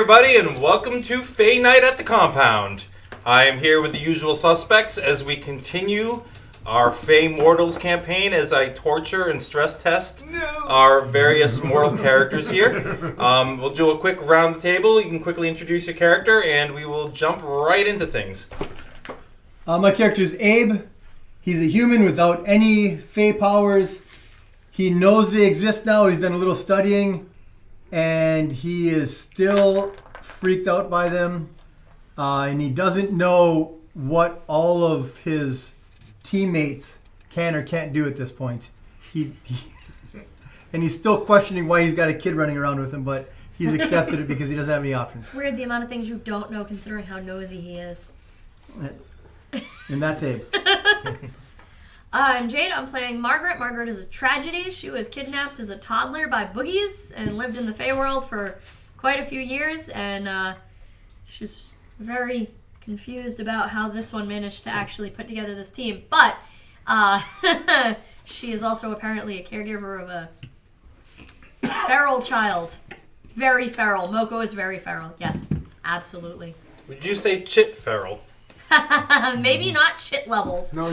everybody, and welcome to FAE Night at the Compound. I am here with the usual suspects as we continue our FAE Mortals campaign as I torture and stress test our various mortal characters here. We'll do a quick round the table. You can quickly introduce your character, and we will jump right into things. My character is Abe. He's a human without any FAE powers. He knows they exist now. He's done a little studying, and he is still freaked out by them. And he doesn't know what all of his teammates can or can't do at this point. And he's still questioning why he's got a kid running around with him, but he's accepted it because he doesn't have any options. It's weird the amount of things you don't know considering how nosy he is. And that's Abe. I'm Jade. I'm playing Margaret. Margaret is a tragedy. She was kidnapped as a toddler by boogies and lived in the Fae world for quite a few years, and she's very confused about how this one managed to actually put together this team. But she is also apparently a caregiver of a feral child. Very feral. Moko is very feral. Yes, absolutely. Would you say chit feral? Maybe not shit levels. No,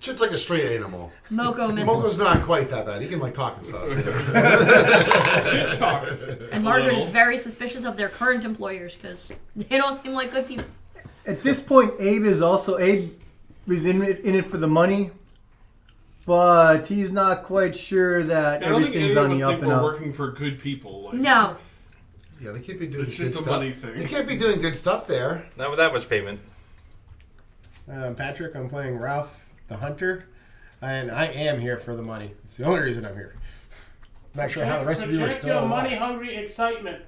Chit's like a straight animal. Moko's not quite that bad. He can talk and stuff. Chit talks. And Margaret is very suspicious of their current employers because they don't seem like good people. At this point, Abe is in it for the money, but he's not quite sure that everything's on the up and we're up. working for good people. No. Yeah, they can't be doing It's good just a stuff. money thing. They can't be doing good stuff there. Not with that much payment. I'm Patrick. I'm playing Ralph the Hunter, and I am here for the money. It's the only reason I'm here. I'm not sure how the rest of you are still alive. money-hungry excitement.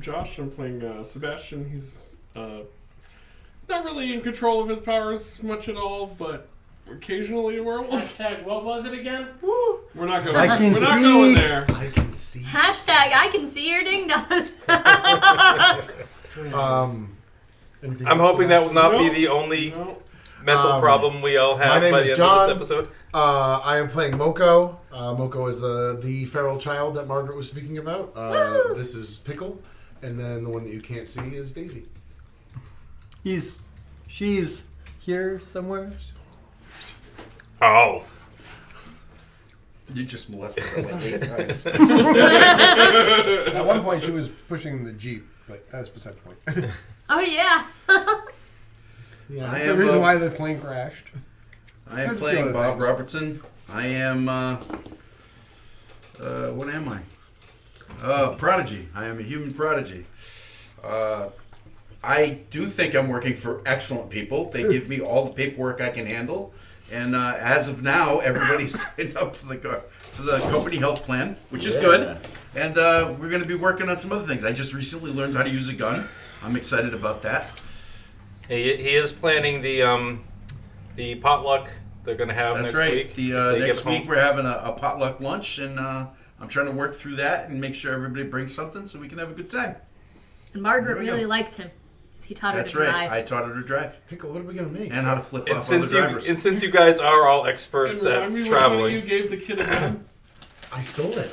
Josh, I'm playing Sebastian. He's not really in control of his powers much at all, but occasionally a werewolf. Hashtag, what was it again? Woo. We're not going. I can We're not see. going there. I can see. Hashtag I can see your ding dong. I'm hoping that will not be the only mental problem we all my have name by is the end John. of this episode. I am playing Moko. Moko is the feral child that Margaret was speaking about. Woo! This is Pickle, and then the one that you can't see is Daisy. She's here somewhere. Oh. You just molested her like 8 times. At one point, she was pushing the Jeep, but that's beside the point. Oh yeah. Yeah. The reason why the plane crashed. I am That's a few playing other Bob things. Robertson. I am, what am I? Prodigy. I am a human prodigy. I do think I'm working for excellent people. They give me all the paperwork I can handle. And as of now, everybody's signed up for the company health plan, which is good. And we're going to be working on some other things. I just recently learned how to use a gun. I'm excited about that. He is planning the potluck they're going to have That's next right. week. Next week we're having a potluck lunch, and I'm trying to work through that and make sure everybody brings something so we can have a good time. And Margaret There we really go. likes him because he taught her That's to right. drive. I taught her to drive Pickle, what are we gonna make? and how to flip And off other since drivers. you guys are all And experts remind at me which one of traveling, you gave the kid a gun? I stole it.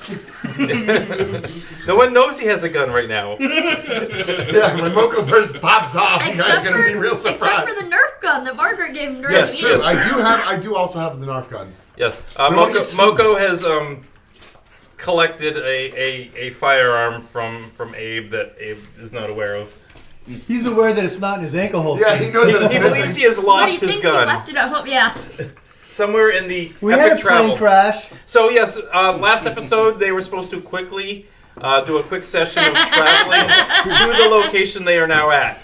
no one knows he has a gun right now. Yeah, when Moko first pops off, you guys are gonna be real except surprised. for the Nerf gun that Margaret gave him during Yes, the true. meeting. I do also have the Narf gun. Yes, don't get sued. Moko has collected a firearm from Abe that Abe is not aware of. He's aware that it's not in his ankle holster. Yeah, he knows that He it's believes missing. he has But lost he his thinks gun he left it at home. Yeah. somewhere in the We had a epic plane travel. crash. So yes, last episode they were supposed to quickly do a quick session of traveling to the location they are now at,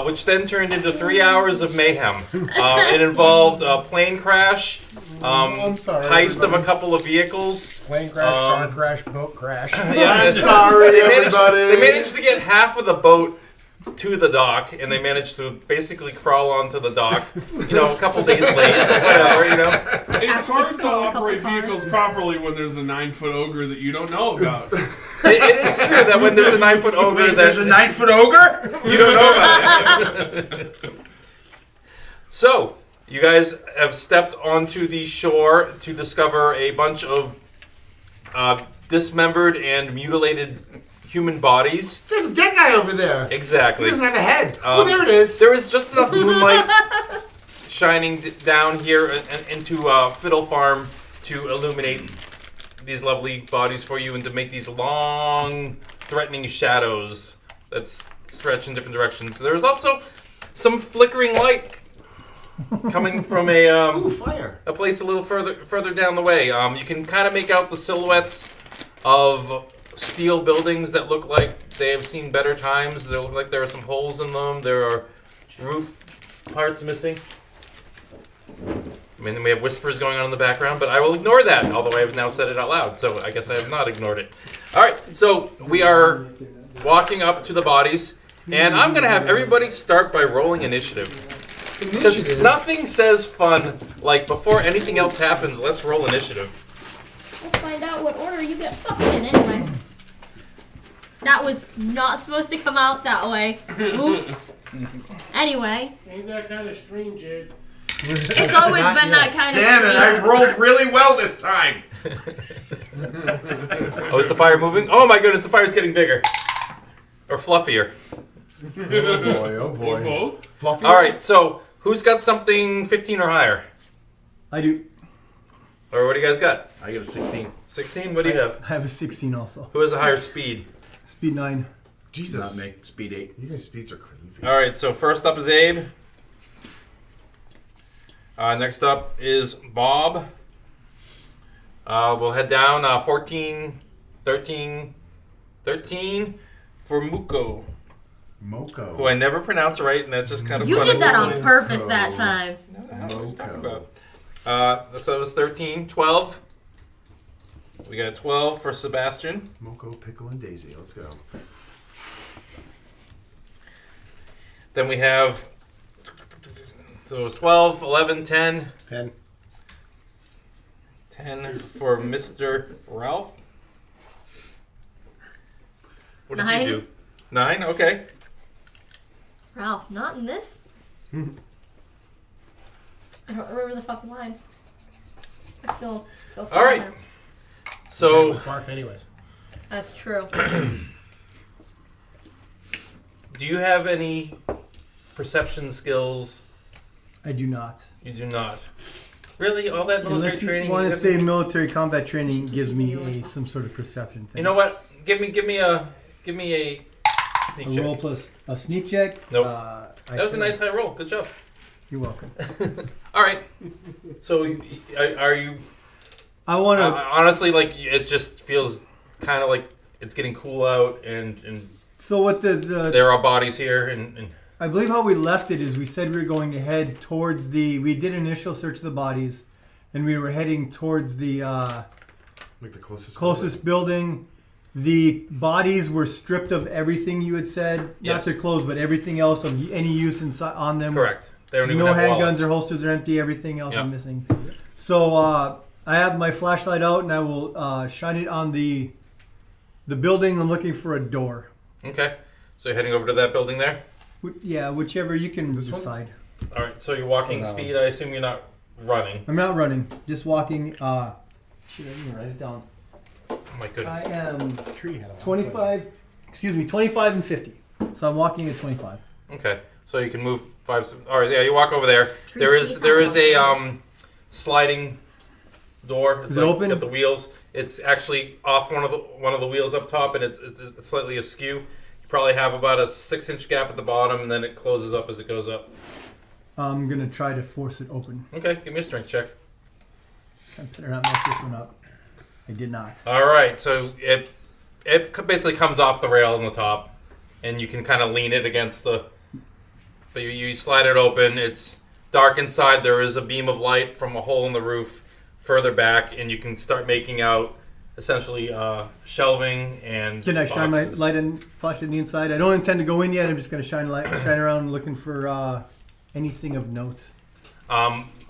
which then turned into 3 hours of mayhem. It involved a plane crash, I'm sorry, heist of a everybody. couple of vehicles. Plane crash, car crash, boat crash. Yeah, I'm sorry, everybody. They managed to get half of the boat to the dock, and they managed to basically crawl onto the dock. A couple days late, whatever. It's After hard we to stole a couple operate cars. vehicles properly when there's a 9-foot ogre that you don't know about. It is true that when there's a 9-foot ogre, Wait, there's a 9-foot ogre? you don't know about it. So, you guys have stepped onto the shore to discover a bunch of dismembered and mutilated human bodies. There's a dead guy over there. Exactly. He doesn't have a head. Oh, there it is. There is just enough moonlight shining down here into Fiddle Farm to illuminate these lovely bodies for you and to make these long, threatening shadows that stretch in different directions. There's also some flickering light coming from Ooh, fire. a place a little further down the way. You can kind of make out the silhouettes of steel buildings that look like they have seen better times. They look like there are some holes in them. There are roof parts missing. I mean, we have whispers going on in the background, but I will ignore that, although I have now said it out loud, so I guess I have not ignored it. All right, so we are walking up to the bodies, and I'm going to have everybody start by rolling initiative. Because nothing says fun like before anything else happens, let's roll initiative. Let's find out what order you get fucked in anyway. That was not supposed to come out that way. Oops. Anyway. Ain't that kind of stream, Jade? It's always been that kind of Damn it! I stream. rolled really well this time. Oh, is the fire moving? Oh my goodness, the fire's getting bigger. Or fluffier. Oh boy. Or both. Fluffy? All right, so who's got something 15 or higher? I do. Or what do you guys got? I got a 16. 16? What do you have? I have a 16 also. Who has a higher speed? Speed 9. Jesus. Not me. Speed 8. You guys' speeds are crazy. All right, so first up is Abe. Next up is Bob. We'll head down 14, 13 for Muko, Moko. who I never pronounce right, and that's just kind of You funny. did that on purpose that time. Moko. So it was 13, 12. We got 12 for Sebastian. Moko, Pickle, and Daisy. Let's go. Then we have, so it was 12, 11, 10. 10. 10 for Mr. Ralph. What did 9. you do? 9? Okay. Ralph, not in this? I don't remember the fucking line. I feel sad All right. now. So, Barf anyways. That's true. do you have any perception skills? I do not. You do not. Really? All that military Unless you training? want to you say have- military combat training gives me some sort of perception thing. You know what? Give me a sneak A check. roll plus a sneak check. Nope. That That was a nice high roll. Good job. You're welcome. All right. So, are you I want to. honestly like it? Just feels kind of like it's getting cool out, and So what the there are bodies here, and I believe how we left it is we said we were going to head towards the. We did an initial search of the bodies, and we were heading towards the Like the closest building. The bodies were stripped of everything you had said, Yes. not their clothes, but everything else of any use inside on them. correct. They don't even No have handguns wallets. or holsters are empty. Everything else Yep. I'm missing. So I have my flashlight out and I will shine it on the building. I'm looking for a door. Okay. So you're heading over to that building there? Yeah, whichever you can This one? decide. All right. So you're walking speed. I assume you're not running. I'm not running, just walking. Shit, I didn't even write it down. Oh my goodness. I am Tree had a lot of 25. Excuse me, 25 and 50. So I'm walking at 25. Okay. So you can move 5. All right. Yeah. You walk over there. Trees There is keep a sliding door. It's Is it open? Got the wheels. It's actually off one of the wheels up top, and it's slightly askew. You probably have about a 6-inch gap at the bottom, and then it closes up as it goes up. I'm gonna try to force it open. Okay. Give me a strength check. I better not mess this one up. I did not. All right, so it basically comes off the rail on the top, and you can kind of lean it against the. But you slide it open. It's dark inside. There is a beam of light from a hole in the roof further back, and you can start making out essentially shelving and. Can I shine my boxes. light and flash it on the inside? I don't intend to go in yet. I'm just gonna shine around looking for anything of note.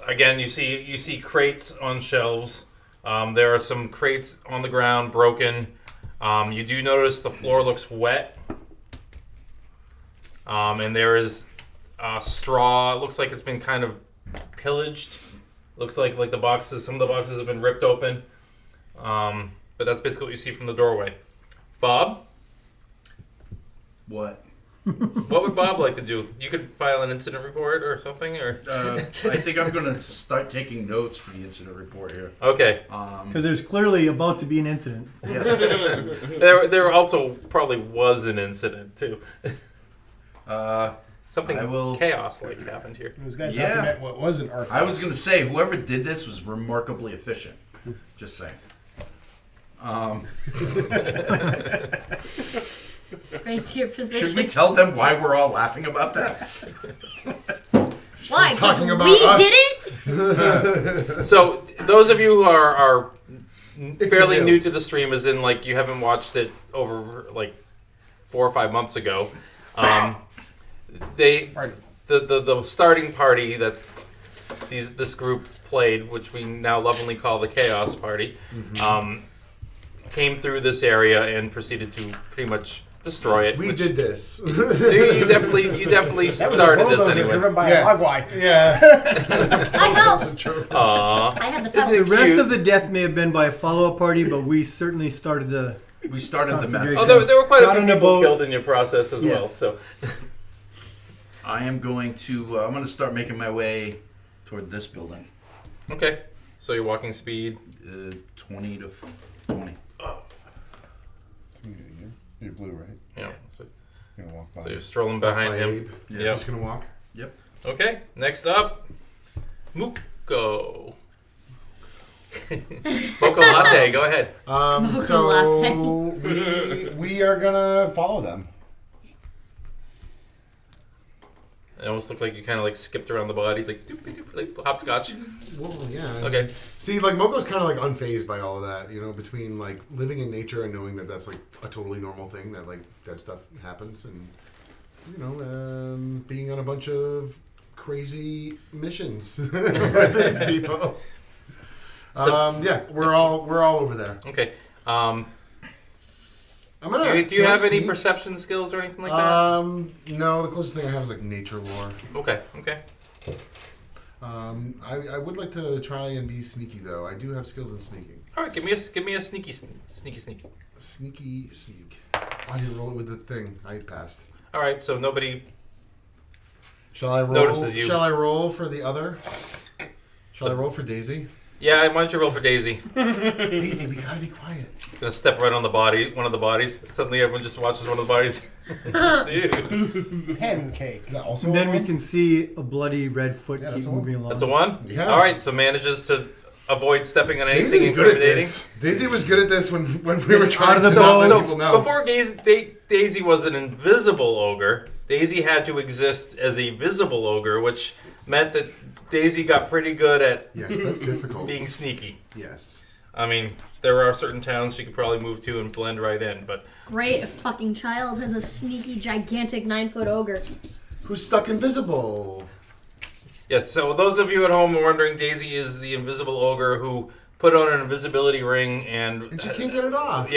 Again, you see crates on shelves. There are some crates on the ground, broken. You do notice the floor looks wet. And there is straw. It looks like it's been kind of pillaged. Looks like the boxes. Some of the boxes have been ripped open. but that's basically what you see from the doorway. Bob? What? What would Bob like to do? You could file an incident report or something, or I think I'm going to start taking notes for the incident report here. okay. Because there's clearly about to be an incident. Yes. There also probably was an incident too. Something I will- chaos-like happened here. It was going to Yeah. document what wasn't our fault. I was going to say, whoever did this was remarkably efficient. Just saying. Right to your position. Should we tell them why we're all laughing about that? Why? Because Talking we about us. did it? So those of you who are fairly you do. new to the stream, as in like you haven't watched it over like 4 or 5 months ago, the starting party that this group played, which we now lovingly call the Chaos Party, came through this area and proceeded to pretty much destroy it. We which- did this. You definitely That was a started this bulldozer anyway. driven by Yeah. a mogwai. Yeah. I helped. Aww. I had the Isn't pedals. The rest cute? of the death may have been by a follow-up party, but we certainly started the... We started the mess. Oh, there were quite a Got few on the people boat. killed in your process as well. Yes. So I am going to. I'm going to start making my way toward this building. okay. So your walking speed. 20 to 20. You're blue, right? Yeah. So, You're gonna walk by. so you're strolling behind him. Abe. Yeah. You're Yep. just gonna walk. Yep. Okay. Next up, Muko. Mocha latte. Go ahead. Mocha So latte. we are gonna follow them. It almost looked like you kind of like skipped around the bodies, like doop, doop, like hopscotch. Well, yeah. Okay. See, like Moko's kind of like unfazed by all of that, you know, between like living in nature and knowing that that's like a totally normal thing, that like dead stuff happens, and you know, being on a bunch of crazy missions with these people. So- Yeah, we're all over there. Okay. I'm gonna. Do you can I have any sneak? perception skills or anything like that? No, the closest thing I have is like nature lore. Okay. Okay. I would like to try and be sneaky though. I do have skills in sneaking. All right. Give me a sneaky. Sneaky sneak. I didn't roll it with the thing. I passed. All right. So nobody. Shall I roll? Notices you. Shall I roll for the other? Shall I roll for Daisy? Yeah. Why don't you roll for Daisy? Daisy, we gotta be quiet. Gonna step right on the body, one of the bodies. Suddenly, everyone just watches one of the bodies. Ew. Pancake. Is that also And then a we one? can see a bloody red foot Yeah, keep that's a one. moving along. That's a 1. Yeah. All right. So manages to avoid stepping on anything Daisy's good at incriminating. this. Daisy was good at this when we were trying of to the not boat. let people know. Before Daisy was an invisible ogre, Daisy had to exist as a visible ogre, which meant that Daisy got pretty good at Yes, that's difficult. being sneaky. Yes. I mean, there are certain towns she could probably move to and blend right in, but Great fucking child has a sneaky, gigantic 9-foot ogre. Who's stuck invisible? yes. So those of you at home are wondering, Daisy is the invisible ogre who put on an invisibility ring and And she can't get it off.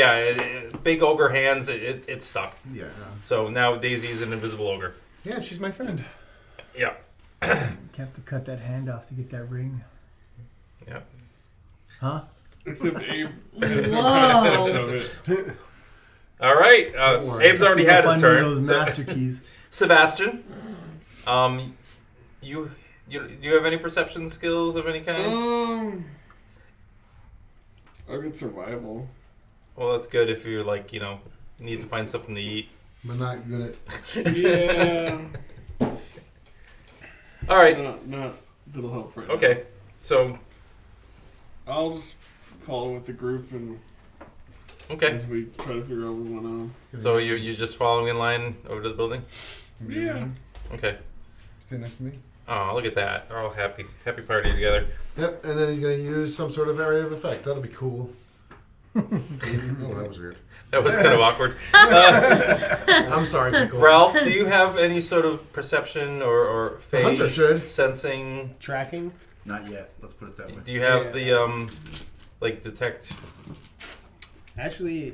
big ogre hands. It's stuck. Yeah. So now Daisy is an invisible ogre. Yeah, she's my friend. Yeah. You have to cut that hand off to get that ring. Yeah. Huh? Except Abe has no Whoa. concept of it. All right. worry. Abe's already had his Find one of turn. those So- master keys. Sebastian, you do you have any perception skills of any kind? I'll get survival. Well, that's good if you're like need to find something to eat. But not good at. Yeah. All right. Not that'll help right now. Okay. So I'll just follow with the group and okay. as we try to figure out what went on. So you're just following in line over to the building. Yeah. Okay. Stay next to me. Oh, look at that. They're all happy party together. Yep, and then he's going to use some sort of area of effect. That'll be cool. Oh, that was weird. That was kind of awkward. I'm sorry, Pickle. Ralph, do you have any sort of perception or The hunter phase should. sensing? Tracking. Not yet. Let's put it that way. Do you have Yeah. the like detect? Actually,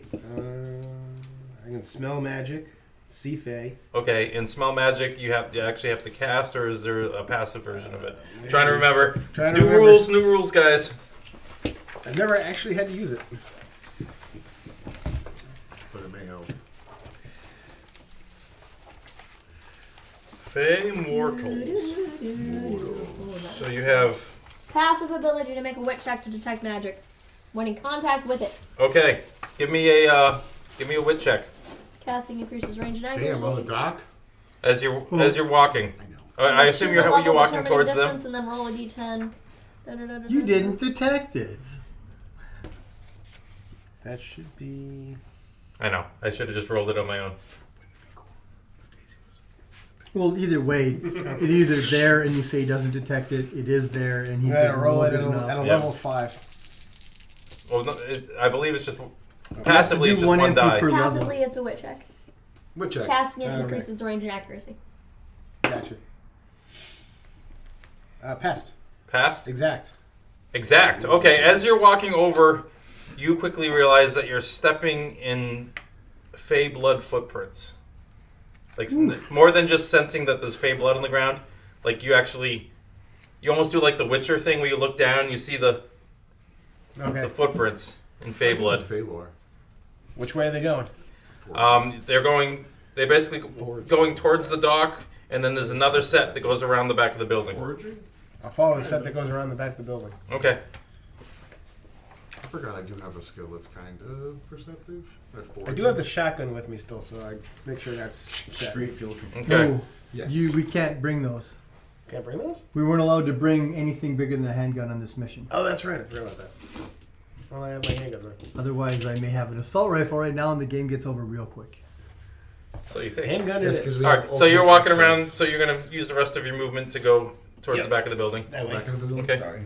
I can smell magic, see Fae. Okay, in smell magic, you actually have to cast, or is there a passive version of it? I'm trying to remember. Trying to New remember. rules, guys. I've never actually had to use it. FAE Mortals. So you have... Passive ability to make a wit check to detect magic when in contact with it. Okay, give me a wit check Casting increases range and accuracy. Damn, on the dock? as you're walking. I know. I assume you're walking towards them. And then roll a d10. You didn't detect it. That should be. I know. I should have just rolled it on my own. Well, either way, it's either there and you say he doesn't detect it, it is there, and he You gotta didn't roll it good at enough. a Yeah. level 5. Well, no, I believe it's just You have to passively. do It's just one one MP die. per level. Passively, it's a wit check. What check? Casting it Okay. increases the range and accuracy. Gotcha. Pest. Passed. Exact. Exact. Okay. As you're walking over, you quickly realize that you're stepping in Fey blood footprints. Like more than just sensing that there's Fey blood on the ground. Like you almost do like the Witcher thing where you look down, you see the Okay. footprints in Fey blood. Faylor. Which way are they going? They're basically going towards the dock, and then there's another set that goes around the back of the building. Foraging? I'll follow the set that goes around the back of the building. Okay. I forgot I do have a skill that's kind of perceptive. I do have the shotgun with me still, so I make sure that's set. Street if you're looking for. Okay. No, Yes. we can't bring those. Can't bring those? We weren't allowed to bring anything bigger than a handgun on this mission. Oh, that's right. I forgot about that. Well, I have my handgun right. Otherwise, I may have an assault rifle right now, and the game gets over real quick. So you think? Handgun Yes, it because is. we All have right. So you're ultimate walking access. around. So you're gonna use the rest of your movement to go towards Yep. the back of the building. That way. Back of the building. Okay. Sorry.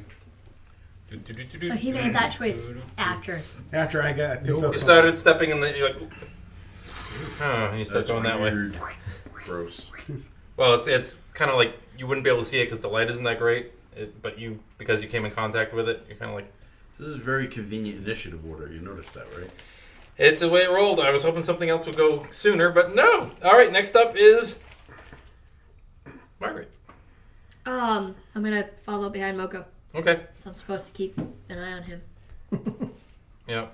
But he made that choice after. After I got picked up. You started stepping in the. You're like, and you start going that way. weird. Gross. Well, it's kind of like you wouldn't be able to see it because the light isn't that great. But because you came in contact with it, you're kind of like. This is very convenient initiative order. You noticed that, right? It's the way it rolled. I was hoping something else would go sooner, but no. All right, next up is Margaret. I'm gonna follow behind Moko. Okay. So I'm supposed to keep an eye on him. Yeah.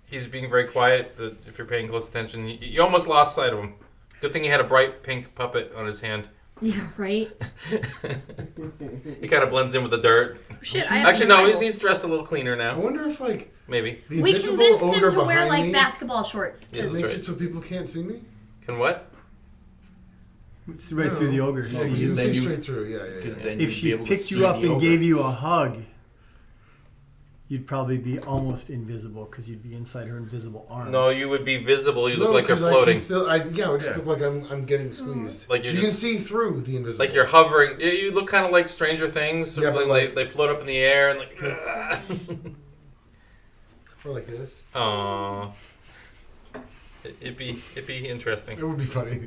He's being very quiet. If you're paying close attention, you almost lost sight of him. Good thing he had a bright pink puppet on his hand. Yeah, right? He kind of blends in with the dirt. Shit, I have Actually, no, survival. he's dressed a little cleaner I now. wonder if like Maybe. the We invisible convinced ogre him to wear behind like me basketball shorts. Yeah, 'Cause that's makes right. it so people can't see me. Can what? It's right No. through the ogre. No, See, you because can then see you- straight through. Yeah. Because then if you'd she be able to picked see you up the and ogre. gave you a hug, you'd probably be almost invisible because you'd be inside her invisible arms. No, you would be visible. You look No, like you're 'cause I floating. can still, I would just Yeah. look like I'm getting squeezed. Like you're you can just- see through the invisible. Like you're hovering. You look kind of like Stranger Things. Yeah, but Like, like- they float up in the air and like. or like this. Aww. It'd be interesting. It would be funny.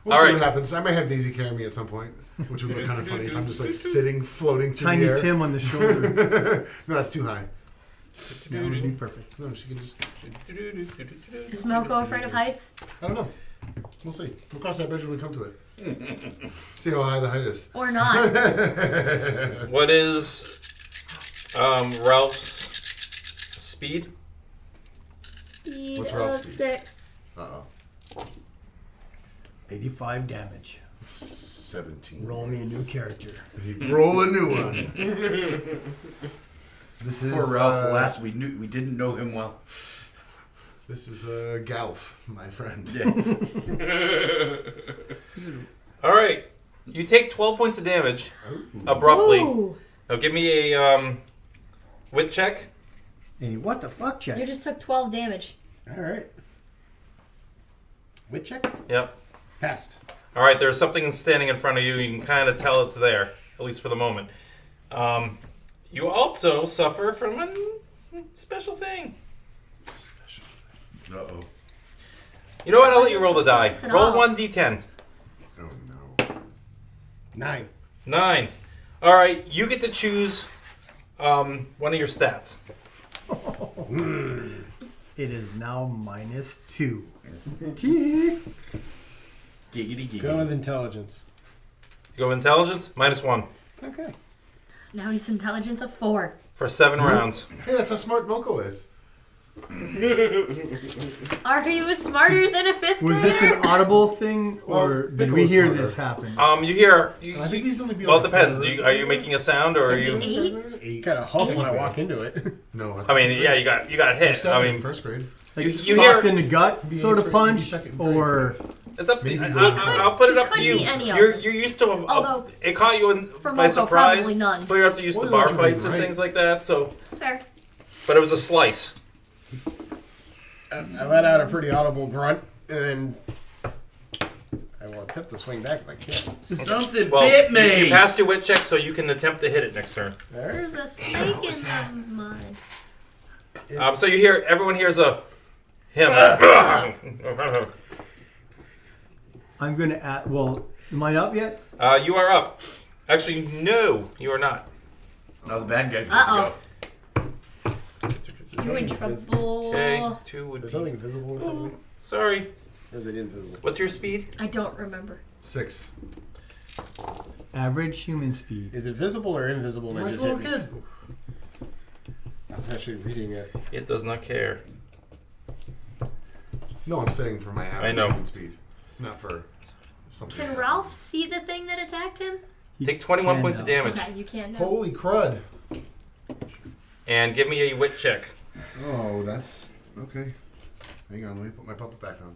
We'll All see right. what happens. I might have Daisy carry me at some point, which would look kind of funny if I'm just like sitting, floating through Tiny the air. Tim on the shoulder. No, that's too high. That would be perfect. No, she can just. Is Moko afraid of heights? I don't know. We'll see. We'll cross that bridge when we come to it. See how high the height is. Or not? What is Ralph's speed? Speed What's of Ralph's speed? 6. Uh-oh. 85 damage. 17. Roll me a new character. Roll a new one. This is Poor Ralph. We didn't know him well. This is Galf, my friend. Yeah. All right. You take 12 points of damage abruptly. Ooh, Now give me a wit check. Hey, what the fuck, Jack? you just took 12 damage. All right. Wit check? Yep. Passed. All right. There's something standing in front of you. You can kind of tell it's there, at least for the moment. You also suffer from a special thing. Uh-oh. You know what? I'll let you roll the die. Suspicious at Roll all. 1d10. Oh no. 9. 9. All right. You get to choose one of your stats. It is now -2. Giggity giggity. Go with intelligence. You go with intelligence, -1 Okay. Now he's intelligence of 4. for 7 rounds. Hey, that's how smart Moko is. Are you smarter than a fifth Was grader? this an audible thing, Well, or did Nick we was hear smarter. this happen? You hear? You, I think he's only. well, it depends. Are you making a sound or are Says you? 8? Eight. Kind of huff when I walk into it. No, that's I mean, yeah, you got hit. Seven I in mean, first grade. Like you socked hear- in the gut sort of Maybe punch, second grade. or it's up to you. Maybe I'll put it it up to could you. be any of You're them. used to Although, it caught you for by Moko, surprise. probably none. But you're also used to Well, bar you're fights and right. things like that. So, Fair. but it was a slice. I let out a pretty audible grunt, and I will attempt to swing back if I can. Something Well, bit you me. passed your wit check, so you can attempt to hit it next turn. There's a snake in the mud. So you hear everyone hears a him. I'm gonna add. Well, am I up yet? You are up. Actually, no, you are not. Now the bad guys get to go. You in trouble. Okay, 2 Is would there be. something invisible in front of me? Sorry. Or is it invisible? What's your speed? I don't remember. 6. Average human speed. Is it visible or invisible that My just hit little me? kid. I was actually reading it. It does not care. No, I'm saying for my average know. human speed, not for something. Can that Ralph see the thing that attacked him? He Take 21 can points of now. damage Okay, you can now. Holy crud! and give me a wit check. Oh, that's okay. Hang on, let me put my puppet back on.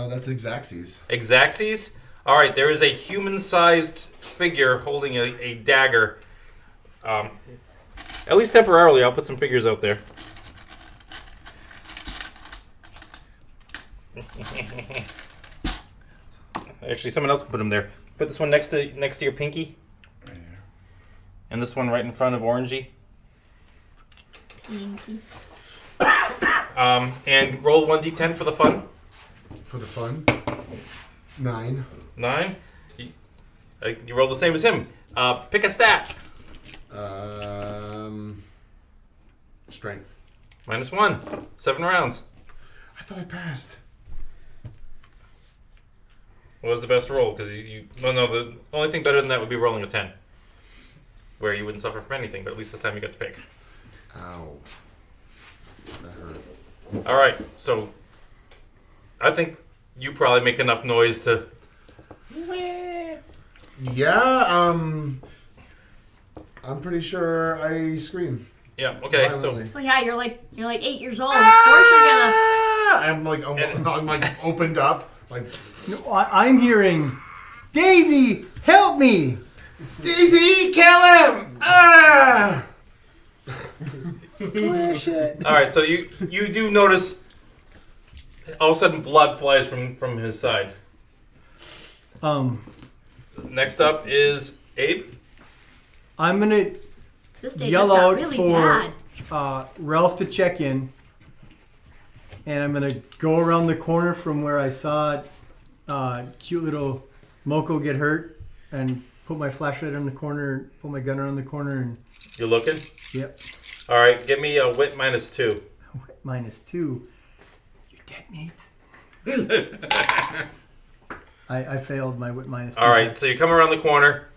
That's Exacxes. Exacxes. All right, there is a human-sized figure holding a dagger. At least temporarily, I'll put some figures out there. Actually, someone else can put them there. Put this one next to your pinky, and this one right in front of Orangey. Pinky. And roll 1d10 for the fun. For the fun. 9. 9. You roll the same as him. Pick a stat. Strength. -1. 7 rounds. I thought I passed. What was the best roll? Because the only thing better than that would be rolling a 10. Where you wouldn't suffer from anything, but at least this time you get to pick. Ow. That hurt. Alright, so I think you probably make enough noise to. Yeah, I'm pretty sure I scream. Yeah, okay, so. Violently. Well, yeah, you're like 8 years old. Of course you're gonna. I'm like opened up. Like, No, I'm hearing, Daisy, help me! Daisy, kill him! Ah! Splash it. Alright, so you do notice all of a sudden blood flies from his side. Next up is Abe. I'm gonna This day yell just got out really for bad. Ralph to check in, and I'm gonna go around the corner from where I saw cute little Moko get hurt, and put my flashlight on the corner, put my gun around the corner, and You looking? yep, Alright, give me a wit -2. -2. You're dead meat. I failed my wit -2. Alright, so you come around the corner.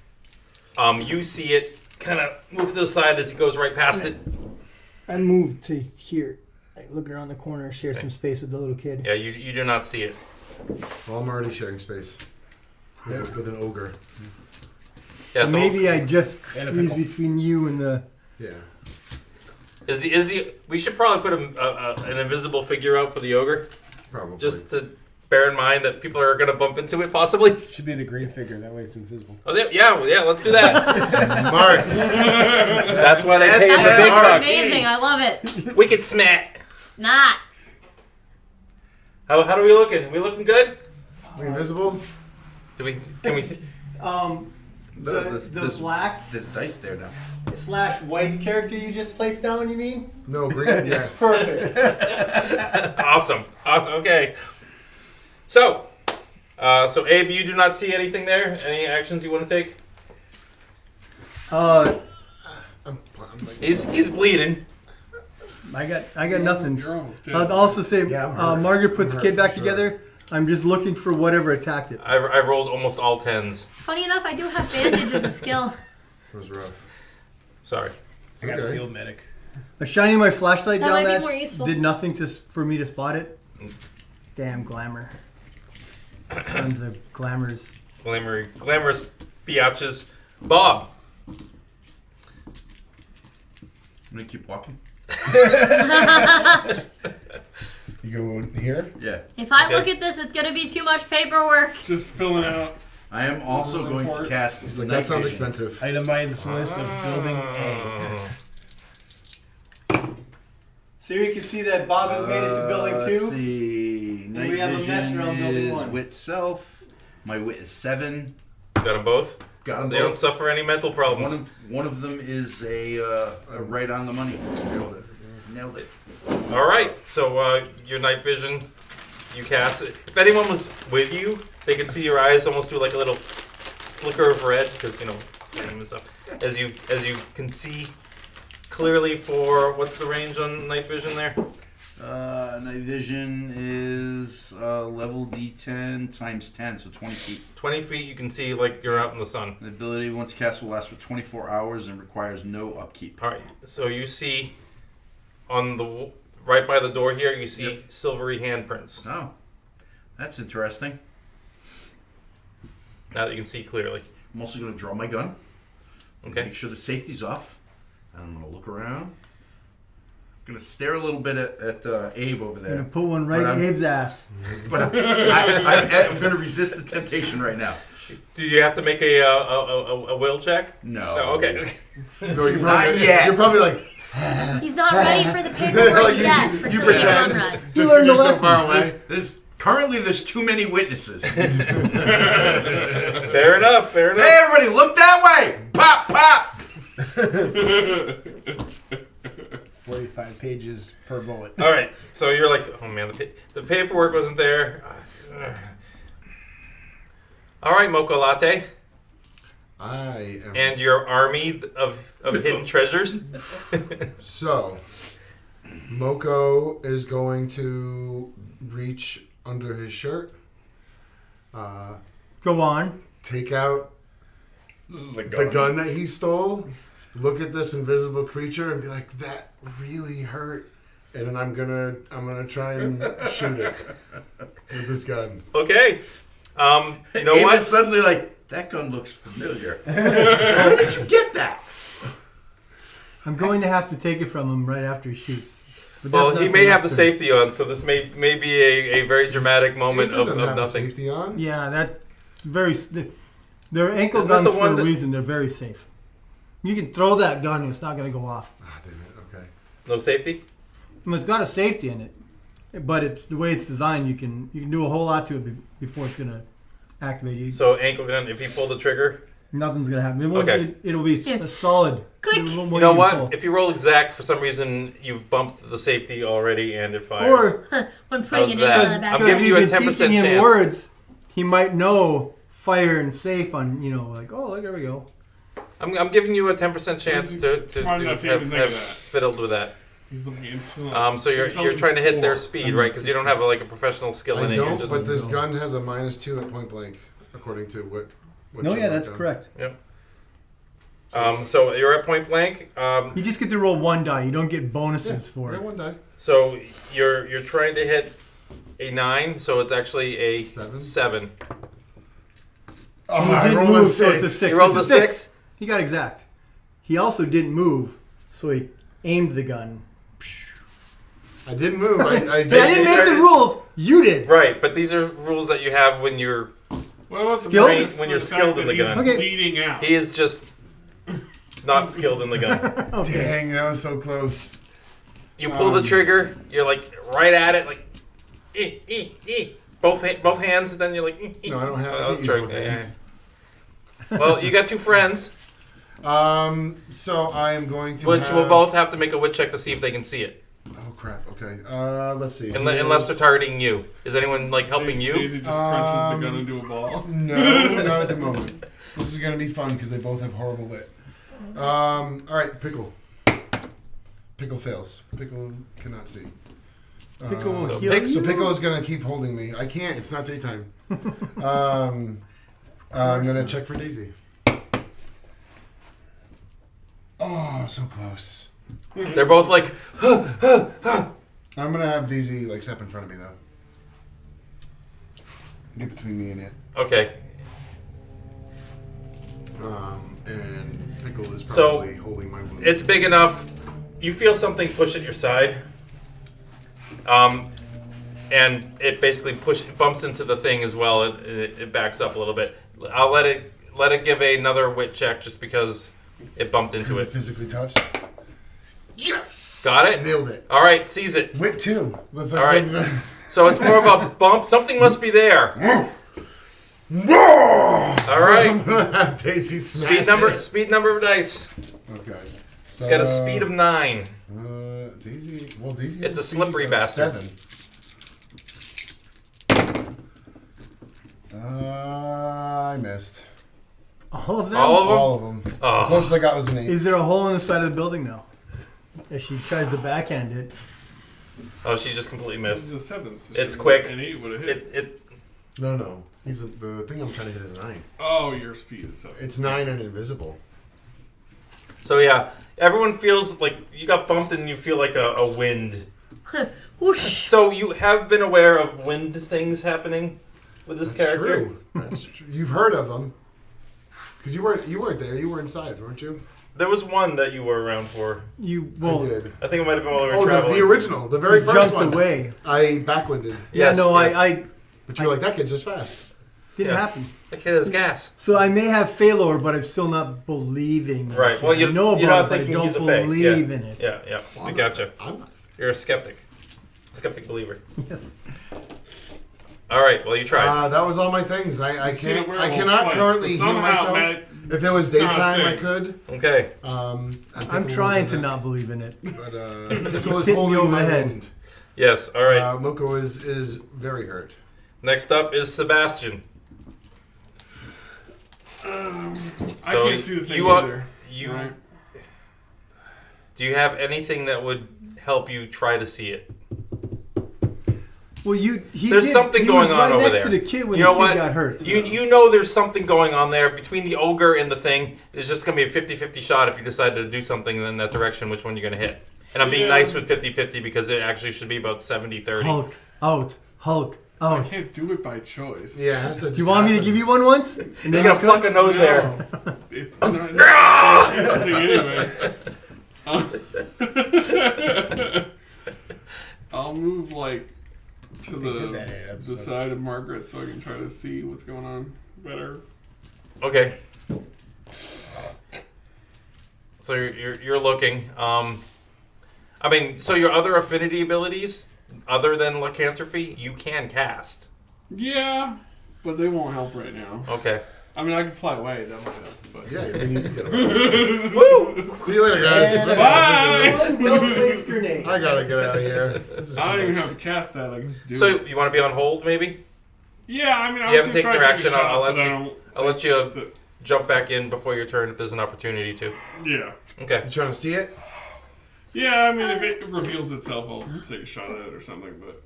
You see it kind of move to the side as he goes right past it. I moved to here, like looking around the corner, share some space with the little kid. Yeah, you do not see it. Well, I'm already sharing space with an ogre. Yeah, so Maybe I just And a squeeze pickle. between you and the. Yeah. is he? We should probably put an invisible figure out for the ogre, Probably. just to bear in mind that people are going to bump into it possibly. Should be the green figure. That way it's invisible. Oh, yeah, let's do that. Mark. That's why they pay the That's big bucks. amazing. I love it. We could smack. Not. How are we looking? We looking good? We invisible? Can we see? The black This dice there now. / white character you just placed down, you mean? No, green. Yes. Perfect. Awesome. Okay. So Abe, you do not see anything there? Any actions you want to take? I'm like, He's bleeding. I got nothing. You're almost dead. I'll also say, Yeah, I'm hurt. Margaret put the I'm kid hurt back for sure. together. I'm just looking for whatever attacked it. I rolled almost all 10s. Funny enough, I do have bandage as a skill. it was rough. Sorry. I got a Okay. field medic. Shining my flashlight That down might be that more useful. did nothing for me to spot it. Damn glamour. Sons of glamours. Glamorous biatches. Bob. I'm gonna keep walking. You go here? Yeah. If I Okay. look at this, it's gonna be too much paperwork. Just filling out. I am also going to cast. He's like, night that sounds vision. expensive. Itemized list of building A. So you can see that Bob has made it to building 2. Let's see. Night we have a mess vision around building is 1. wit self. My wit is 7. Got them both? Got them They don't both. suffer any mental problems. One of them is a right on the money. Nailed it. Nailed it. All right. So your night vision, you cast it. If anyone was with you, they could see your eyes almost do like a little flicker of red because flame and stuff. As you can see clearly for what's the range on night vision there? Night vision is level D10 times 10, so 20 feet. 20 feet. You can see like you're out in the sun. The ability once cast will last for 24 hours and requires no upkeep. All right. So you see on the right by the door here, you see Yep. silvery handprints. Oh, that's interesting. Now that you can see clearly. I'm also going to draw my gun. Okay. Make sure the safety's off. I'm going to look around. I'm going to stare a little bit at Abe over Gonna there. put one right But in I'm- Abe's ass. But I'm going to resist the temptation right now. Do you have to make a will check? No. Oh, okay. No, you're Not probably, yet. You're probably like, He's not ready for the paperwork Like, yet for you Korean pretend. Conrad. You just learned because the you're so far lesson. away. Currently, there's too many witnesses. Hey, Fair enough. Fair enough. everybody, look that way! Pop, pop! 45 pages per bullet. All right. So you're like, oh man, the paperwork wasn't there. All right, Mocha Latte, I am. and your army of hidden treasures. So, Moko is going to reach under his shirt, Go on. take out the gun that he stole, look at this invisible creature, and be like, "That really hurt." And then I'm gonna try and shoot it with this gun. Okay. You know Abe what? is suddenly like, that gun looks familiar. Where did you get that? I'm going to have to take it from him right after he shoots. But Well, that's he not may till have the next turn. safety on, so this may be a very dramatic moment It of doesn't have nothing. safety on. Yeah, that very. They're ankle Isn't that guns the for one a that- reason. They're very safe. You can throw that gun and it's not going to go off. Ah, damn it. Okay. No safety? And it's got a safety in it, but it's the way it's designed. You can do a whole lot to it before it's going to activate. So ankle gun, if you pull the trigger. Nothing's going to happen. It won't, Okay. it'll be Yeah. a solid. Click. It won't You know even what? pull. If you roll exact, for some reason, you've bumped the safety already and it fires. Or When putting How's it that? into the I'm back. giving you a you've been 10% teaching him chance. words, he might know fire and safe on, like, oh, look, there we go. I'm giving you a 10% chance to smart enough to even think have of that. fiddled with that. He's looking into So you're trying to hit their speed, right? Because you don't have a professional skill I in it. You're don't, just- but this gun has a -2 at point blank, according to what No, you yeah, wrote that's down. correct. So you're at point blank. You just get to roll one die. You don't get bonuses for Yeah, it. one die. So you're trying to hit a 9, so it's actually a Seven? 7. Oh, He I didn't rolled move, a so it's a 6. 6. You rolled It's a 6? He got exact. He also didn't move, so he aimed the gun. I didn't move. I I did. didn't make the rules. You did. Right, but these are rules that you have when you're. What about the Skilled? fact When you're that skilled in the he's gun. Okay. bleeding out. He is just not skilled in the gun. Dang, that was so close. You pull the trigger, you're like right at it, like both hands, and then you're like. No, I don't have. I Oh, think use sorry, both yeah, hands. Well, you got 2 friends, So I am going to. which will have- both have to make a wit check to see if they can see it, Oh crap. Okay. Let's see. unless they're targeting you. Is anyone helping you? Daisy just crunches the gun into a ball. No, not at the moment. This is gonna be fun because they both have horrible wit. All right, Pickle. Pickle fails. Pickle cannot see. Pickle will So heal pick- you. So Pickle is gonna keep holding me. I can't. It's not daytime. I'm gonna check for Daisy. Oh, so close. They're both like, I'm gonna have Daisy like step in front of me though. Get between me and it. okay. And Pickle is So, probably holding my wound. It's big enough. You feel something push at your side. And it basically bumps into the thing as well. It backs up a little bit. I'll let it give another wit check just because it bumped into It it. physically touched. Yes. Got it? Nailed it. All right, seize it. Wit 2. Let's All right. So it's more of a bump. Something must be there. All right. I'm gonna have Daisy smash Speed number of dice. Okay. It's got a speed of 9. Daisy. Well, Daisy. It's has a slippery speed of bastard. 7. I missed. All of them? All of them? All of them. The Oh. closest I got was an 8. Is there a hole in the side of the building now? As she tries to backhand it. Oh, she just completely This missed. is a 7. So It's she- quick. An 8 would have hit. It No. The thing I'm trying to hit is a 9. Oh, your speed is 7. It's 9 and invisible. So yeah, everyone feels like you got bumped and you feel like a wind. Whoosh. So you have been aware of wind things happening with this That's character? true. That's true. You've heard of them. Because you weren't there. You were inside, weren't you? There was one that you were around for. I Well, did. I think it might have been while we were Oh, traveling. the original. The very you first jumped one. away. I backwinded. Yes, yeah, no, yes. I But you were like, that kid's just fast. didn't Yeah. happen. The kid has gas. So I may have failure, but I'm still not believing in Right. it. Well, I know you're about not it, but I thinking he's don't a fake. believe Yeah. in it. Yeah. I gotcha. I'm not. You're a skeptic. Skeptic believer. Yes. All right. Well, you tried. That was all my things. I I've seen a can't. I werewolf cannot twice, currently but heal somehow, myself. man, If it was it's not a daytime, I thing. could. Okay. I'm trying to not believe in it. But Pickle is Hit me holding over my the head. wound. Yes. All right. Moko is very hurt. Next up is Sebastian. I So can't see the thing you are- either. Right? Do you have anything that would help you try to see it? Well, There's something he going was on right over next there. to the kid when You the know kid what? got hurt. You know there's something going on there between the ogre and the thing. It's just going to be a 50-50 shot if you decide to do something in that direction, which one you're going to hit. And I'm being Yeah. nice with 50-50 because it actually should be about 70-30. Hulk out. Hulk I out. can't do it by choice. Yeah. It has to Do you want me to give you one once? And He's then going to you pluck a nose hair. No, it's not nothing anyway. I'll move like to They did that in an the episode. side of Margaret so I can try to see what's going on better. Okay. So you're looking. I mean, so your other affinity abilities, other than lycanthropy, you can cast. Yeah, but they won't help right now. Okay. I mean, I can fly away. That might help. But Yeah. I mean, you can get away. Woo! See you later, guys. And Bye! one well-placed grenade. I gotta get out of here. This is I don't too even much. have to cast that. I can just do So it. you want to be on hold, maybe? Yeah, I mean, I You was haven't taken try your to take a action. I'll shot, let but you- I don't I'll let you think jump back in before your turn if there's an opportunity to. that- yeah. Okay. You trying to see it? Yeah, I mean, if it reveals itself, I'll take a shot at it or something. But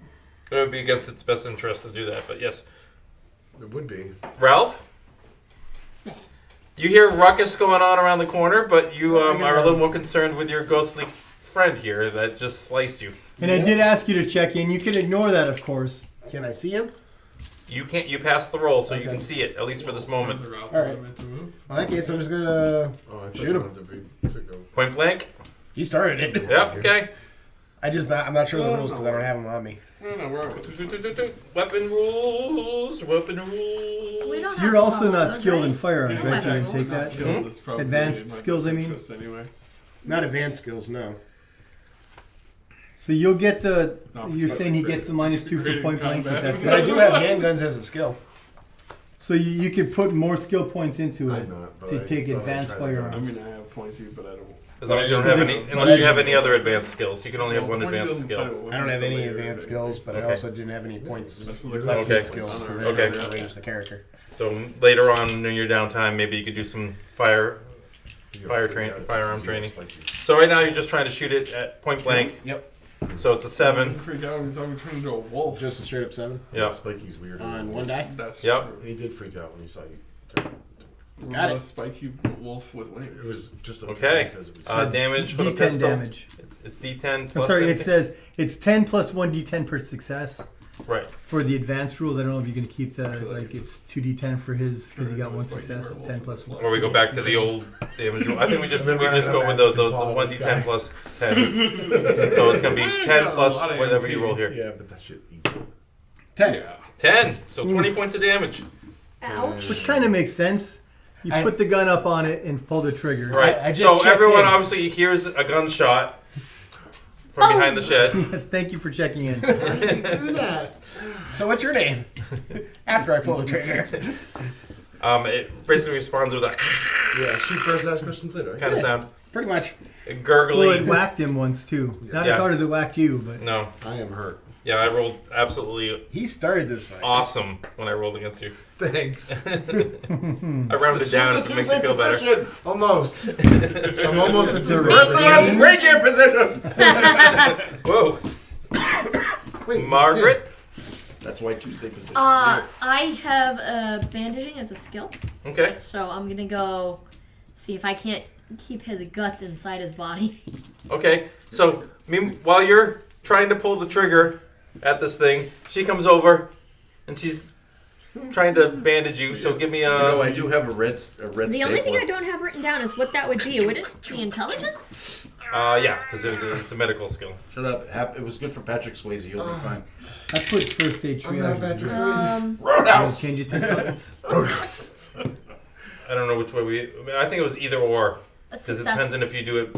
It would be against its best interest to do that, but yes. It would be. Ralph? You hear ruckus going on around the corner, but you are a little more concerned with your ghostly friend here that just sliced you. And I did ask you to check in. You can ignore that, of course. Can I see him? You can't. You passed the roll, so you Okay. can see it at least for this moment. The Ralph All right. meant to move. Well, in that case, I'm just gonna Oh, I thought shoot you him. wanted to be to go. Point blank. He started it. Yep. Okay. I'm not sure of the rules because I don't have them on me. No, we're out with this. Weapon rules. Weapon rules. We don't So have you're to also follow not those, skilled in right? firearms, Yeah, right? So you weapons. can take that. Killed is probably Advanced my skills, best I mean? interest Anyway. Not advanced skills, no. So you'll get the. No, You're saying he gets the -2 for Great point blank, but combat. that's But I it. do have handguns as a skill. So you could put more skill points into it I'm not, but to I take thought I'd advanced try that. I firearms. mean, I have points here, but I don't. As long as you don't So have they- any, unless you have any other advanced skills, you can only have one Well, advanced doesn't skill. play with I don't have any later, advanced skills, but Okay. I also didn't have any points That's what left they're Okay. in skills because I Okay. didn't arrange the character. So later on in your downtime, maybe you could do some firearm Yeah, training. Spiky. So right now you're just trying to shoot it at point blank. Yep. So it's a 7. Freak out. He's always turning into a wolf. Just a straight up 7 Yeah. Spiky's weird. on one die. That's Yep. true. He did freak out when he saw you. Got it. Spiky wolf with wings. It was just Okay. because it was Damage for the D10 pistol. damage. It's D10 I'm plus. sorry, it anything. says it's 10 plus 1 D10 per success. Right. For the advanced rules, I don't know if you can keep the, feel like like, it's 2d10 for his, because he got one Spiky success, werewolf 10 plus 1. Or we go back to the old damage rule. I think we just Remember, go I with know the follow 1 this D10 guy. plus 10. So it's gonna be 10 got a plus lot of whatever you MP. roll here. Yeah, but that shit equal. 10. Yeah. 10. So 20 points of damage. Ouch. Which kind of makes sense. You I- put the gun up on it and pull the trigger. Right. I just So checked everyone in. obviously hears a gunshot from behind the shed. Yes, thank you for checking in. Do that. So what's your name? After I pull the trigger. It basically responds with a Yeah, shoot first, ask questions later. kind of sound. Pretty much. A Well, gurgly. it whacked him once too. Not Yeah. as hard as it whacked you, but No. I am hurt. Yeah, I rolled absolutely He started this fight. awesome when I rolled against you. Thanks. I rounded it down if it makes you feel better. Almost. I'm almost a Tuesday. Merciless reindeer position. Whoa. Wait, Margaret? That's why Tuesday position. I have bandaging as a skill, Okay. so I'm gonna go see if I can't keep his guts inside his body. Okay. So, while you're trying to pull the trigger at this thing, she comes over and she's trying to bandage you. So give me a. No, I do have a red The only thing stapler. I don't have written down is what that would be. Would it be intelligence? Yeah, because it's a medical skill. Shut up. It was good for Patrick Swayze. You'll be fine. I put first aid I'm not triage. Patrick You Swayze. wanna Roadhouse. change it to intelligence? Roadhouse. I don't know which way I think it was either or. A Because it success. depends on if you do it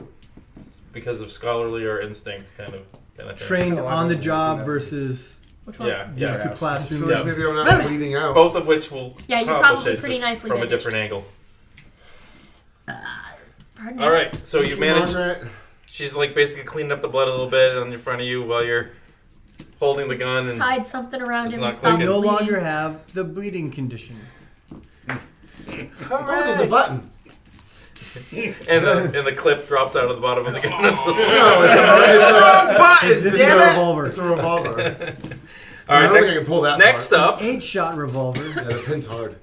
because of scholarly or instinct kind of thing. Trained Oh, on the I've job seen that. versus Which one? Yeah, yeah, yeah. to classroom. So Yeah. maybe I'm not Roadhouse. bleeding out. Both of which will Yeah, you're accomplish probably it pretty just nicely from a bandaged. different angle. Pardon me. All right, so you manage. Margaret. She's like basically cleaning up the blood a little bit in front of you while you're holding the gun and Tied something around It's him not to stop You clicking. no bleeding. longer have the bleeding condition. Oh, there's a button. and the clip drops out of the bottom of the gun. No, it's Button, This is damn a it! revolver. a revolver. All I right, don't think next, I can pull that next part. up, 8-shot revolver. Yeah, the pin's hard.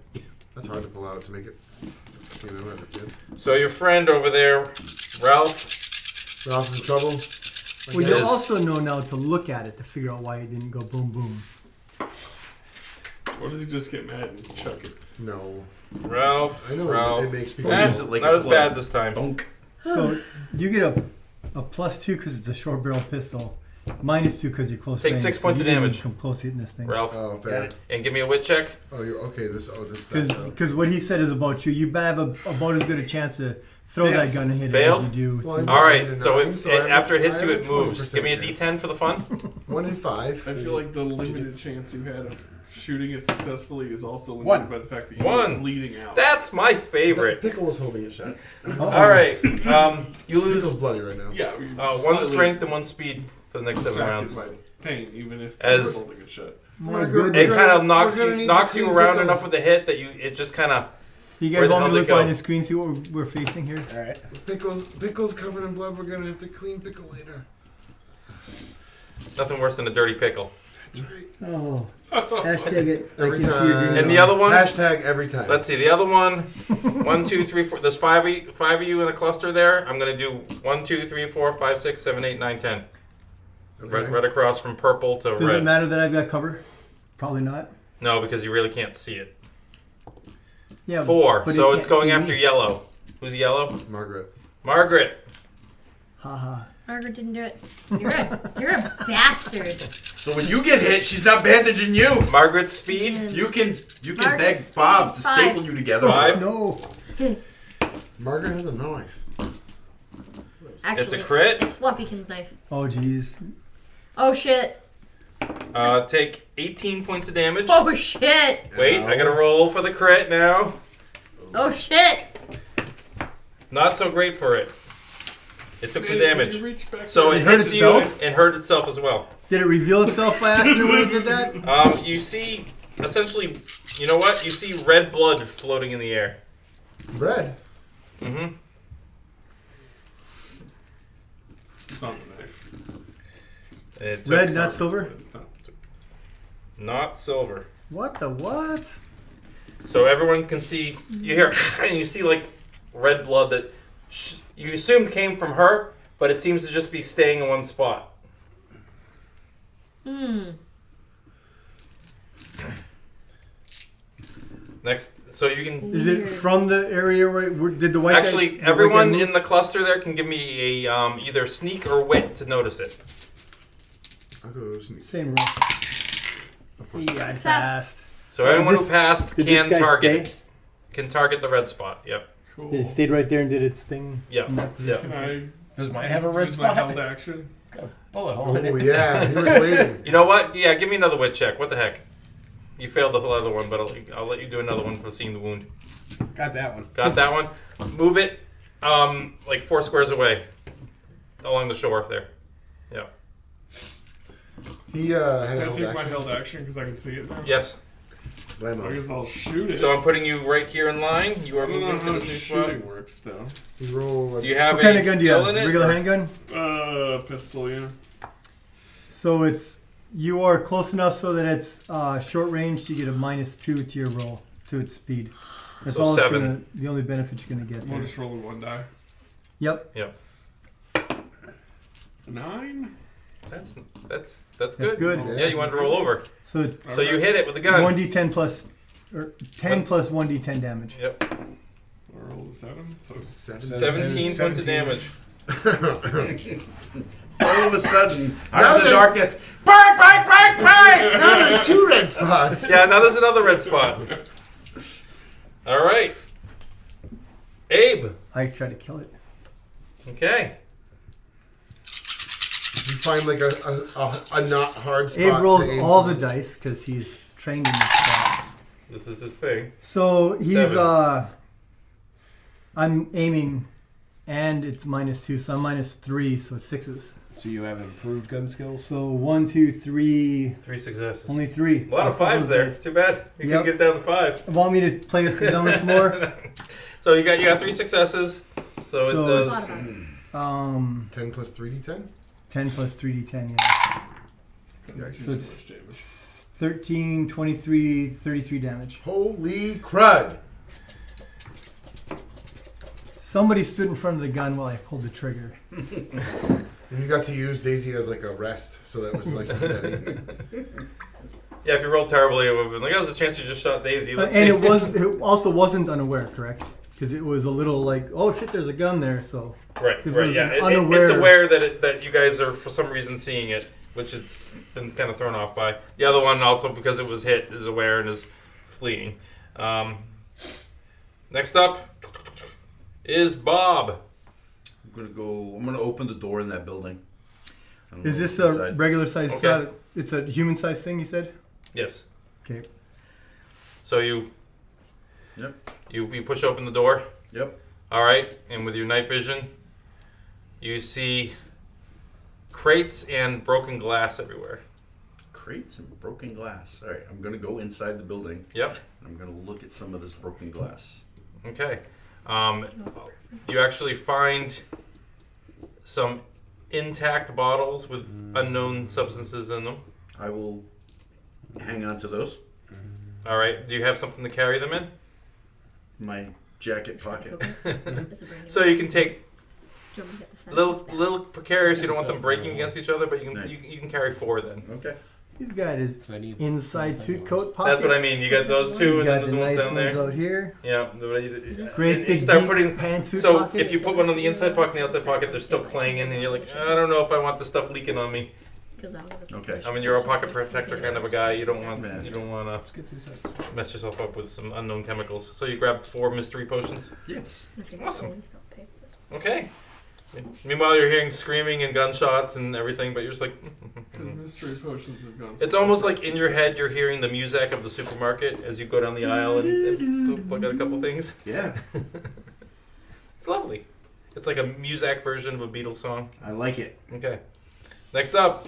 That's hard to pull out to make it. You know, as a kid. so your friend over there, Ralph. Ralph's in trouble. Well, It you is. also know now to look at it to figure out why it didn't go boom boom. What does he just get mad and chuck it? No. Ralph. I know Ralph. it makes people. Nah, use it like not a as club. bad this time. Dunk. So you get a +2 because it's a short barrel pistol, -2 because you're close Take range. 6 so points you of didn't even damage. Come close hitting this thing. Ralph. Oh, fair. And give me a wit check. Oh, you're okay. This. Because what he said is about you. You have about as good a chance to throw that gun and hit Failed? it as you do. Well, to- All I right, made a so, 9, so I have after it a- hits I you, have a it moves. 20% Give me a chance. D10 for the fun. 1 in 5. I feel like the limited chance you had of shooting it successfully is also limited One. by the fact that you One. were bleeding out. That's my favorite. Pickle was holding it shut. All right, you lose Pickle's bloody right now. Yeah, we one slightly strength and 1 speed for the next 7 distracted rounds. by pain, even if As- you're holding it shut. My Margaret, goodness. It We're kind gonna- of knocks we're gonna you need knocks to you clean around pickles. enough with the hit that it just kind of. You Where guys the want hell me to they look go? behind the screen, see what we're facing here? All right. Pickle's covered in blood. We're gonna have to clean Pickle later. Nothing worse than a dirty pickle. That's right. Oh, hashtag it. I Every can see you're doing time. And it. the other one. Hashtag every time. Let's see the other one. 1, 2, 3, 4. There's five of you in a cluster there. I'm gonna do 1, 2, 3, 4, 5, 6, 7, 8, 9, 10. Okay. Right across from purple to Does red. it matter that I've got cover? Probably not. No, because you really can't see it. Yeah. 4. but it So it's can't going see after me. yellow. Who's yellow? Margaret. Margaret. Haha. Margaret didn't do it. You're a bastard. So when you get hit, she's not bandaging you. Margaret's speed. And You can beg Margaret's Bob to speed, 5. staple you together. 5. No. Margaret has a knife. Actually, It's a crit. It's Fluffykin's knife. Oh, jeez. Oh shit. Take 18 points of damage. Oh shit. Wait, I gotta roll for the crit now. Oh shit. Not so great for it. It took some Hey, damage. you reach back So there. it hurt hits itself? you and hurt itself as well. Did it reveal itself by accident when it did that? You see, essentially, you know what? You see red blood floating in the air. Bread. Mm-hmm. It's on the knife. It's Red, not silver? It's not. not silver. What the what? So So everyone can see. You hear, and you see like red blood that you assumed came from her, but it seems to just be staying in one spot. Next, so you can. Is it from the area where did the white guy, Actually, the white everyone guy move? in the cluster there can give me a either sneak or wit to notice it. I'll go sneak. Same roll. Of course. Yeah, I Success. passed. So Oh, anyone did who this- passed Did this can guy target stay? can target the red spot. Yep. Cool. It stayed right there and did its thing. Yeah. Yeah. Can I Does mine have a red use my spot? held action? Bullet hole in Oh it. yeah, he was waiting. You know what? Yeah, give me another wit check. What the heck? You failed the other one, but I'll let you do another one for seeing the wound. Got that one. Got that one? Move it like 4 squares away. Along the shore there. Yeah. He had a Can I held take my action. held action because I can see it now? Yes. So I Blammo. guess I'll shoot it. So I'm putting you right here in line. You I are don't know moving how to the the spot. shooting works though. He roll. Do you have What kind a of gun do you skill have? in it? Regular or- handgun? Pistol, yeah. So you are close enough so that it's short range. You get a -2 to your roll to its speed. That's So all. 7. The only benefit you're gonna get. We'll There. just roll with 1 die. Yep. 9. That's That's good. good. Yeah, you wanted to roll over. So So you hit it with the gun. 1d10 plus, or 10 plus 1d10 damage. Yep. I rolled a 7. So 17 points of damage. All of a sudden, out Now of the there's- darkness, break, break, break, break! Now there's 2 red spots. Yeah, now there's another red spot. All right. Abe. I try to kill it. Okay. You find like a not hard spot. Abe rolls to aim all for. the dice because he's trained in this stuff. This is his thing. So he's 7. I'm aiming, and it's -2, so I'm -3, so it's 6s. So you have improved gun skills? So 1, 2, 3, 3 successes. only 3. A lot of 5s there. Too bad. You Yep. can get it down to 5. Want me to play with the numbers more? So you got 3 successes. So it So- does. Thought about it. 10 plus 3d10. 10 plus 3d10, yeah. couldn't So do it's- so much damage. 13, 23, 33 damage. Holy crud! Somebody stood in front of the gun while I pulled the trigger. And you got to use Daisy as like a rest, so that was nice and steady. Yeah, if you rolled terribly, it would have been like, oh, there's a chance you just shot Daisy. Let's And see. it also wasn't unaware, correct? Because it was a little like, oh shit, there's a gun there, so. Right, If it right, was yeah. an It's unaware- aware that you guys are for some reason seeing it, which it's been kind of thrown off by. The other one also, because it was hit, is aware and is fleeing. Next up is Bob. I'm gonna open the door in that building. I don't know Is this what's a inside. regular size? Okay. It's a human size thing, you said? Yes. Okay. So you Yep. you push open the door. Yep. All right, and with your night vision, you see crates and broken glass everywhere. Crates and broken glass. All right, I'm gonna go inside the building. Yep. And I'm gonna look at some of this broken glass. Okay. You actually find some intact bottles with unknown substances in them. I will hang on to those. All right. Do you have something to carry them in? My jacket pocket. Is it brand new? So you can take Do you want me to get the scent? little precarious. You don't want them breaking against each other, but you can Nice. you can carry 4 then. Okay. He's got his 'Cause I need inside suit coat pockets. That's what I mean. You got those 2 He's and got then the the ones nice down ones there. out here. Yeah. Great You big start deep putting. pantsuit So pockets. if you put one on the inside pocket and the outside pocket, they're still clanging, and you're like, I don't know if I want the stuff leaking on me. Okay. I mean, you're a pocket protector kind of a guy. You don't want Man. Let's get 2 sets. mess yourself up with some unknown chemicals. So you grabbed 4 mystery potions. Yes. Awesome. Okay. Meanwhile, you're hearing screaming and gunshots and everything, but you're just like. Because mystery potions have gone. It's almost like in your head you're hearing the music of the supermarket as you go down the aisle and look at a couple things. Yeah. It's lovely. It's like a Muzak version of a Beatles song. I like it. Okay. Next up,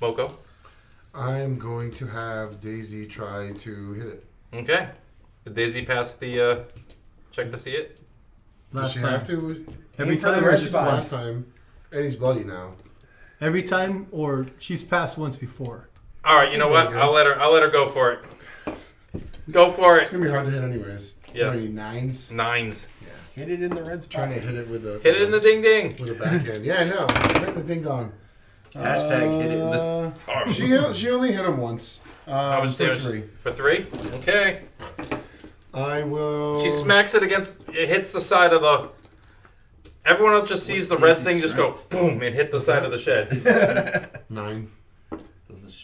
Moko. I'm going to have Daisy try to hit it. Okay. Did Daisy pass the check to see it? Does Last she time. have to? Every Aim for the time or red just spot. once? Last time. And he's bloody now. Every time, or she's passed once before. All right. You know what? Okay. I'll let her go for it. Go for It's it. gonna be hard to hit anyways. Yes. How many nines? 9s. Hit it in the red spot. Trying to hit it with a Hit it in the ding ding. with a backhand. Yeah, I know. Right in the ding dong. Hashtag hit it in the. She only hit him once. How much for damage? 3. For 3? Okay. I will. She smacks it against. It hits the side of the. Everyone else just sees the red thing just go boom and hit the side of the shed. 9.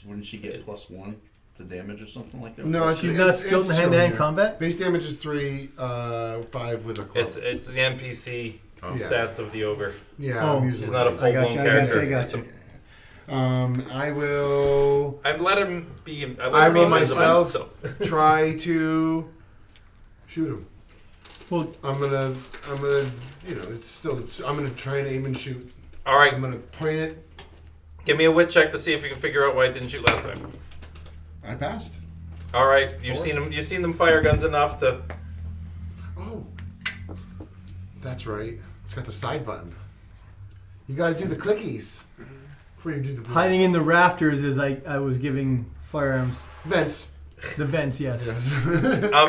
Wouldn't she get +1 to damage or something like that? No, She's not skilled in hand-to-hand combat? Base damage is 3, 5 with a club. It's the NPC Oh. stats of the ogre. Yeah, Oh. I'm using He's not a words. full blown I character. got you. I will I've let him be. I will invisible, myself- so. try to shoot him. Well, I'm gonna, it's still. I'm gonna try and aim and shoot. All right, I'm gonna point it. give me a wit check to see if you can figure out why I didn't shoot last time. I passed. All right, you've 4. seen them. You've seen them fire guns enough to. Oh, that's right. It's got the side button. You got to do the clickies before you do the hiding in the rafters as I was giving firearms. vents. The vents, yes. Yes.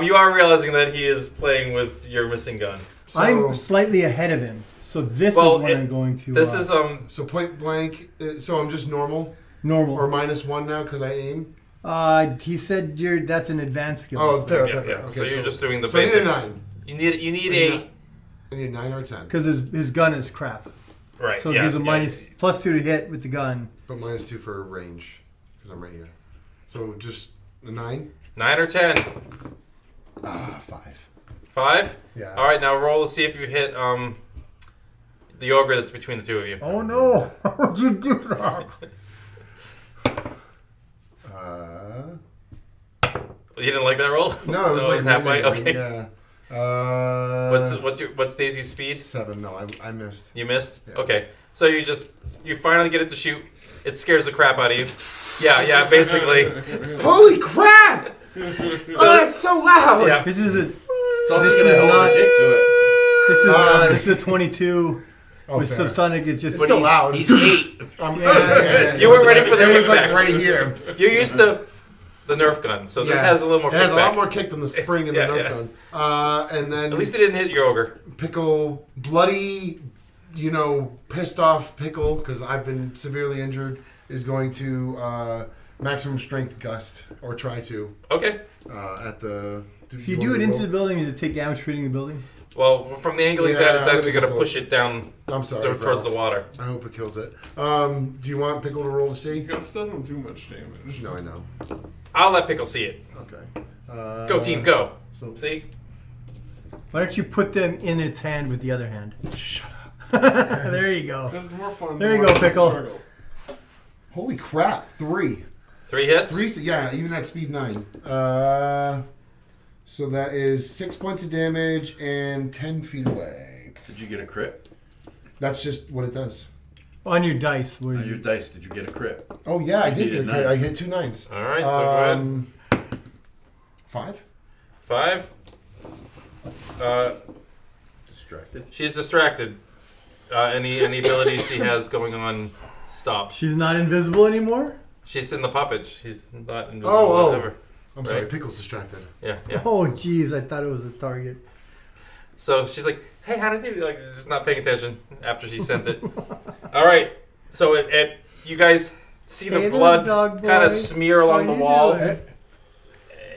You are realizing that he is playing with your missing gun. So, I'm slightly ahead of him. So this Well, is what I'm going to... This is so point blank. So I'm just normal normal. or -1 now because I aim. He said that's an advanced skill. Oh, so- fair, Yeah, fair, yeah. fair. Okay, So you're just doing the so I need a basic. 9. You need Yeah. a I need a 9 or a 10, Because his gun is crap. right. So yeah, there's a yeah. minus +2 to hit with the gun. but -2 for range because I'm right here. So just a 9. 9 or 10. 5. 5. Yeah. All right, now roll to see if you hit the ogre that's between the two of you. Oh no! How would you do that? You didn't like that roll? No, it was like halfway. -9, Okay. Yeah. What's Daisy's speed? 7? No, I missed. You missed. Yeah. Okay, so you finally get it to shoot. It scares the crap out of you. Yeah, basically. Holy crap! Oh, that's so loud. Yeah. This is a It's also This got a is hell of not- a kick to it. this is a 22 Oh, with fair. subsonic. It's just It's still loud. He's 8. You weren't ready for the It was like kickback. right here. You're used to the Nerf gun, so this Yeah. has a little more It has a lot kickback. more kick than the spring in the Yeah, Nerf yeah. gun. And then At least it didn't hit your ogre. Pickle, bloody, pissed off Pickle, because I've been severely injured, is going to maximum strength gust, or try to, Okay. at the... if you do it into the building, does it take damage for hitting the building? Well, from the angle he's Yeah, at, it's I'm actually gonna going to go- push it down I'm sorry, towards the Ralph. water. I hope it kills it. Do you want Pickle to roll to see? Gus doesn't do much damage. No, I know. I'll let Pickle see it. Okay. Go team, go. So, See? Why don't you put them in its hand with the other hand? Shut up. There you go. Because it's more fun. There to you go, watch them Pickle. struggle. holy crap, 3. 3 hits? 3, yeah, even at speed 9. So that is 6 points of damage and 10 feet away. Did you get a crit? That's just what it does. On your dice. Where On your you, dice, did you get a crit? Oh yeah, I did You get a did crit. nines. I hit 2 9s. All right, so go ahead. 5. 5. Distracted. She's distracted. Any abilities she has going on stops. she's not invisible anymore? She's in the puppet. She's not invisible. Oh. Whatever. I'm sorry, Right. Pickle's distracted. Yeah. Oh, jeez. I thought it was a target. So she's like, "Hey, how did you?" Like, just not paying attention after she sent it. All right. So you guys see the Hey, little blood dog kind boy. of smear along How the you wall, doing?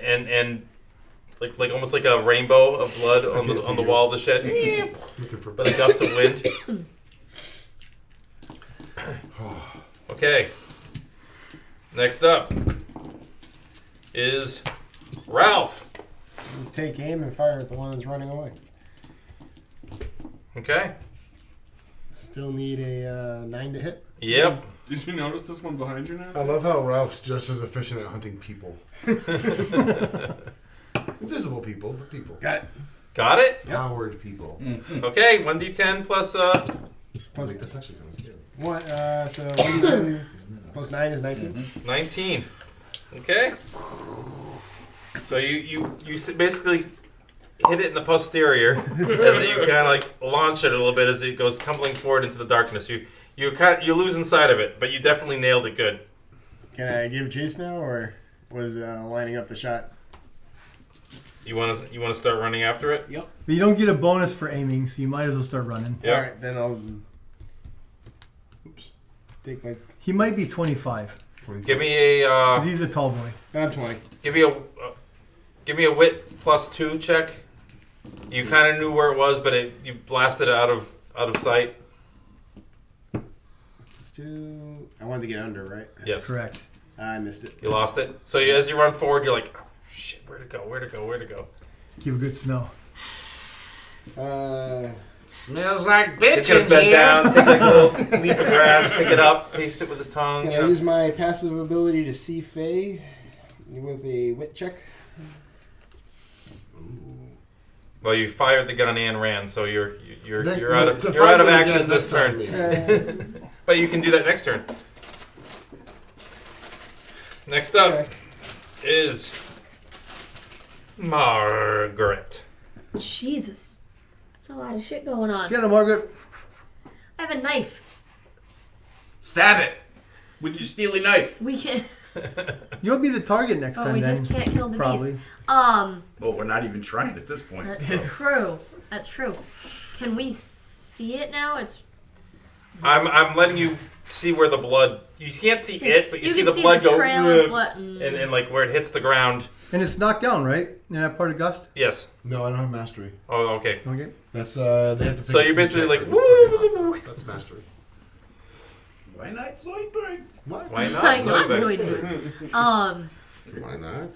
and like almost like a rainbow of blood on can't the see you. wall of the shed. Looking for By the gust of wind. Okay. Next up is Ralph. You take aim and fire at the one that's running away. Okay. Still need a 9 to hit. Yep. Did you notice this one behind you now? I love how Ralph's just as efficient at hunting people. Invisible people, but people. Got it. Got it? Powered people. Okay, 1d10 plus I Plus think that's actually kind of scary. one. So 1d2 plus 9 is 19. 19. Okay. So you basically hit it in the posterior as you kind of like launch it a little bit as it goes tumbling forward into the darkness. You lose inside of it, but you definitely nailed it good. Can I give chase now, or was lining up the shot? You want to start running after it? Yep. But you don't get a bonus for aiming, so you might as well start running. Yeah. All right, then I'll. Oops. Take my. He might be 25. Give me a 'Cause he's a tall boy. I'm 20. give me a wit +2 check. You kind of knew where it was, but you blasted it out of sight. Let's do. I wanted to get under, right? Yes. Correct. I missed it. You lost it. So as you run forward, you're like, oh, shit, where'd it go? Give a good smell. Smells like He's bitch gonna in bend here. down, take like a little leaf of grass, pick it up, taste it with his tongue. Can You I know. use my passive ability to see Fae with a wit check? Well, you fired the gun and ran, so you're out To of find it actions again this turn. next time, But you can do that next turn. Next up Okay. is Margaret. Jesus. There's a lot of shit going on. Get him, Margaret. I have a knife. Stab it with your steely knife. We can. You'll be the target next Oh, time. we then. just can't kill the Probably. beast. Well, we're not even trying at this point. That's so. true. That's true. Can we see it now? It's. I'm letting you see where the blood. You can't see it, but you see can the see blood the go trail of blood. and like where it hits the ground. And it's knocked down, right? In that part of Gust? Yes. No, I don't have mastery. Oh, okay. Okay. That's they have to. Take So a you're speed basically check like, for woo, it. woo, woo, woo. That's mastery. Why not Zoidberg? What? Why not? Why not Zoidberg? Zoidberg? Why not?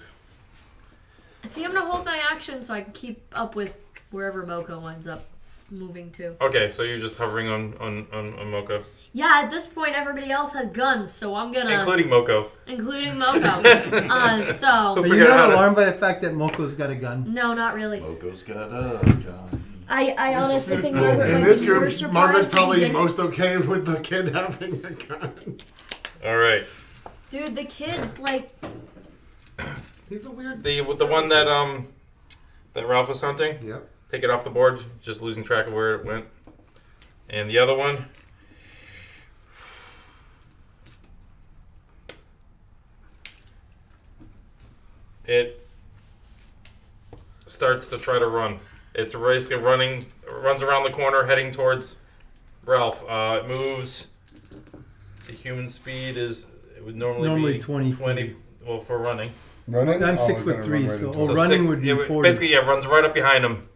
I think I'm gonna hold my action so I can keep up with wherever Moko winds up moving to. Okay, so you're just hovering on Moko, Yeah, at this point everybody else has guns, so I'm gonna including Moko. including Moko. So But Figure you're out how not to- alarmed by the fact that Moko's got a gun. no, not really. Moko's got a gun. I honestly think Margaret In might this be more group, surprised Margaret's that probably he didn't- most okay with the kid having a gun. All right. Dude, the kid like He's the weird. The one that Ralph was hunting. Yep. Take it off the board. Just losing track of where it went. And the other one. It starts to try to run. It's basically runs around the corner, heading towards Ralph. It moves. The human speed is it would normally be 20 20. Well, for running. Running? I'm Oh, 6'3", it's gonna run right so into oh, it. running would be 40. Basically, yeah, runs right up behind him.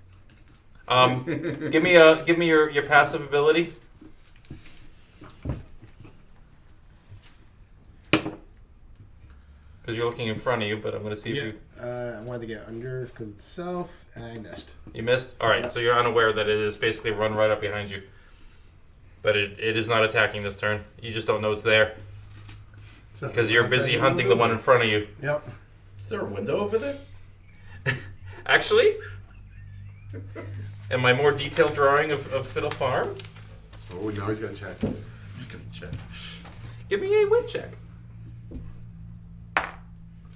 Give me your passive ability. Because you're looking in front of you, but I'm going to see if you I wanted to get under because it's self, and I missed. you missed. All right, so you're unaware that it is basically run right up behind you, but it is not attacking this turn. You just don't know it's there because you're busy hunting the one in front of you. Yep. Is there a window over there? Actually, in my more detailed drawing of Fiddle Farm, Oh, now he's got to check. It's gonna check. give me a wit check.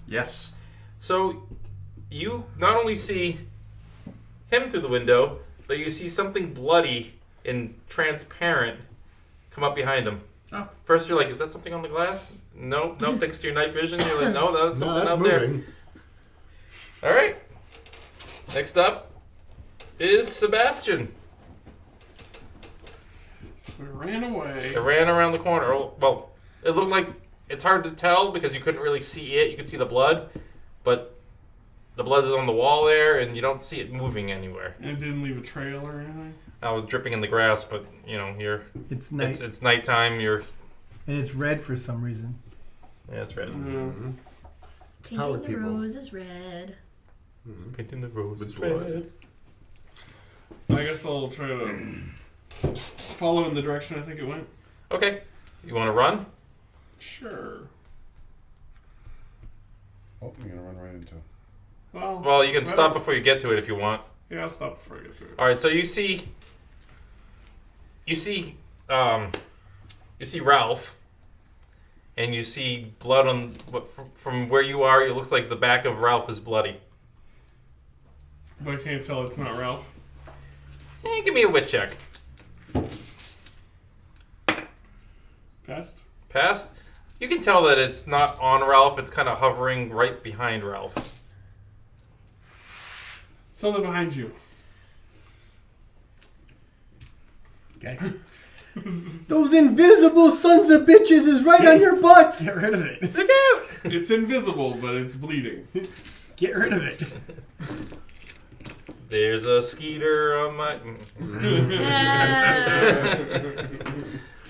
Yes. So, you not only see him through the window, but you see something bloody and transparent come up behind him. Oh. First, you're like, "Is that something on the glass?" No, no. Thanks to your night vision, you're like, "No, that's No, something that's out moving. there." All right. Next up is Sebastian. So we ran away. It ran around the corner. Well, it looked like it's hard to tell because you couldn't really see it. You could see the blood, but the blood is on the wall there, and you don't see it moving anywhere. And it didn't leave a trail or anything. I was dripping in the grass, but It's night, it's nighttime. and it's red for some reason. Yeah, it's red. Mm-hmm. painting Powered the people. rose is red. Painting the rose With is blood. red. I guess I'll try to follow in the direction I think it went. Okay, you want to run? Sure. Oh, you're going to run right into it. Well, you can stop before you get to it if you want. Yeah, I'll stop before I get to it. All right, so you see Ralph, and you see blood on from where you are. It looks like the back of Ralph is bloody. But I can't tell it's not Ralph. Give me a wit check. Passed? Passed. You can tell that it's not on Ralph. It's kind of hovering right behind Ralph. Something behind you. Okay. Those invisible sons of bitches is right on your butt. Get rid of it. Look out! It's invisible, but it's bleeding. Get rid of it. There's a skeeter on my.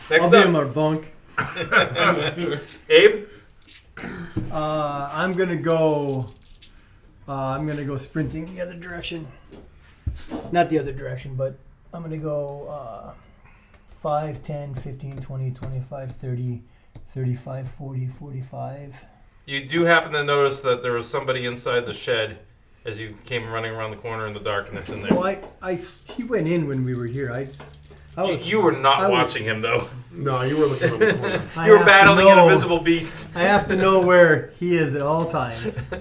Next I'll be in up, my bunk. Abe. I'm gonna go. I'm gonna go sprinting the other direction. Not the other direction, but I'm gonna go 5, 10, 15, 20, 25, 30, 35, 40, 45. You do happen to notice that there was somebody inside the shed as you came running around the corner in the darkness in there. Well, he went in when we were here. I was. You were not I was- watching him, though. No, you were looking on the corner. I You were have to battling an know- invisible beast. I have to know where he is at all times. All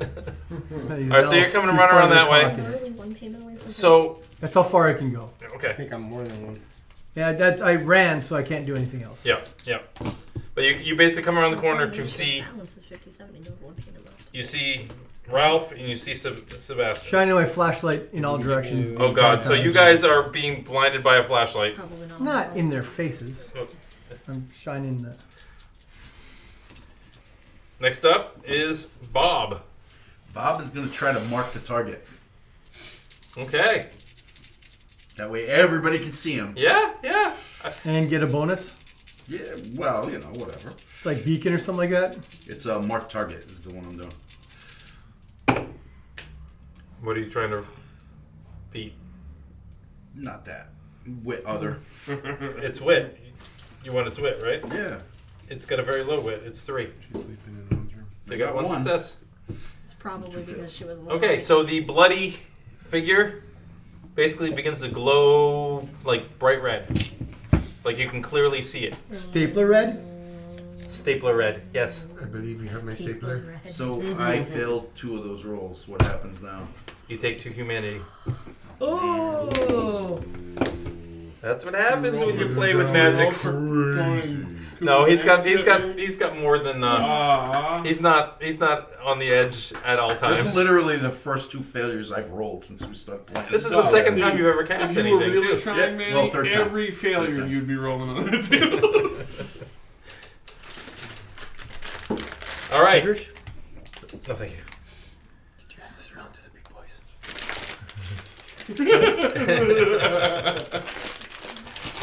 right, so you're coming to run around that way. Literally one payment away from So, That's how far I can go. I okay. think I'm more than one. Yeah, I ran, so I can't do anything else. Yeah, yeah. But you basically come around the corner to see. Balance is 57 and you have one payment left. You see Ralph and you see Sebastian. Shining my flashlight in all directions. Oh god, so you guys are being blinded by a flashlight. Probably not. Not in their faces. Oh. I'm shining the. Next up is Bob. Bob is going to try to mark the target. Okay. That way everybody can see him. Yeah, yeah. And get a bonus. Yeah, well, whatever. It's like beacon or something like that. It's a mark target is the one I'm doing. What are you trying to beat? Not that. Wit other. It's wit. You want its wit, right? Yeah. It's got a very low wit. It's 3. She's sleeping in the room. So you got one One. success. It's probably because she was Okay, so the bloody figure basically begins to glow like bright red. Like you can clearly see it. Stapler red. Stapler red, yes. I believe you have my stapler. So I failed 2 of those rolls. What happens now? You take 2 humanity. Oh. That's what happens when you Roll play with for magics. Crazy. No, he's got more than Ah. he's not on the edge at all That's times. literally the first 2 failures I've rolled since we started playing. This is No, the second see, time you've ever If cast you were anything really too. trying, Yeah, Manny, well, third time. every failure Third time. you'd be rolling on the table. All right. Tigers? No, thank you. Get your hands around to the big boys.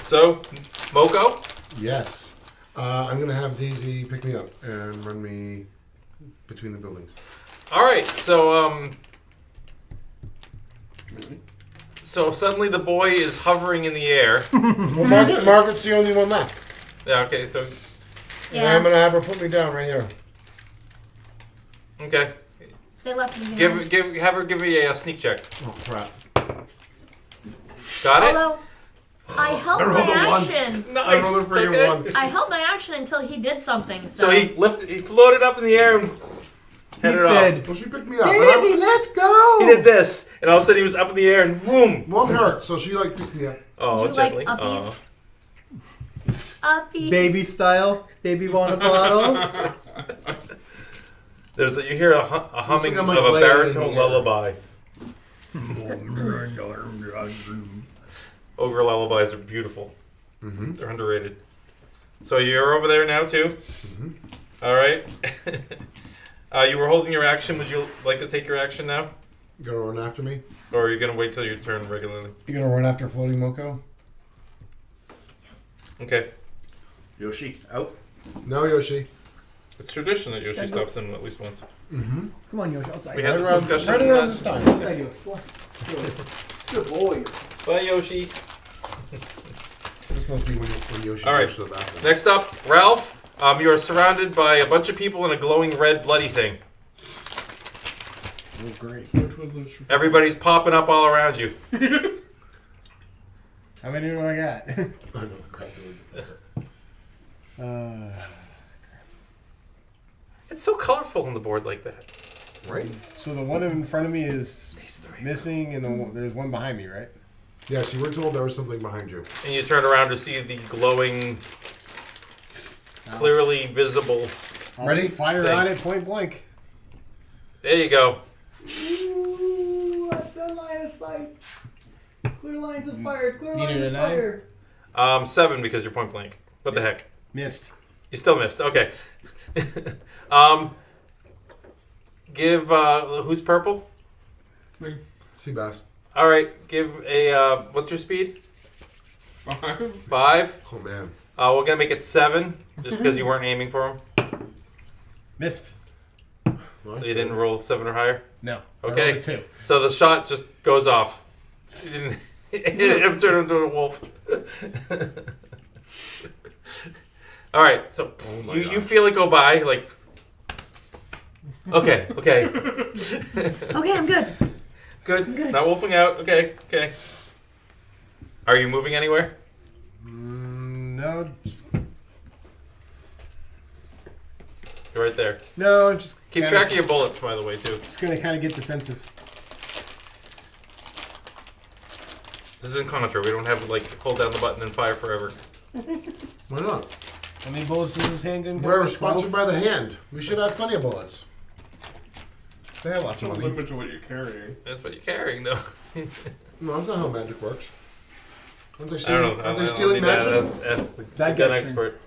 So, Moko. Yes. I'm going to have Daisy pick me up and run me between the buildings. All right. So so suddenly the boy is hovering in the air. Well, Margaret's the only one left. Yeah. Okay. So And I'm going to have her put me down right here. okay. They left me behind. Have her give me a sneak check. Oh, crap. Got it. Although, I held I rolled my a 1. action. I Nice. rolled a freaking Okay. 1. I held my action until he did something. So he floated up in the air and He headed off. said, Well, she picked me up. Daisy, let's go! He did this, and all of a sudden he was up in the air and boom. Mom hurt, so she picked me up. Oh, Would you like gently. uppies? Uppies. Baby style. Baby want a bottle. You hear a humming like I'm, of like, a laying in baritone the air. lullaby. Ogre lullabies are beautiful. Mm-hmm. They're underrated. So you're over there now too. Mm-hmm. All right. You were holding your action. Would you like to take your action now, You going to run after me? or are you gonna wait till your turn regularly? You going to run after Floating Moko? Okay. Yoshi, out. No, Yoshi. It's tradition that Yoshi stops in at least once. Mm-hmm. Come on, Yoshi, outside. We had this around, discussion. right around this time. Outside you. Good boy. Bye, Yoshi. This must be when Yoshi All right. goes to the bathroom. Next up, Ralph. You are surrounded by a bunch of people in a glowing red bloody thing. Oh, great. Which was the Everybody's popping up all around you. How many do I got? I know, crap. It's so colorful on the board like that. Right? So the one in front of me is These three. missing, and there's one behind me, right? Yes, you were told there was something behind you. And you turn around to see the glowing, clearly visible. I'll Ready? Fire Thing. on it, point blank. There you go. Ooh, the line of light. Clear lines of fire. Clear Needed lines a of nine? fire. 7 because you're point blank. What the heck? Missed. You still missed. Okay. Give who's purple? Seabass. All right. Give a what's your speed? 5. 5. Oh man. We're gonna make it 7 just because you weren't aiming for him. Missed. So you didn't roll 7 or higher. No. Okay. I rolled a 2. So the shot just goes off. You didn't. It turned into a wolf. All right. So you feel it go by like. Okay. Okay. Okay, I'm good. Good. Not wolfing out. Okay. Okay. Are you moving anywhere? No, just You're right there. no, just Keep kinda, track of your bullets, by the way, too. Just gonna kind of get defensive. This isn't Contra. We don't have to hold down the button and fire forever. Why not? How many bullets does this handgun got? We're Like sponsored 12? by the hand. We should have plenty of bullets. They have lots No of money. limit to what you're carrying. That's what you're carrying, though. No, that's not how magic works. Aren't they I stealing, don't know. aren't they I don't stealing need that. magic? That's the That gun guy's turn. expert.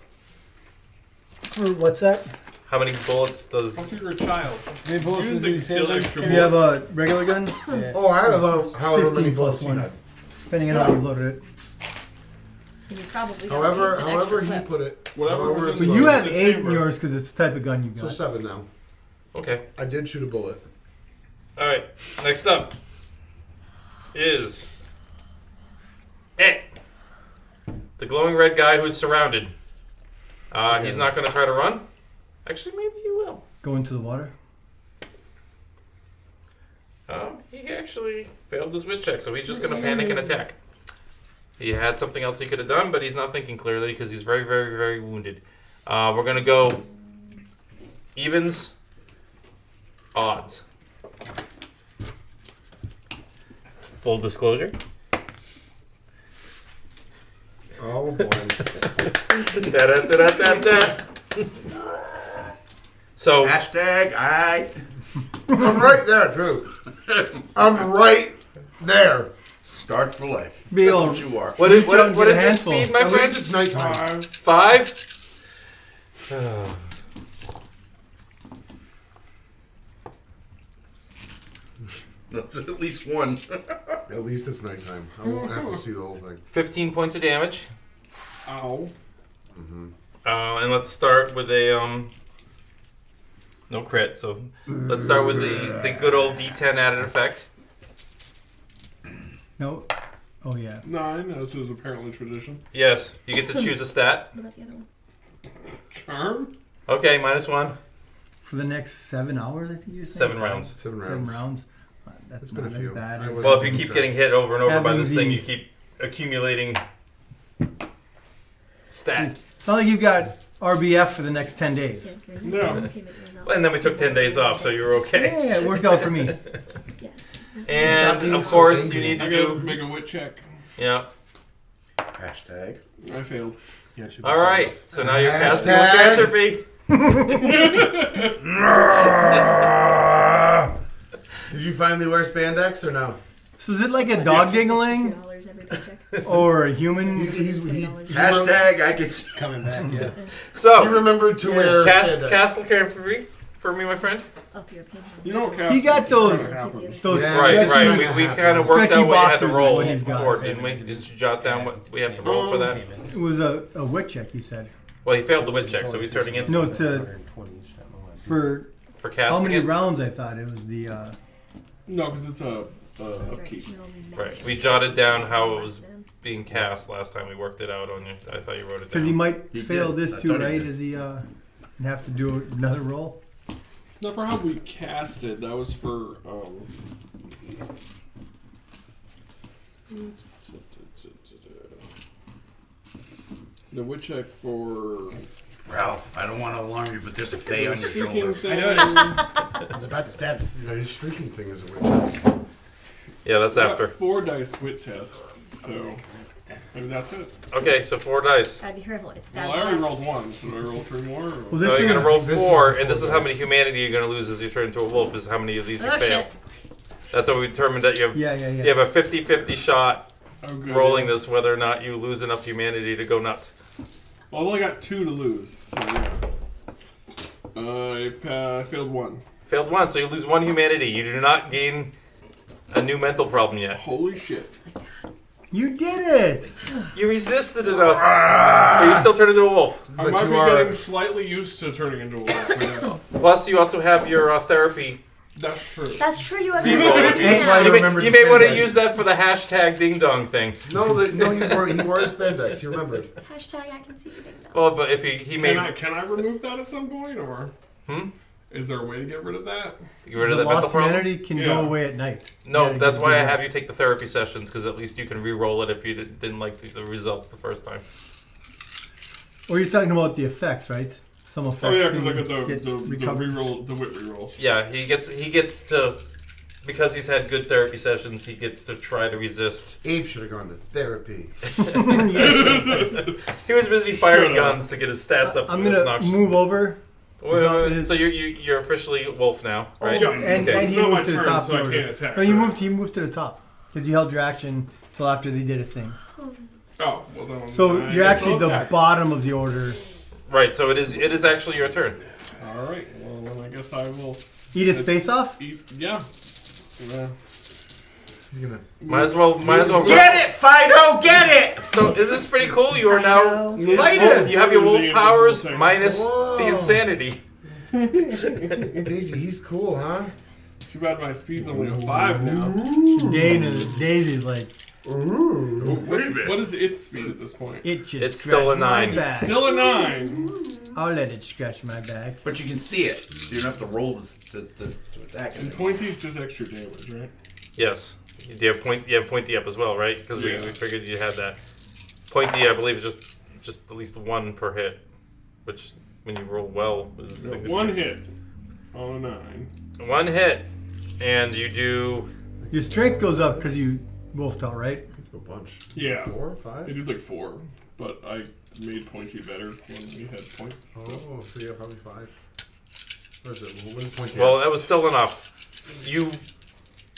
For what's that? How many bullets does... Also, you're a child. How many bullets You does think these steal handguns extra carry? Do you have a regular gun? Yeah. Oh, I have however 15 many plus bullets you 1. had. Depending on how you loaded it. And you probably got However, at least an extra he clip. put it. Whatever however was it's in But the- you loaded. have the 8 in chamber. yours because it's the type of gun you So got. 7 now. Okay. I did shoot a bullet. All right. Next up is... the glowing red guy who's surrounded. He's not going to try to run. Actually, maybe he will. Go into the water. He actually failed his wit check, so he's just going to panic and attack. He had something else he could have done, but he's not thinking clearly because he's very, very, very wounded. We're going to go evens, odds. Full disclosure. Oh boy. Da-da-da-da-da-da. So, Hashtag I. I'm right there, too. I'm right there. Start for life. Be That's all- what you are. what is Reach out and your get a handful. speed, my At least friend? it's nighttime. 5? That's at least one. At least it's nighttime. I won't have to see the whole thing. 15 points of damage. Ow. And let's start with a no crit. So let's start with the good old D10 added effect. No. Oh, yeah. 9, as is apparently tradition. Yes, you get to choose a stat. What about the other one? Charm? Okay, -1. For the next 7 hours, I think you're saying? 7 rounds. 7 7 rounds. rounds. That's It's been not a as few. bad I as... was- Well, if you keep getting hit over and over by Having this thing, the- you keep accumulating stat. It's not like you've got RBF for the next 10 days. No. And then we took 10 days off, so you were okay. Yeah, it worked out for me. And being of so course, angry. you need I to gotta do. make a wit check. Yeah. Hashtag. I failed. Yeah, it should be All right. So now you're casting Hashtag. lycanthropy. Did you finally wear spandex or no? So is it like a dog dingling $2 every paycheck. or a human? Hashtag I can see. coming back. Yeah. He So remembered to wear cast spandex. cast lycanthropy for me, my friend. Oh, for your opinion. You know what He got those Yeah. those Right, stretchy- right. We kind of worked Stretchy out what you had to boxers is roll what he's got. for, didn't we? Didn't you jot down what we have to roll for that? It was a wit check, he said. Well, he failed the wit check, so he's turning into No, for for how casting many it. rounds I thought it was the No, because it's a upkeep. Right. We jotted down how it was being cast last time we worked it out on you. I thought you wrote it because he down. might He fail did. this I too, thought he right? did. Is he and have to do another roll? Not for how we cast it. That was for the wit check for Ralph, I don't want to alarm you, but there's a FAE on your streaking shoulder. thing. I noticed. I was about to stab him. Yeah, his streaking thing is a witch. Yeah, that's Got after. 4 dice wit tests, so maybe that's it. Okay, so 4 dice. Gotta be careful. It's Well, that I already rolled 1, so do I roll 3 more? Or? Well, So this you're is gonna roll this is 4, the and this is four how many dice. humanity you're gonna lose as you turn into a wolf. Is how many of these you Oh fail. shit. That's what we determined that you have. Yeah. You have a 50-50 shot Oh, good. rolling this whether or not you lose enough humanity to go nuts. Well, I've only got 2 to lose. So yeah. I failed 1. Failed one, so you lose 1 humanity. You do not gain a new mental problem yet. Holy shit. You did it. You resisted enough. But you still turn into a wolf. I But might you be are- getting slightly used to turning into a wolf. I guess. Plus, you also have your therapy. That's true. That's true. You have Reroll. your If you, That's why you you may, remembered you the may want to spandex. use that for the hashtag ding dong thing. No, he wore his spandex. He remembered. hashtag I can see you ding dong. Well, but if he may Can I remove that at some point, or is there a way to get rid of that? get rid of The that mental lost problem. humanity can Yeah. go away at night. You No, gotta that's get why I rid of have it. you take the therapy sessions, because at least you can re-roll it if you didn't like the results the first time. Or you're talking about the effects, right? Some effects. Oh yeah, because I can got get the recovered. reroll, the wit rerolls. Yeah, he gets to, because he's had good therapy sessions, he gets to try to resist. Abe should have gone to therapy. He was busy firing Shut up. guns to get his stats up. I'm gonna obnoxious. move over. So you're officially wolf now, right? Yeah, And, Okay. and It's he not my moved to the turn, top. so I of the can't order. attack, No, you right? moved. He moved to the top because you held your action till after they did a thing. Oh, well then. So I you're guess actually I'll the attack. bottom of the order. Right. So it is actually your turn. All right. Well, then I guess I will Eat its face off. eat. Yeah. He's gonna. Might as well. Get it, Fido, get it! So is this pretty cool? You are now. Light it! You have your wolf The powers invisible thing. minus Whoa. the insanity. Daisy, he's cool, huh? Too bad my speed's only a 5 now. Daisy's like, What is its speed at this point? it should It's scratch still a my 9. back. Still a 9. I'll let it scratch my back. But you can see it, so you don't have to roll to attack And it. pointy's just extra damage, right? Yes. You have pointy up as well, right? Because Yeah. we figured you had that. Pointy, I believe, is just at least 1 per hit, which when you roll well is So significant. 1 hit on a 9. 1 hit, and you do. Your strength goes up because you wolfed out, right? A bunch. Yeah. 4, I 5. did like 4, but I made pointy better when we had points. So. Oh, so yeah, probably 5. Where's it? What is point? Well, that was still enough. You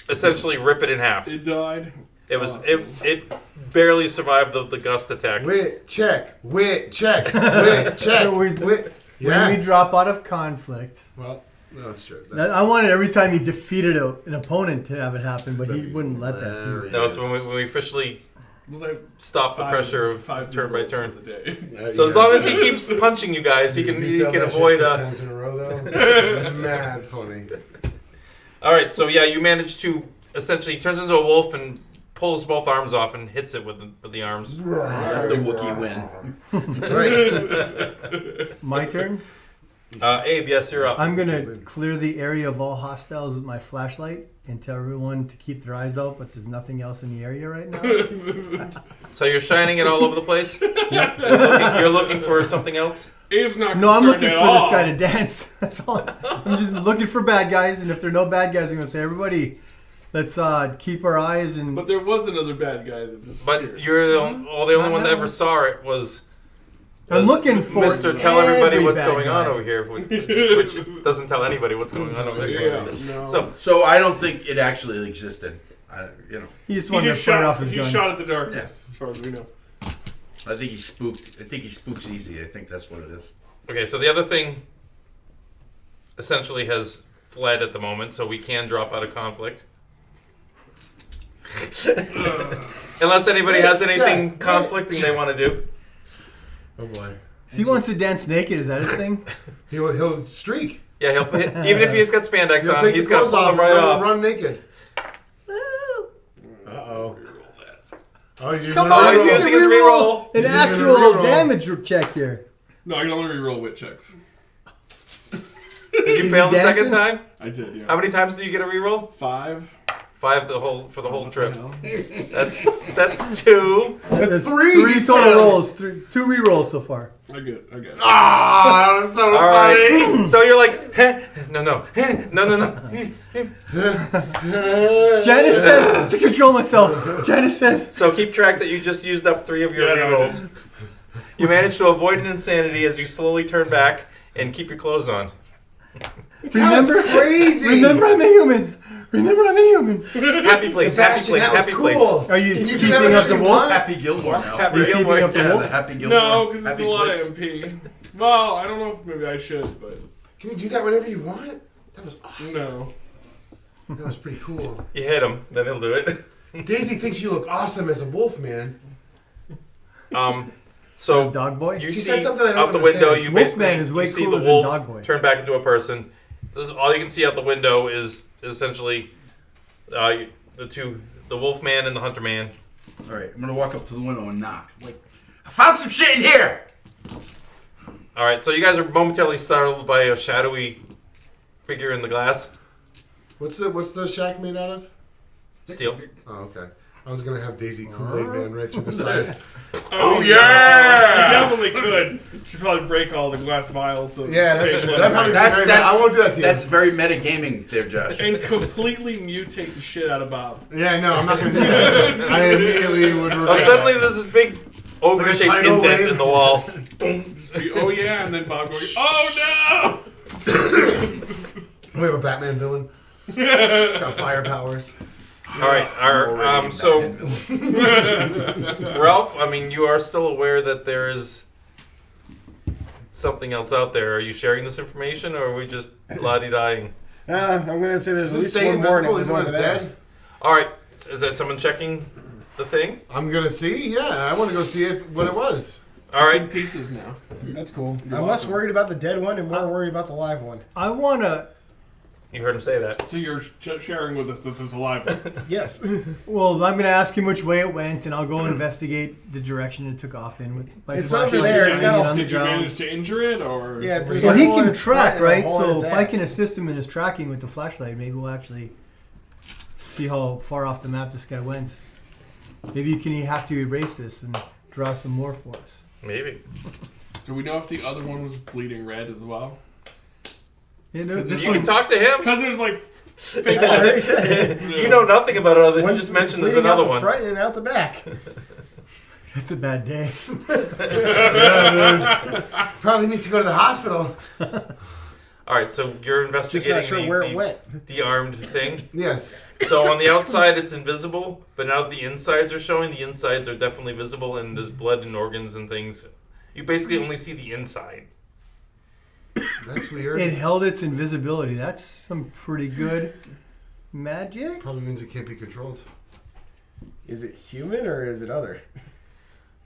essentially rip it in half. It died. It was Awesome. it barely survived the gust attack. Wit check. Wit check. Wit check. So we're- Wit. Yeah. When we drop out of conflict. Well, no, that's true. I wanted every time he defeated an opponent to have it happen, but he That'd be wouldn't let that be. hilarious. No, it's when we officially Was I stop the pressure of 5 turn by rolls turn. for the day? So as long as he keeps punching you guys, he can avoid. 6 times in a row, though. Mad funny. All right, so yeah, you manage to essentially he turns into a wolf and pulls both arms off and hits it with the arms. Let the Wookiee win. That's right. My turn. Abe, yes, you're up. I'm gonna clear the area of all hostiles with my flashlight and tell everyone to keep their eyes out, but there's nothing else in the area right now. So you're shining it all over the place. You're looking for something else. Abe's not No, I'm concerned looking at for all. this guy to dance. That's all. I'm just looking for bad guys, and if there are no bad guys, I'm gonna say, everybody, let's keep our eyes and. But there was another bad guy that disappeared. But you're the only one that ever saw it was. I'm looking for Mr. Tell everybody every what's bad going on guy. over here, which doesn't tell anybody what's going on over there. Yeah, no. So I don't think it actually existed. He just he wanted just to fire shot, off his he gun. shot at the darkness, Yeah. as far as we know. I think he spooked. I think he spooks easy. I think that's what it is. okay, so the other thing essentially has fled at the moment, so we can drop out of conflict. Unless anybody has anything conflicting they want to do. Oh boy. So he wants to dance naked. Is that his thing? He'll streak. Yeah, even if he's got spandex He'll on, take he's the got to clothes pull off them and right run, off. run naked. Woo! Uh-oh. Oh, he's using Come a on, he's reroll. using his reroll. An He's using a actual reroll. damage check here. No, I can only reroll wit checks. Did you Is fail he the second dancing? time? I did, yeah. How many times do you get a reroll? 5. 5 for the whole What trip. the hell? That's 2. That's three Three he's total failed. rolls. Two re-rolls so far. I get it. Ah, that was so All funny. right. So you're like, no. Janice says to control myself. Janice says. So keep track that you just used up 3 of your Yeah, no, I rerolls. You managed to avoid an insanity as you slowly turn back and keep your clothes on. Remember, crazy. remember, I'm a human. Remember, I'm a human. Happy place, Sebastian, happy that place, was happy cool. place. Are you Can you keeping do up whatever the you wolf? want? Happy Gilmore now. Happy Are you Gilmore. keeping up the Yeah, wolf? the Happy Gilmore. No, because it's Happy a lot place. of MP. Well, I don't know if maybe I should, but Can you do that whenever you want? That was awesome. no. That was pretty cool. You hit him, then he'll do it. Daisy thinks you look awesome as a wolf, man. So Dog boy? you She see said something I don't out the window. understand. You Wolfman basically is way you see cooler the than wolf Dog Boy. turn back into a person. All you can see out the window is essentially the wolf man and the hunter man. All right, I'm gonna walk up to the window and knock. Like, I found some shit in here. All right, so you guys are momentarily startled by a shadowy figure in the glass. What's the shack made out of? Steel. Oh, okay. I was gonna have Daisy Kool-Aid Man right through the side. Oh yeah! You definitely could. Should probably break all the glass vials. So Yeah, that'd probably be That's very bad. I won't do that to you. That's very metagaming there, Josh. and completely mutate the shit out of Bob. Yeah, no, I'm not gonna do that. I immediately would regret Oh, suddenly that. there's this big ogre-shaped tidal indent wave. in the wall. Oh yeah, and then Bob going, oh We have a Batman villain. Got fire powers. All right, so Ralph, I mean, you are still aware that there is something else out there. Are you sharing this information, or are we just la-di-dying? I'm gonna say there's at Does this least stay one more. invisible and it even when was it's over there. dead? All right, is that someone checking the thing? I'm gonna see. Yeah, I want to go see what it was. All no! It's in right, pieces now. That's cool. I'm less worried about the dead one and more worried about the live one. I want to... you heard him say that. So you're sharing with us that there's a live one. Yes. Well, I'm going to ask him which way it went, and I'll go investigate the direction it took off in with my It's flashlight over there. It's shining got on the Did you ground. manage to injure it, or? Yeah, there's Well, a he hole in can its front track, and a right? hole in So its if I ass. can assist him in his tracking with the flashlight, maybe we'll actually see how far off the map this guy went. Maybe you can have to erase this and draw some more for us. Maybe. Do we know if the other one was bleeding red as well? You know, this You one, can talk to him. Because there's like fake I already said it. You know nothing about it other than One's you just mentioned there's bleeding out another the one. front and out the back. it's a bad day. Probably needs to go to the hospital. All right, so you're Just investigating not sure where it went. the armed thing. Yes. So on the outside it's invisible, but now the insides are showing. The insides are definitely visible, and there's blood and organs and things. You basically only see the inside. That's weird. It held its invisibility. That's some pretty good magic. Probably means it can't be controlled. Is it human or is it other?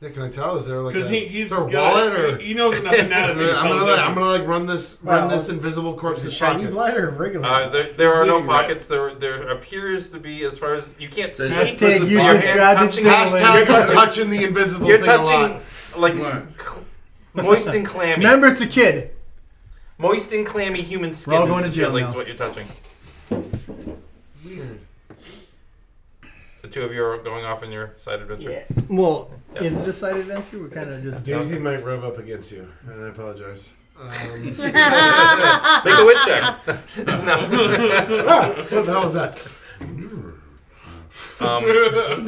Yeah, can I tell? Is there like because a, he's is there a got- wallet or? he knows enough anatomy. to tell the I'm gonna like run this Well, invisible Is it corpse's shiny pockets. blood or regular? There are no bleeding red. pockets. There appears to be, as far as you can't see. There's- Hashtag you Your just hands grabbed touching its it. thing. Hashtag I'm touching the invisible You're thing a lot. touching like moist and clammy. Remember, it's a kid. Moist and clammy human skin. We're all going to jail is now. what you're touching. Weird. The two of you are going off on your side adventure. Well, Yeah. is it a side adventure? We're kind of just... Daisy might rub up against you, and I apologize. Make a wit check. Ah, what the hell was that?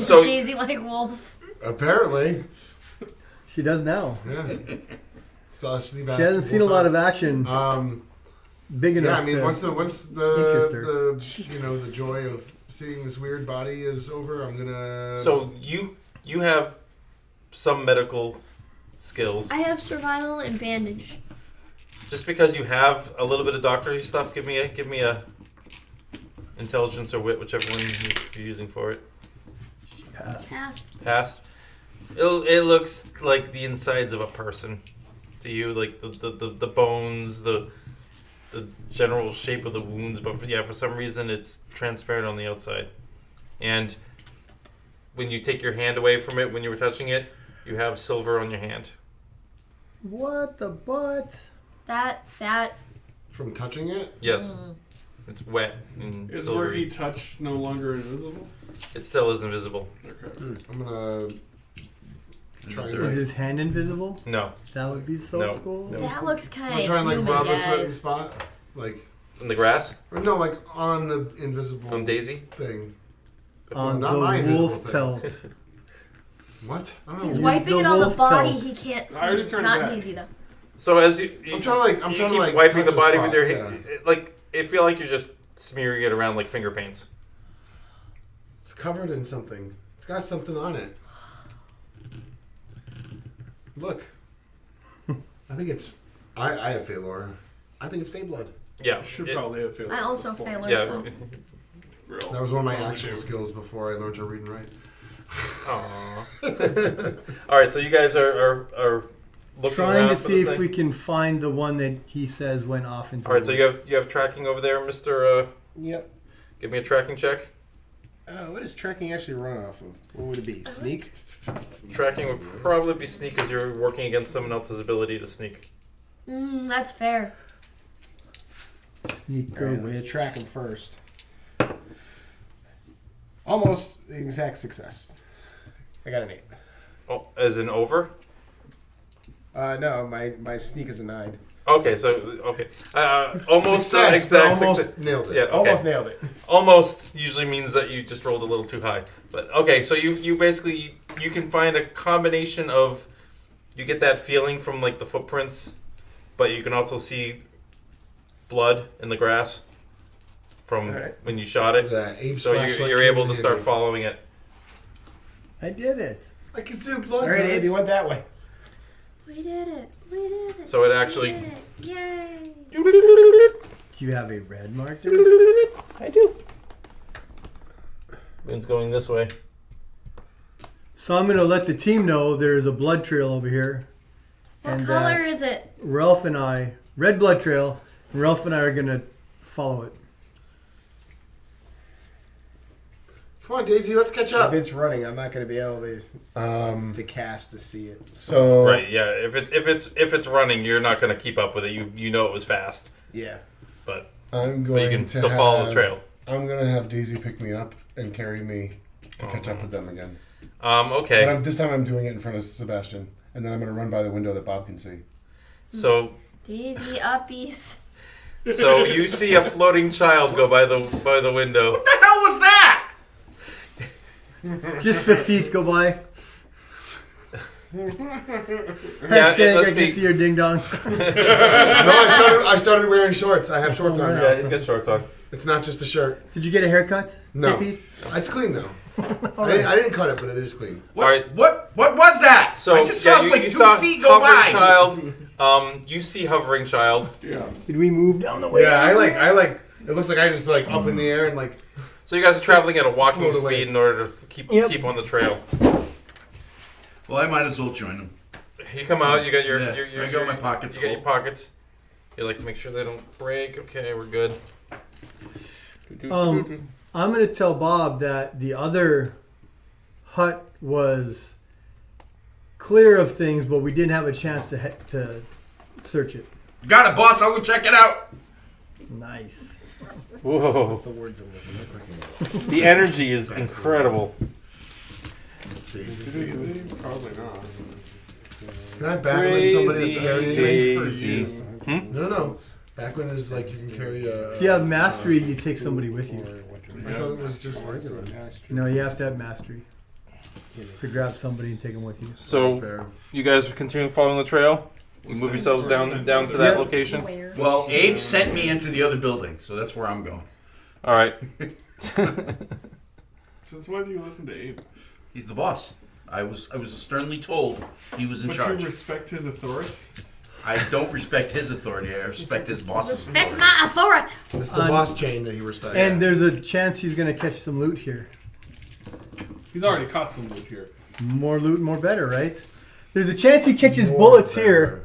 So Daisy like wolves. Apparently, She does now. yeah. So She hasn't seen a lot of action big enough Yeah, I mean, to... once the interest her. the joy of seeing this weird body is over, I'm gonna. so you have some medical skills. I have survival and bandage. Just because you have a little bit of doctory stuff, give me a intelligence or wit, whichever one you're using for it. Passed. Passed. It looks like the insides of a person to you, like the bones, the general shape of the wounds, but for some reason it's transparent on the outside. And when you take your hand away from it when you were touching it, you have silver on your hand. What the butt? That. From touching it. Yes. It's wet and Is where silvery. he touched no longer invisible? It still is invisible. Okay. I'm gonna try and Is like, his hand invisible? No. That would be so No. cool. No. That looks I'm kind gonna of try and like human, rub a certain guys. spot, like In the grass? or no, like on the invisible On Daisy? thing. On not the my invisible wolf thing. pelt. What? I don't He's know. wiping the it on the wolf body. pelt. He can't I already see. turned Not it back. Daisy though. So as you I'm trying to keep like wiping the touch a body with spot, your yeah. hand, like I feel like you're just smearing it around like finger paints. It's covered in something. It's got something on it. Look. I think it's... I have Fey lore. I think it's Fey blood. Yeah. I should it- probably have failed. I also fail. Yeah. Real. That was one of my Probably actual do. skills before I learned to read and write. Aww. All right, so you guys are looking Trying around to for see this if thing? we can find the one that he says went off into. All right, the so woods. you have tracking over there, Mister. Yep. Give me a tracking check. What does tracking actually run off of? What would it be? Sneak? Tracking would probably be sneak because you're working against someone else's ability to sneak. That's fair. Sneak All right, away. let's track him first. Almost the exact success. I got an 8. Oh, as in over. No, my sneak is a 9. Okay, so almost Success, but exact almost success. nailed it. Yeah, okay. Almost nailed it. Almost usually means that you just rolled a little too high. But okay, so you basically you can find a combination of you get that feeling from like the footprints, but you can also see blood in the grass from Alright. when you shot it. The Abe's So flashlight you're came able in to start handy. following it. I did it. I can see blood. All right, guys. Abe, you went that way. We did it. We did it. So it actually. We did it. Yay. Do you have a red marker? I do. Wind's going this way. So I'm gonna let the team know there's a blood trail over here. What And color that- is it? Ralph and I, red blood trail. And Ralph and I are gonna follow it. Come on, Daisy, let's catch If up. it's running, I'm not going to be able to cast to see it. So Right. Yeah. If it's running, you're not going to keep up with it. You know it was fast, Yeah. but I'm but going you can to still follow the trail. I'm gonna have Daisy pick me up and carry me to catch up with them again. Okay. But this time I'm doing it in front of Sebastian, and then I'm gonna run by the window that Bob can see. So Daisy uppies. So you see a floating child go by the window. What the hell was that? Just the feet go by. Yeah, Hashtag I let's can see. see your ding dong. No, I started wearing shorts. I have shorts on now. Yeah, he's got shorts on. It's not just a shirt. Did you get a haircut? No, Hey, Pete? it's clean though. I didn't cut it, but it is clean. What, All right. what was that? So I just saw you, like you 2 saw feet go hovering by. child. You see hovering child. Yeah. Did we move down the way? Yeah, I like. It looks like I just like up in the air and like. So you guys are traveling at a walking Float away. speed in order to keep Yep. on the trail. Well, I might as well join them. You come out. You got your. Yeah, your I got my pockets You got your full. pockets. You like make sure they don't break. Okay, we're good. I'm gonna tell Bob that the other hut was clear of things, but we didn't have a chance to search it. Got it, boss. I'll go check it out. Nice. Whoa! The words I'm looking for. The energy is incredible. Probably not. Can I back when somebody that's carrying me? Daisy. No. Back when it's like you can carry a. If you have mastery, you take somebody with you. I thought it was just regular. No, you have to have mastery to grab somebody and take them with you. So Fair. you guys continue following the trail. You move yourselves down to that Yep. location. Where? Well, Abe sent me into the other building, so that's where I'm going. All right. Since when do you listen to Abe? He's the boss. I was sternly told he was in But charge. you respect his authority? I don't respect his authority. I respect his boss's Respect authority. my authority. It's the boss chain that he respects. And there's a chance he's gonna catch some loot here. He's already caught some loot here. More loot, more better, right? There's a chance he catches bullets here.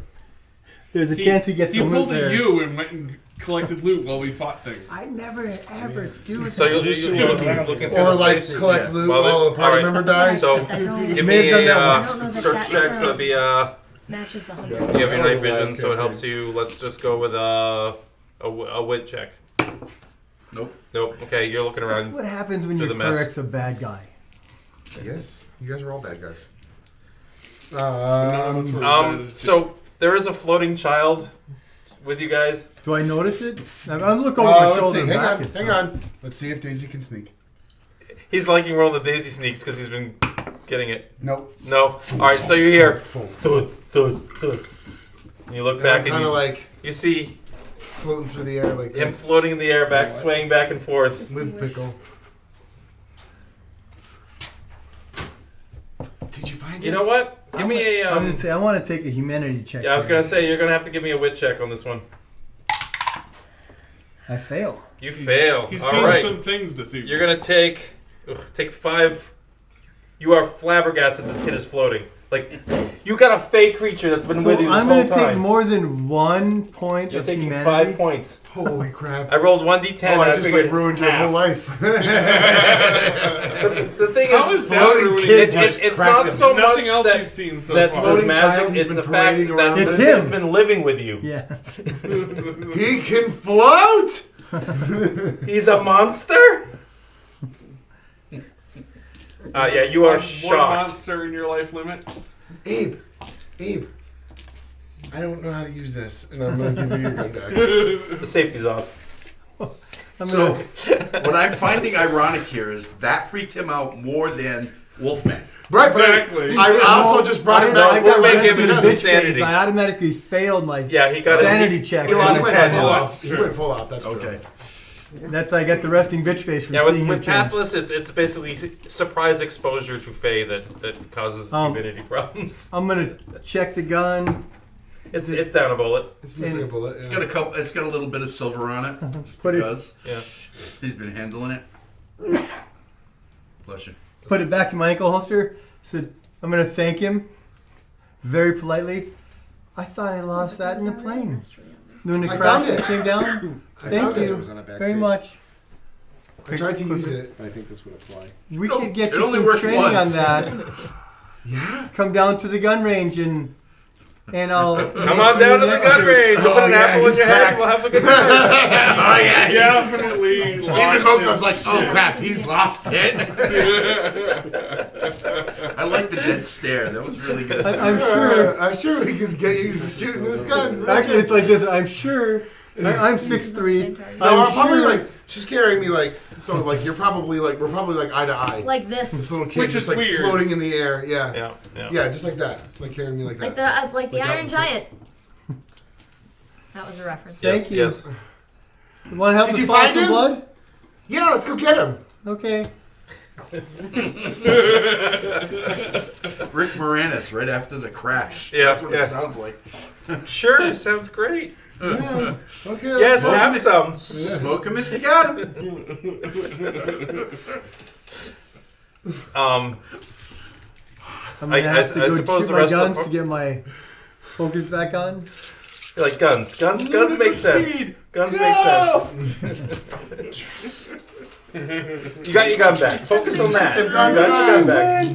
There's a chance he gets He some loot pulled there. a U and went and collected loot while we fought things. I never ever do it. So you're looking through Or the like space. collect loot Well, while a party alright. member dies. So That give may me have done that a once. I don't know that search that check. So it'd be matches the hunter. you have your night vision, Okay, so it okay. helps you. Let's just go with a wit check. Nope. Nope. Okay, you're looking That's around. what happens when to your the mess. cleric's a bad guy. Yes, you guys are all bad guys. None of us were as bad as So there is a floating child with you guys. Do I notice it? I'm looking over my Let's shoulder. see. and Hang back on. and Hang stuff. on. Let's see if Daisy can sneak. He's liking rolling the daisy sneaks because he's been getting it. Nope. No. All right. So you hear. You look back and Kind of you, like you see floating through the air like Him this. floating in the air, swaying back and forth. With pickle. Did you find it? You know what? Give me a. I'm gonna say I want to take a humanity check. Yeah, I was here. gonna say you're gonna have to give me a wit check on this one. I fail. You fail. He's All seen right. some things this evening. You're gonna take 5. You are flabbergasted. This kid is floating. Like you got a fake creature that's been with you this I'm whole gonna take time. more than 1 point You're of taking humanity. 5 points. Holy crap. I rolled 1d10. Oh, I and just figured like ruined your whole life. the thing How is, is that floating ruining kids his just it's cracked not him. so Nothing much else that he's seen so that far. there's Floating magic. child, he's It's been the fact parading that around. this It's thing has him. been living with you. Yeah. He can float! He's a monster. Yeah, you are One shocked. monster in your life limit. Abe, I don't know how to use this, and I'm going to give you your gun back. The safety's off. So, what I'm finding ironic here is that freaked him out more than Wolfman. Right, but Exactly. I also just brought it back. I got Wolfman rid gave of him the his bitch insanity. face. I automatically failed my Yeah, he got sanity check. he lost He his went head. full That's out. He true. went full out. That's Okay. That's I got the resting bitch face from Yeah, seeing with him change. Pathless, it's basically surprise exposure to Fae that causes humidity problems. I'm gonna check the gun. It's down a bullet. It's missing a bullet. It's Yeah. got a little bit of silver on it. Just Put it- because Yeah. he's been handling it. Bless you. Put it back in my ankle holster. Said I'm gonna thank him very politely. I thought I lost that in the plane. When the I crash found it. came down. I Thank found it. you was on a back very page. much. I tried to use it. I think this would apply. We No, could get it you only some worked training once. on that. Yeah? Come down to the gun range and I'll Come on down to the gun range. We'll put an yeah, apple in he's your head. cracked. We'll have a good time. Oh, yeah. Definitely Even lost Moko's his like, oh shit. crap, he's lost it. I like the dead stare. That was really good. I'm sure. I'm sure we could get you shooting this gun. Actually, it's like this. I'm sure. I'm 6'3". target. No, I'm I'm probably sure. like, she's carrying me like, so like, we're probably like eye to eye. Like This this. little kid Which just is like weird. floating in the air. Yeah. Yeah. Yeah, just like that. Like carrying me like that. Like the Like Iron that. Giant. That was a reference. Thank you. Yes. You want to help Did us you find find some him? blood? Yeah, let's go get him. Okay. Rick Moranis right after the crash. Yeah, That's what yeah. it sounds like. Sure. Sounds great. Yeah. Okay. Yes, Smoke have him. some. Smoke him if you got him. I'm gonna I have to go suppose shoot the my rest of guns the- to get my focus back on. You're like guns. Guns make sense. speed. Guns make sense. You got your gun back. Focus on that. You got your gun back.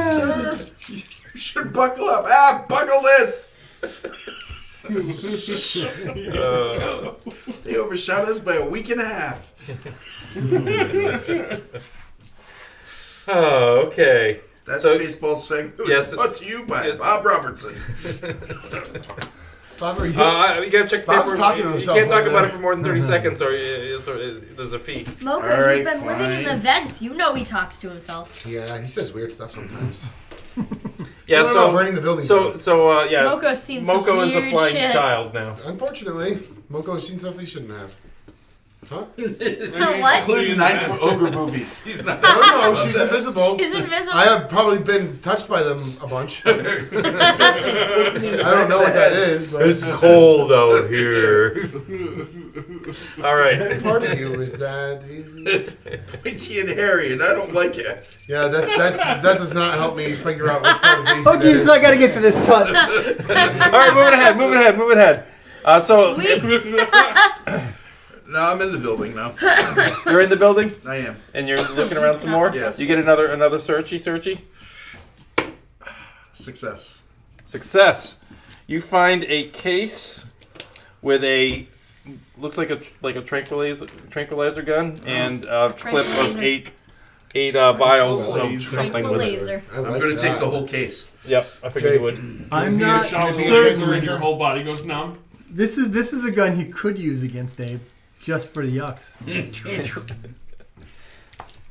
Sir, you should buckle up. Buckle this. They overshot us by a week and a half. Oh, okay. That's So- baseball segment. Yes, Brought to you by yes. Bob Robertson. Bob, are you? You gotta check Bob's paper. talking to You himself can't talk over about there. it for more than 30 seconds, or there's a fee. Mocha, All right, you've been living in the fine. vents. You know he talks to himself. Yeah, he says weird stuff sometimes. Yeah. What about burning the building down? Yeah. Moko's seen some Moko is a weird flying shit. child now. Unfortunately, Moko's seen stuff he shouldn't have. Huh? What? Including 9-foot ogre boobies. He's not. No, no, she's invisible. He's invisible. I have probably been touched by them a bunch. I don't know what that is, but It's cold out here. All right. part of you is that. It's pointy and hairy, and I don't like it. Yeah, that does not help me figure out which part of Daisy Oh that Jesus! is. I gotta get to this tut. All right, moving ahead. No, I'm in the building now. You're in the building, I am. and you're looking around some more. Yes. You get another searchy. Success. Success. You find a case with looks like a tranquilizer gun and a clip of Tranquilizer. eight vials of Laser. something with. Laser. I I'm like going to take that. the whole case. Yep, I figured you Okay. would. I'm Be a not shot, be a certain. tranquilizer. Your whole body goes numb. This is a gun he could use against Abe, just for the yucks. It's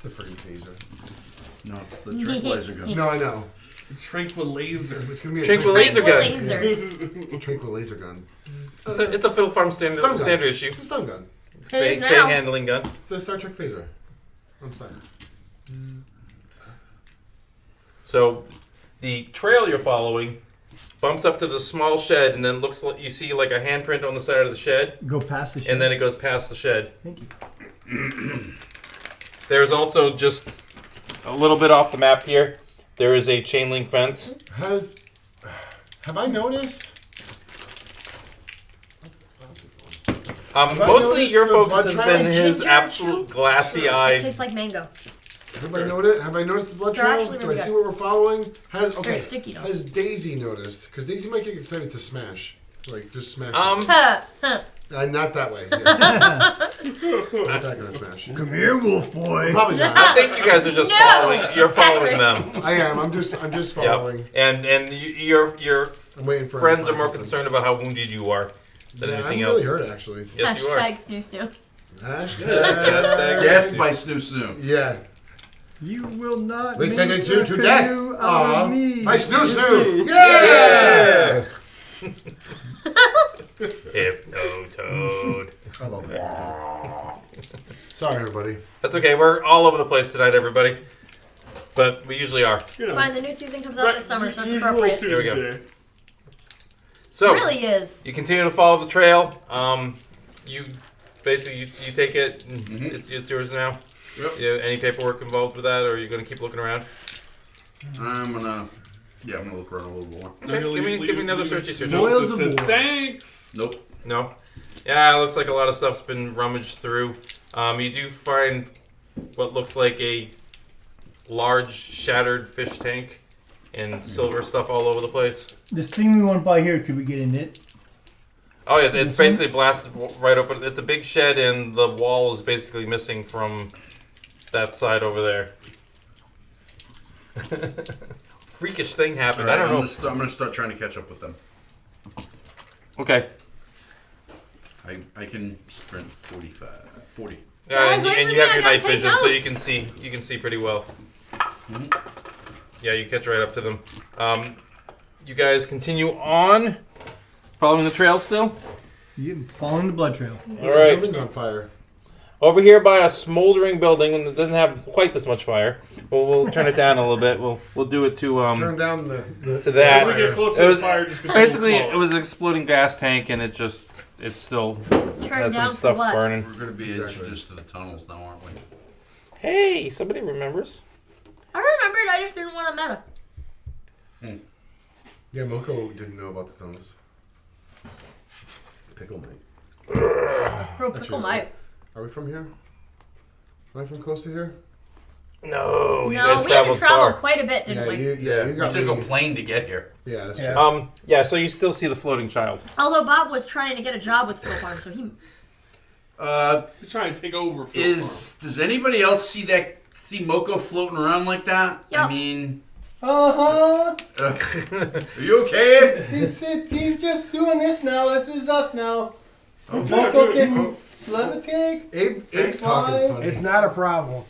a freaking taser. No, it's the tranquilizer gun. No, I know. Tranquil laser. It's gonna be a Tranquil laser gun. Lasers. It's a tranquil laser gun. It's a Fiddle Farm Stun gun. standard issue. It's a stun gun. It is Fey now. handling gun. It's a Star Trek phaser. On stun. So the trail you're following bumps up to the small shed, and then looks like you see like a handprint on the side of the shed, Go past the ship. and then it goes past the shed. Thank you. There's also just a little bit off the map here. There is a chain link fence. Have I noticed? I Mostly noticed your the focus blood has trail? been his Ginger absolute glassy It eyed. tastes like mango. Have I noticed the blood They're trail? actually Do really I see good. what we're following? They're sticky though. Has Daisy noticed? Because Daisy might get excited to smash. Like, just smash. Huh, huh. Not that way. Yes. Not that kind of smash. Come here, wolf boy. Probably not. I think you guys are just No! following. You're following Patrick. them. I am. I'm just following. Yep. And your I'm waiting for friends are more concerned about how wounded you are than Yeah, I'm anything really else. hurt actually. Yes, you are. Hashtag snoo snoo. Hashtag. Death by Snoo Snoo. Yeah. You will not. We make send it to a death. canoe out Aw. of me. My snoo snoo. Yeah. Hypno Toad. I love that. Sorry, everybody. That's okay. We're all over the place tonight, everybody. But we usually are. You It's know, fine. The new season comes out this summer, so it's usual appropriate. Here we go. Tuesday. So It really is. you continue to follow the trail. You basically you take it. And Mhm. it's yours now. Yep. You have any paperwork involved with that, or are you going to keep looking around? I'm gonna look around a little more. Okay, give me another searchy search. Boils It of says war. thanks. Nope. No. Yeah, it looks like a lot of stuff's been rummaged through. You do find what looks like a large shattered fish tank and silver stuff all over the place. This thing we want to buy here, could we get in it? Oh yeah, it's This basically blasted right open. It's a big shed, and the wall is basically missing from that side over there. Freakish thing happened. I don't know. I'm gonna start trying to catch up with them. Okay. I can sprint 40. Guys, And wait you for me, have I your gotta night take vision, so you notes. can see pretty well. Yeah, you catch right up to them. You guys continue on, following the trail still. You following the blood trail. All right. Building's on fire. Over here by a smoldering building, and it doesn't have quite this much fire. We'll turn it down a little bit. We'll do it to Turn down the to that. As we get closer It to was the fire, just gets basically a little it was an exploding gas tank, and it still Turn has some down for stuff what? burning. We're gonna be Exactly. introduced to the tunnels now, aren't we? Hey, somebody remembers. I remembered. I just didn't want to meta. Yeah, Moko didn't know about the tunnels. Pickle might. Bro, pickle might. Are we from here? Am I from close to here? No, you No, guys we had to traveled travel far. quite a bit, didn't we? you got We took me. a plane to get here. Yeah, that's Yeah. true. Yeah, so you still see the floating child. Although Bob was trying to get a job with Fiddle Farm, so he. You're trying to take over. For the Does anybody else see Moko floating around like that? Yep. I mean, Uh-huh. are you okay? He's just doing this now. This is us now. Moko can levitate. Abe's talking funny. It's not a problem.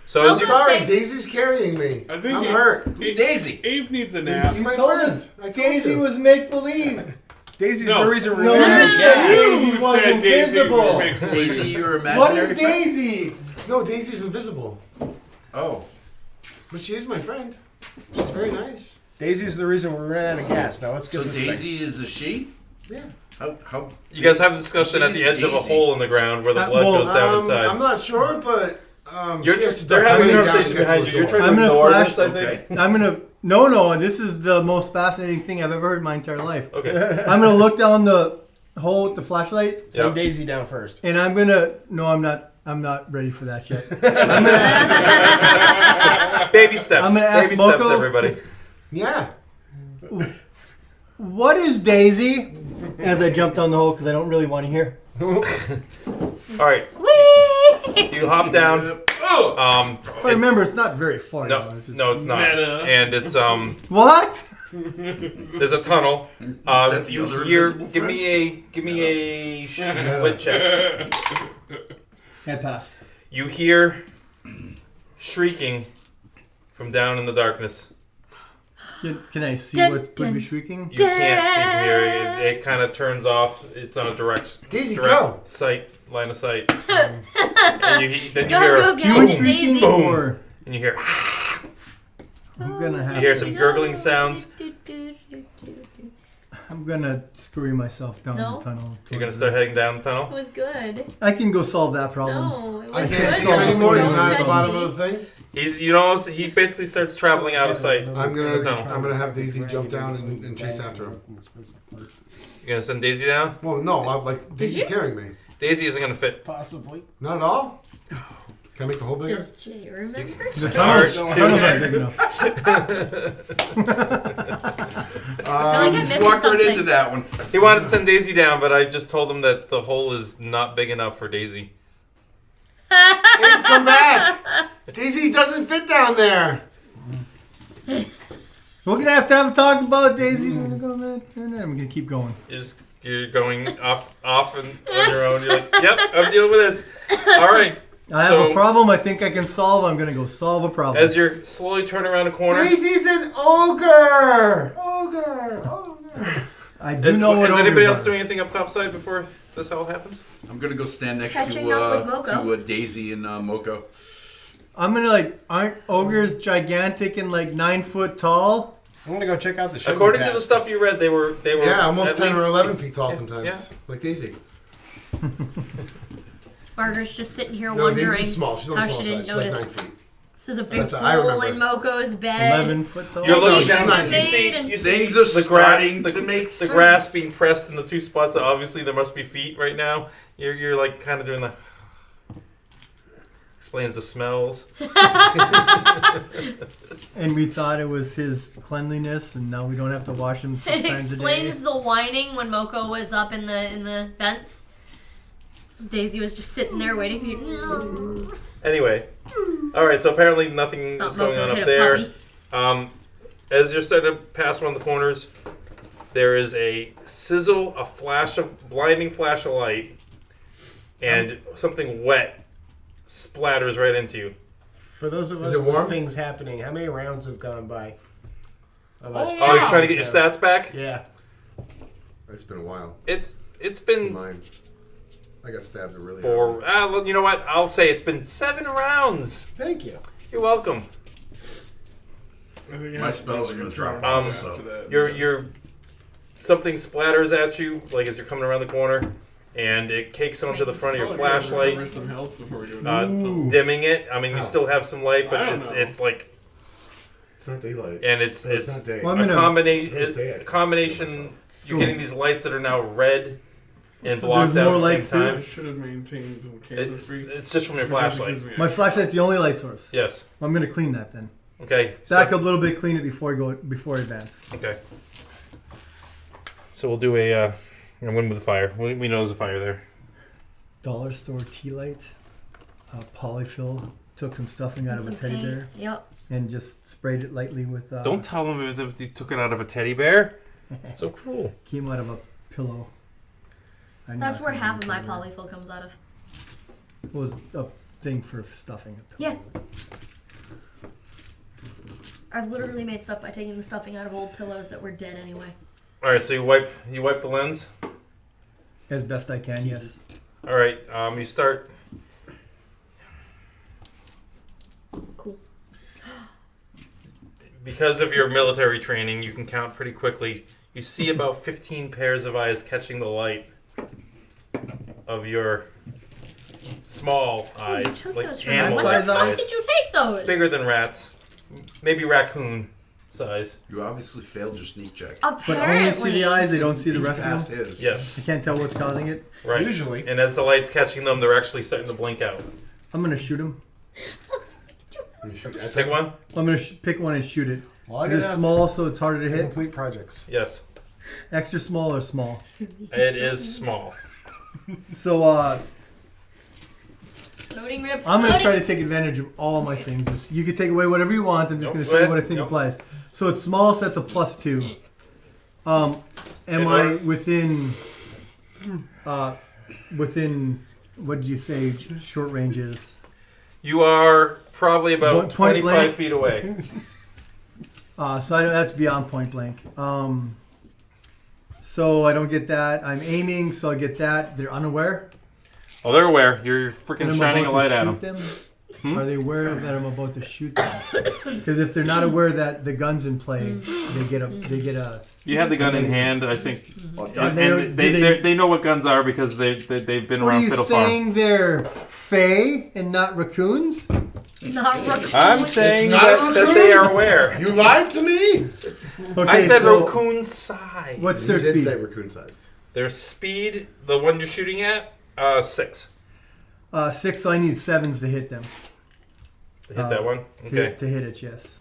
So I'll as you, just Sorry, say- Daisy's carrying me. I think I'm so. hurt. Who's Daisy? Abe needs a nap. Daisy's my told friend. us I told Daisy you. was make believe. Daisy's No. the reason we're No, in you the said gas. Daisy You was said Daisy invisible. was make believe. Daisy, your imaginary What is friend? Daisy? No, Daisy's invisible. Oh. But she is my friend. She's very nice. Daisy's the reason we ran out of gas. Now let's get So this thing. Daisy is a she? Yeah. How? you guys have a discussion at the edge of a Daisy. hole in the ground where the blood well, goes down inside. I'm not sure, but You're she has to they're duck having a way down conversation to get behind to you. the You're door. trying to I'm gonna ignore flash- this, I think. Okay. I'm gonna. No. This is the most fascinating thing I've ever heard in my entire life. Okay. I'm gonna look down the hole with the flashlight, Send Yep. Daisy down first. and I'm gonna. No, I'm not. I'm not ready for that yet. Baby steps. I'm gonna ask Baby steps, Moko. everybody. Yeah. What is Daisy? As I jump down the hole because I don't really want to hear. All right, Whee! you hop down. If I remember, it's not very far. No, now. It's just- no, it's not. Meta. And it's What? there's a tunnel. that the You other hear? invisible Give me a wit check. I passed. You hear shrieking from down in the darkness. Can I see Dun, what would dun, be shrieking? You can't see from here. It kind of turns off. It's on a direct Daisy, direct go. line of sight. And then you Go, hear go, a get You it, shrieking Daisy. or and you hear I'm gonna have you hear to- some gurgling sounds. I'm gonna scurry myself down No. the tunnel. You're gonna towards start heading down the It tunnel. was good. I can go solve that problem. No, it I was can't good. see him anymore. He's not at the Don't bottom judge of the thing. He basically starts traveling out of sight. I'm The tunnel. gonna have Daisy jump down and chase after him. You're gonna send Daisy down. Well, no, Daisy's you? carrying me. Daisy isn't gonna fit. Possibly. Not at all. Can I make the hole me. bigger? Does Jay remember? The Start tunnel's to- not big enough. I feel like I'm missing Walked right something. into that one. He wanted to send Daisy down, but I just told him that the hole is not big enough for Daisy. Abe, come back! Daisy doesn't fit down there. We're gonna have to talk about Daisy. I'm gonna keep going. You're going off and on your own. You're like, yep, I'm dealing with this. All right. I have a problem I think I can solve. I'm gonna go solve a problem. As you're slowly turning around a corner, Daisy's an ogre. I do know what is anybody ogres else are. doing anything up topside before this all happens? I'm gonna go stand next Catching up with Moko. to Daisy and Moko. I'm gonna aren't ogres gigantic and 9 foot tall? I'm gonna go check out the show. According to the stuff you read, they were Yeah, almost at 10 or least- 11 feet tall sometimes. Yeah. Like Daisy. Margaret's just sitting here No, wondering Daisy's small. She's on the how small she side. didn't She's like 9 notice. feet. This is a big That's- I hole remember. in Moko's bed. 11 foot tall. You're looking She's down. been You made see, and- you see Things are the starting the, to make the sense. grass being pressed in the two spots. So obviously, there must be feet right now. You're kind of doing the. Explains the smells. And we thought it was his cleanliness, and now we don't have to wash him 6 It times a day. explains the whining when Moko was up in the vents. Daisy was just sitting there waiting for you. Anyway, all right. So apparently, nothing Thought is going Moko on hit up a there. puppy. As you're starting to pass one of the corners, there is a sizzle, a blinding flash of light, and something wet splatters right into you. For those of us Is it with warm? things happening, how many rounds have gone by? Of us Oh, he's trying to get your chasing stats back. Yeah. It's been a while. It's been Mine. I got stabbed really four. Well, you know what? I'll say it's been 7 rounds. Thank you. You're welcome. I think My I spells are gonna drop Um, off, so. after that. You're something splatters at you as you're coming around the corner, and it cakes onto the front of your flashlight, Recover some health before we go Ooh. dimming it. I mean, you still have some light, I but don't it's know. it's like, It's not daylight. and it's No, not day. Well, I'm a gonna- combination. Combination. You're getting these lights that are now red and So blocked there's out more at the lights same I time. should have maintained the It, cancer free. it's just from your flashlight. My flashlight's the only light source. Yes. I'm gonna clean that then. Okay. Back up a little bit, clean it before I advance. Okay. So we'll do a win with the fire. We know there's a fire there. Dollar store tea light. Polyfill took some stuffing out of a teddy bear Yep. and just sprayed it lightly with. Don't tell them if you took it out of a teddy bear. So cruel. Came out of a pillow. I know That's I where couldn't half of remember my that. polyfill comes out of. It was a thing for stuffing a pillow. Yeah. I've literally made stuff by taking the stuffing out of old pillows that were dead anyway. All right. So you wipe the lens. As best I can, yes. All right. You start. Cool. Because of your military training, you can count pretty quickly. You see about 15 pairs of eyes catching the light of your small eyes, You took like those from me. What animal size the fuck eyes? did you take those? bigger than rats, maybe raccoon size. You obviously failed your sneak check. But Apparently. only see the eyes, they don't see the He rest passed of them. his. Yes, You can't tell what's causing it. right. Usually. And as the light's catching them, they're actually starting to blink out. I'm gonna shoot him. You shoot at Pick them. one. I'm gonna pick one and shoot it. Well, I Is it got small so it's harder to hit? complete projects. Yes, Extra small or small? it is small. So Loading rip. I'm gonna loading. try to take advantage of all my things. You can take away whatever you want. I'm just Nope, gonna go tell you ahead. what I think Nope. applies. So it's small, so that's a +2. Am In I order- within what did you say short range is? You are probably about Point 25 blank? feet away. So that's beyond point blank. So I don't get that. I'm aiming, so I get that. They're unaware. Oh, they're aware. You're And freaking I'm shining a about light to at shoot them. Are they aware that I'm about to shoot them? Because if they're not aware that the gun's in play, they get a. You have the gun in hand, I think. And they- they know what guns are because they've been What are around you Fiddle Farm. saying? They're fae and not raccoons? Not raccoon. I'm saying not a that they are aware. You lied to me. Okay, I said so raccoon size. what's You their did say speed? raccoon sized. Their speed, the one you're shooting at, 6. 6. So I need 7s to hit them. Hit that one? Okay. To hit it, yes.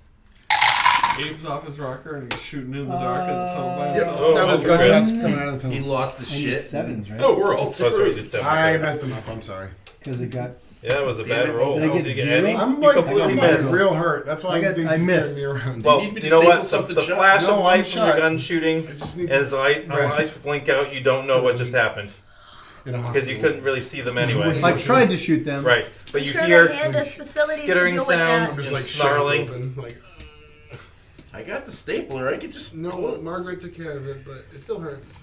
Abe's off his rocker and he's shooting in the dark in the tunnel by Yep. himself. Oh, now there's okay. gunshots coming out of the He tunnel. lost his I need shit. 7s, right? Oh, we're all So that's what you screwed. did, 7. I messed him up. I'm sorry. Because it got. Yeah, it was a Damn bad it. roll. Did I get Did you get 0? any? I'm You like, completely I'm like missed. real hurt. That's why I these missed. me around. Well, need me to you know staple what? something The shut? flash No, of I'm light from your shut. gun shooting, I just need as to lights rest blink out, you don't know what just happened. in a Because you hospital. couldn't really see them anyway. I tried to shoot them. Right. But I'm you sure hear they hand us facilities skittering to deal with sounds. I'm that. just and like snarling. snarling. Open, like, I got the stapler. I could just no, Margaret took care of it, but it still hurts.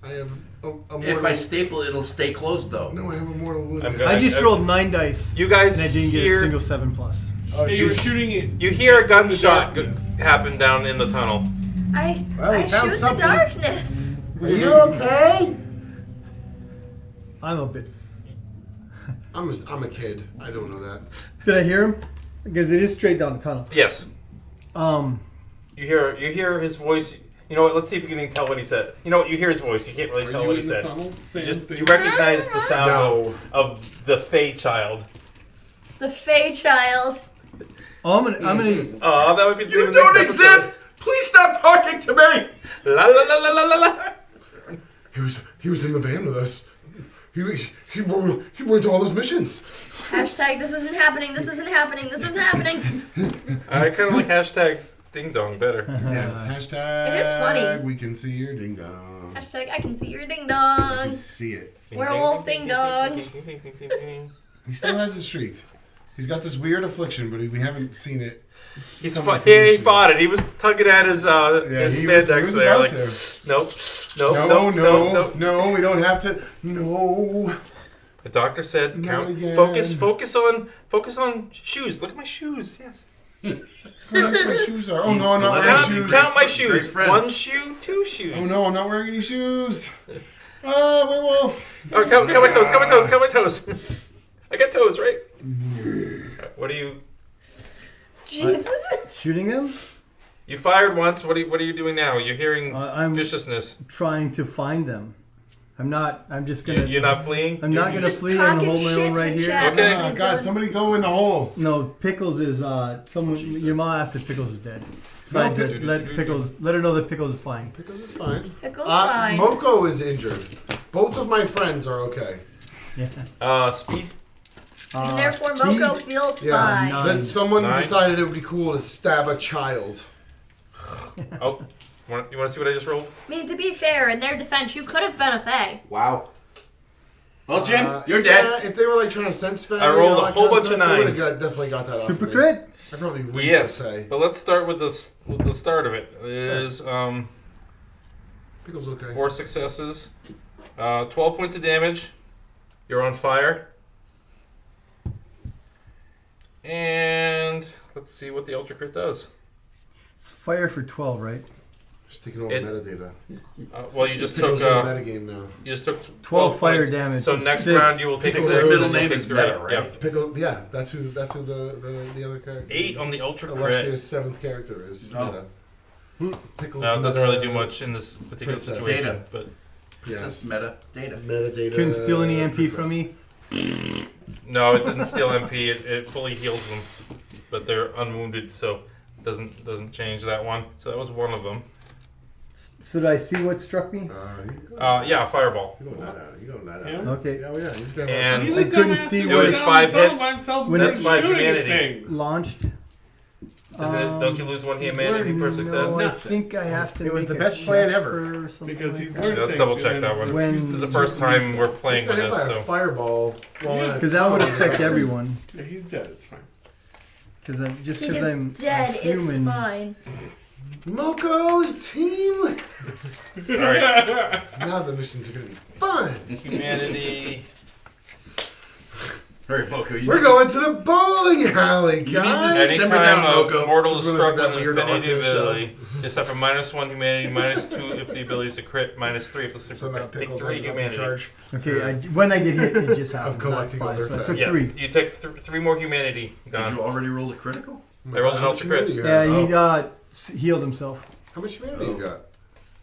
I have a mortal. If I staple it, it'll stay closed though. No, I have a mortal wound. I'm there. gonna- I just rolled 9 dice. You guys And I didn't get a hear single 7+. Oh, Hey, you were shoot. shooting it. you hear a gunshot darkness. happen down in the tunnel. I Well, we shoot found the something. darkness. Are you okay? I'm a bit. I'm a kid. I don't know that. Did I hear him? Because it is straight down the tunnel. Yes. Um, You hear his voice. You know what? Let's see if you can even tell what he said. You know what? You hear his voice. You can't really Are tell you what he in the said. tunnel? Saying You things? recognize the sound No. of the Fae child. The Fae child. I'm gonna. Oh, that would be the You name of don't the next episode. exist. Please stop talking to me. La la la la la la la. He was in the van with us. He went to all those missions. Hashtag this isn't happening. This isn't happening. This isn't happening. I kind of like hashtag ding dong better. Yes. Hashtag. It is funny. We can see your ding dong. Hashtag I can see your ding We dong. can see it. Werewolf ding dong. He still hasn't streaked. He's got this weird affliction, but we haven't seen it. He Fruition. fought it. He was tugging at his his he was spandex there. about Like, to. nope. No, we don't have to. No. The doctor said, Not "Count, again. focus on shoes. Look at my shoes. Yes. How nice my shoes are. Oh no, I'm not Count- wearing Count, shoes. count my Great shoes. friends. 1 shoe, 2 shoes. Oh no, I'm not wearing any shoes. Werewolf. Oh, count my toes. Count my toes. I got toes, right? What are you? Jesus. Shooting them? You fired once. What are you doing now? You're hearing I'm viciousness. trying to find them. I'm just gonna. You're not fleeing. I'm not gonna Just flee. I'm gonna talking hold my shit own right in here. chat. Okay. Oh He's God! done. Somebody go in the hole. No, Pickles is someone. Your mom asked if Pickles is dead. So I No, did let her know that Pickles is fine. Pickles is fine. Pickle's fine. Moko is injured. Both of my friends are okay. Yeah. Speed. And therefore, Speed? Moko feels Yeah. fine. no. Then someone 9. decided it would be cool to stab a child. Oh, you want to see what I just rolled? I mean, to be fair, in their defense, you could have been a Fae. Wow. Well, Jim, you're Yeah, dead. if they were like trying to sense fag, I rolled and all a that whole kind bunch of stuff, they nines. would've definitely got that off. Super of me. crit. I probably reeked Yes, say. but let's start with the start of it. Is Pickles okay. 4 successes, 12 points of damage. You're on fire. And let's see what the ultra crit does. It's fire for 12, right? Just taking all the It's- metadata. Well, you just took Pickles in the metagame now. you just took 12 fire points. damage. So next 6. round you will take Pickles' 6. middle and name take is 3. Meta, right? Yeah. Pickle, yeah, that's who the other character. 8 on the ultra crit. Illustrious 7th character is. Oh. Meta. Pickles. It doesn't really do Meta- much in this particular Princess. situation, Data. but That's meta data. Metadata. Couldn't steal any MP princess. from me. no, it didn't steal MP. It fully heals them, but they're unwounded, so it doesn't change that one. So that was one of them. So did I see what struck me? Yeah, fireball. You going that out? You going that out? Him? Okay. Yeah, yeah. He's gonna And He's I a couldn't dumbass see who what- went It was down 5 the tunnel hits. by himself When and That's started 5 shooting at humanity. things. Launched. Don't you lose 1 he's humanity per learned- success? No, I Nothing. think I have to. It was make the a best plan check ever. or something Because like he's that. learned Let's things. double check and that one. When- This is the first time we're playing with this, by a so fireball. Yeah. Because that would affect everyone. Yeah, he's dead. It's fine. Because I'm He is dead. human. It's fine. Moko's team. All right. Now the missions are gonna be fun. Humanity. All right, Moko. We're going to the bowling alley, You need guys. to simmer down, Anytime Moko. mortal is This is struck like with that an weird affinity Arthur show. ability, they suffer -1 humanity, -2 if the ability is a crit, -3 if the super So now crit. Take Pickles 3 up in humanity. charge. Okay, when I get hit, it just happens. Of collecting not all their five, so I things. took Yeah, 3. you take 3 more humanity. Did Gone. you already roll a critical? I rolled an How ultra much crit. humanity you Yeah, have? he healed himself. How much humanity you got?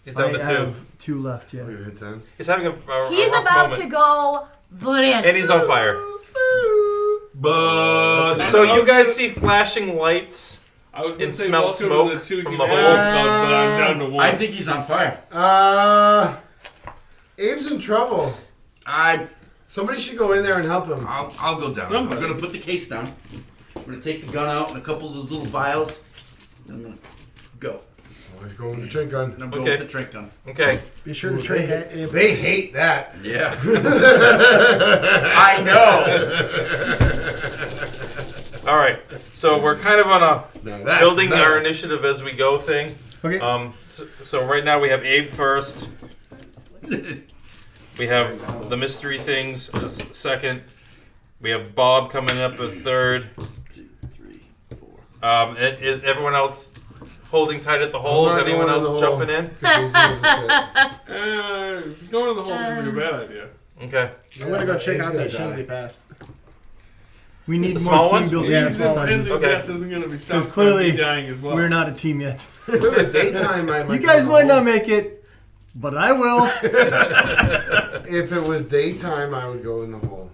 He's down to I 2. have 2 left, yeah. Oh, you hit 10. He's having a He's rough about moment. to go bananas. And he's on fire. But So you guys see flashing lights. I was going And to say smell welcome smoke to the 2 from the humanity hole. club, but I'm down to 1. I think he's on fire. Abe's in trouble. Somebody should go in there and help him. I'll go down. Somebody. I'm gonna put the case down. I'm gonna take the gun out and a couple of those little vials. And I'm gonna go. Always going with the drink gun. And I'm going Okay. with the drink gun. Okay. Be sure to trade Abe. They hate that. Yeah. I know. All right. So we're kind of on a Now that's building better. our initiative as we go thing. Okay. So right now we have Abe first. We have the mystery things as second. We have Bob coming up as third. 2, 3, 4. Is everyone else holding tight at the holes? not Anyone going in else the hole. jumping in? Because he's Going to the hole seems like a bad idea. Okay. I'm gonna go check out that Abe's gonna shield he passed. We need The more small team ones? building Yeah, He's just exercises. ending Okay. death isn't going to be stopped clearly by me dying as well. We're not a team yet. If it was daytime, I might You go guys in the might not hole. make it, but I will. If it was daytime, I would go in the hole.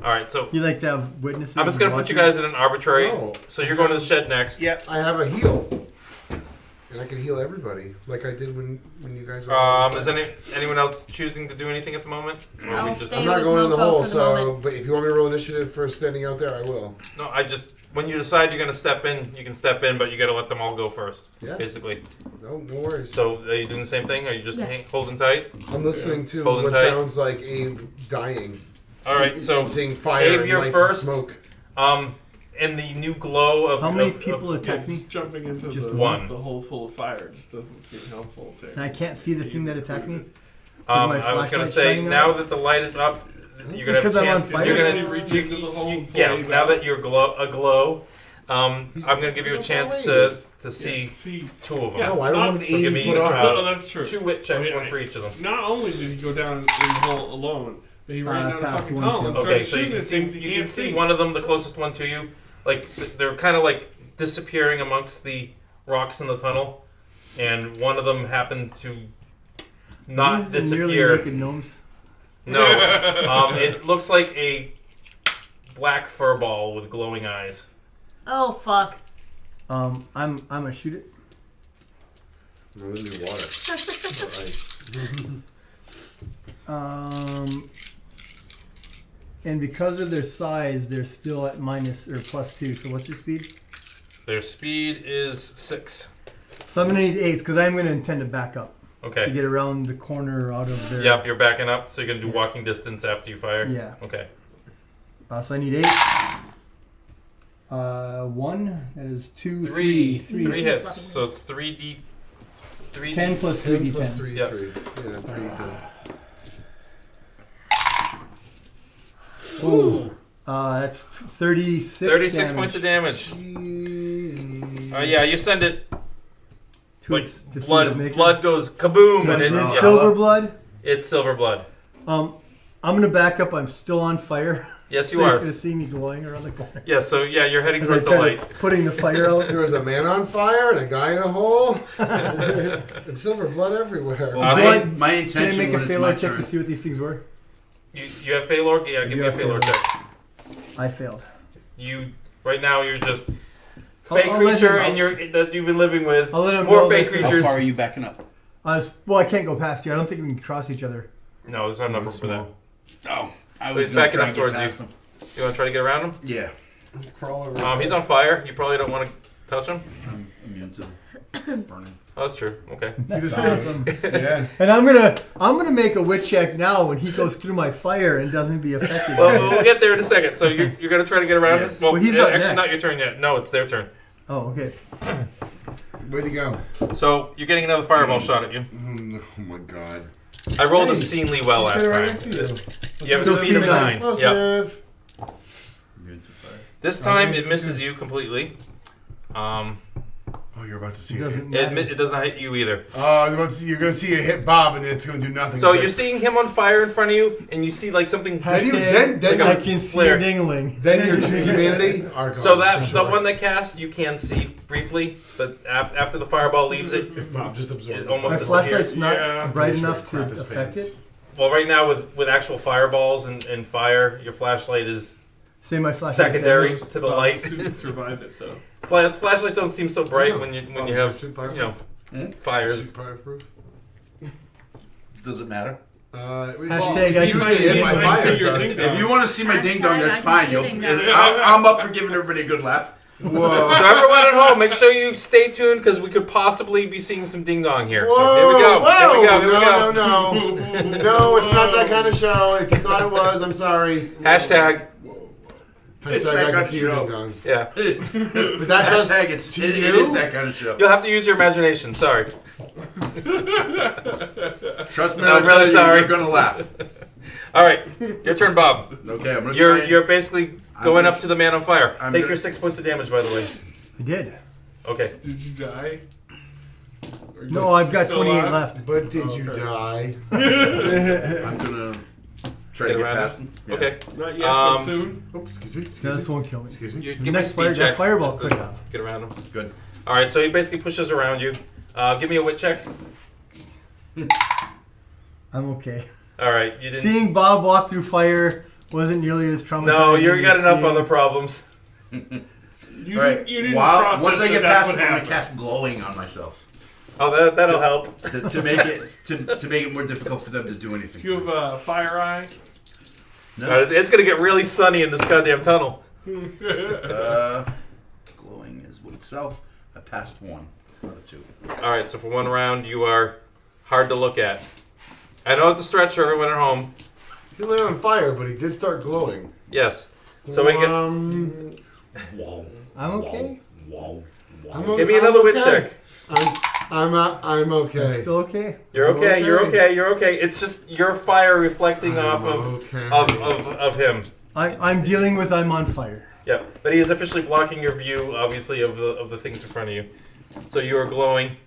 All right. So You like to have witnesses? I'm just gonna and put you watchers? guys in an arbitrary. No. So you're going to the shed next. Yep. I have a heal. And I can heal everybody, like I did when you guys were. Is anyone else choosing to do anything at the moment? Or are we I'll just- stay I'm not with going in the Moko hole, for the so. moment. But if you want me to roll initiative for standing out there, I will. No, I just when you decide you're gonna step in, you can step in, but you got to let them all go first. Yeah. Basically. No worries. So are you doing the same thing? Are you just Yeah. holding tight? I'm listening to Holding what tight. sounds like Abe dying. All right. So And seeing fire Abe, and you're lights first. and smoke. in the new glow of How many of- people of- attack Yeah, me? just jumping into Just the, one. the hole full of fire just doesn't seem helpful. To And I can't see the thing that attacked me. I my was gonna flashlight say shining now on? that the light is up, you're gonna Because have a I'm on chance. fire? You're Can you gonna reach into the hole and pull yeah. Abe Now out? that you're aglow, I'm gonna give you a chance to see See, two of them. Yeah. No, I don't have an So give 80 me, foot arm. uh, no, that's true. 2 wit checks, I mean, one for each of them. Not only did he go down in the hole alone, but he ran down a past fucking one tunnel field. and Okay, started so you shooting can at see things you you can can't see see. one of them, the closest one to you. Like they're kind of like disappearing amongst the rocks in the tunnel, and one of them happened to not These are nearly disappear. naked gnomes. No, it looks like a black fur ball with glowing eyes. Oh fuck. I'm gonna shoot it. No, this is water. Or ice. And because of their size, they're still at minus or +2. So what's your speed? Their speed is 6. So I'm gonna need 8s because I'm gonna intend to back up to Okay. get around the corner out of their. Yep, you're backing up, so you're gonna do walking distance after you fire. Yeah. Okay. So I need 8. 1. That is 2, 3 3. 3 hits. hits. So it's 3d. 10 plus 3 10 d10. plus 3, Yep. 3. Yeah, 3 Ooh. That's 36. 36 damage. points of damage. Jeez. Yeah, you send it. To Like its- to see its blood, maker. blood goes kaboom, So and is it, it yeah, silver blood? It's silver blood. I'm gonna back up. I'm still on fire. Yes, So you you're are. gonna see me glowing around the corner. Yeah, so yeah, you're heading As I towards the started light. putting the fire out. There was a man on fire and a guy in a hole. And silver blood everywhere. Well, Awesome. my Can I intention make a when it's my failure check turn. to see what these things were? You have Phalor? Yeah, give me a Phalor check. I failed. You right now you're just I'll- fake I'll let creature him- and you're that you've been living with. I'll let him More roll fake that- How creatures. far are you backing up? Well, I can't go past you. I don't think we can cross each other. No, there's not enough room for that. Oh, I He's was going to backing try up and get towards past you. him. You want to try to get around him? Yeah. Crawl over. He's on fire. You probably don't want to touch him. I'm immune to Burning. Oh, that's true. Okay. That's awesome. Yeah. And I'm gonna make a wit check now when he goes through my fire and doesn't be affected. Well, we'll get there in a second. So you're gonna try to get around Yes. it. Well, Well, he's up actually next. not your turn yet. No, it's their turn. Oh, okay. Way to go. So you're getting another fireball shot at you. Oh my god. I rolled Hey, obscenely well He's last right time. next to you. You have a Still speed of feed 9. Yep. Explosive. Immune to fire. This time it misses you completely. Oh, you're about to see It it. doesn't It matter. does not hit you either. Oh, you're going to see it hit Bob, and it's going to do nothing. So But you're seeing him on fire in front of you, and you see like something. Hashtag, then I like a can see flare. your dingling. Then your true humanity are gone. So that for sure. the one that cast you can see briefly, but after the fireball leaves it, If Bob just absorbed It it. almost My disappears. flashlight's not Yeah. bright Pretty sure enough it to crapped his affect pants. it. well, right now with actual fireballs and fire, your flashlight is Say my flashlight. secondary Most, to the light. suits survive it though. Flashlights don't seem so bright No. when you Oh, have shoot fire. you know Hmm? fires. Shoot fireproof. Does it matter? Hashtag I you can might see hit it. my You might fire, see it your does. ding dong. If you want to see my ding dong, Hashtag that's I can fine. see You'll, ding dong. I'm up for giving everybody a good laugh. Whoa. So everyone at home, make sure you stay tuned because we could possibly be seeing some ding dong here. Whoa, So here we go. Whoa, Here we go. Here we go. No, no, it's not that kind of show. If you thought it was, I'm sorry. Hashtag. It's Hashtag that I kind can of see your show. ding dong. Yeah. But that's us Hashtag it's, to it you. is that kind of show. You'll have to use your imagination. Sorry. Trust me, I'm I'm really sorry. You're gonna laugh. All right, your turn, Bob. Okay, I'm gonna try. You're basically going up to the man on fire. I'm Take gonna- your 6 points of damage, by the way. I did. Okay. Did you die? Or No, just- I've got still 28 alive? left. But did you Okay. die? I'm gonna try to Get get around past him? him. Yeah. Okay. Not yet, Um, but soon. Oh, excuse me. No, Excuse this me. won't kill me. Excuse me. You The give me a next speed fire, check. that fireball just to could have. Get around him. Good. All right, so he basically pushes around you. Give me a wit check. I'm okay. All right, you didn't. Seeing Bob walk through fire wasn't nearly as traumatizing. No, you got as enough seeing- other problems. You, All right. you didn't While, process once I that get that's past what him, I'm gonna happened. cast glowing on myself Oh, that'll help. to make it to make it more difficult for them to do anything. Do you have a fire eye? No. All right, it's gonna get really sunny in this goddamn tunnel. Glowing is with itself. I passed one. Another two. All right, so for one round, you are hard to look at. I know it's a stretch for everyone at home. He lit on fire, but he did start glowing. Yes. So we get. Whoa. I'm okay. Whoa. Give me another wit okay. check. I'm I'm okay. still okay. You're I'm okay. You're okay. okay. You're okay. It's just your fire reflecting I'm off okay. of him. I'm dealing with I'm on fire. Yeah, but he is officially blocking your view, obviously, of the things in front of you. So you are glowing.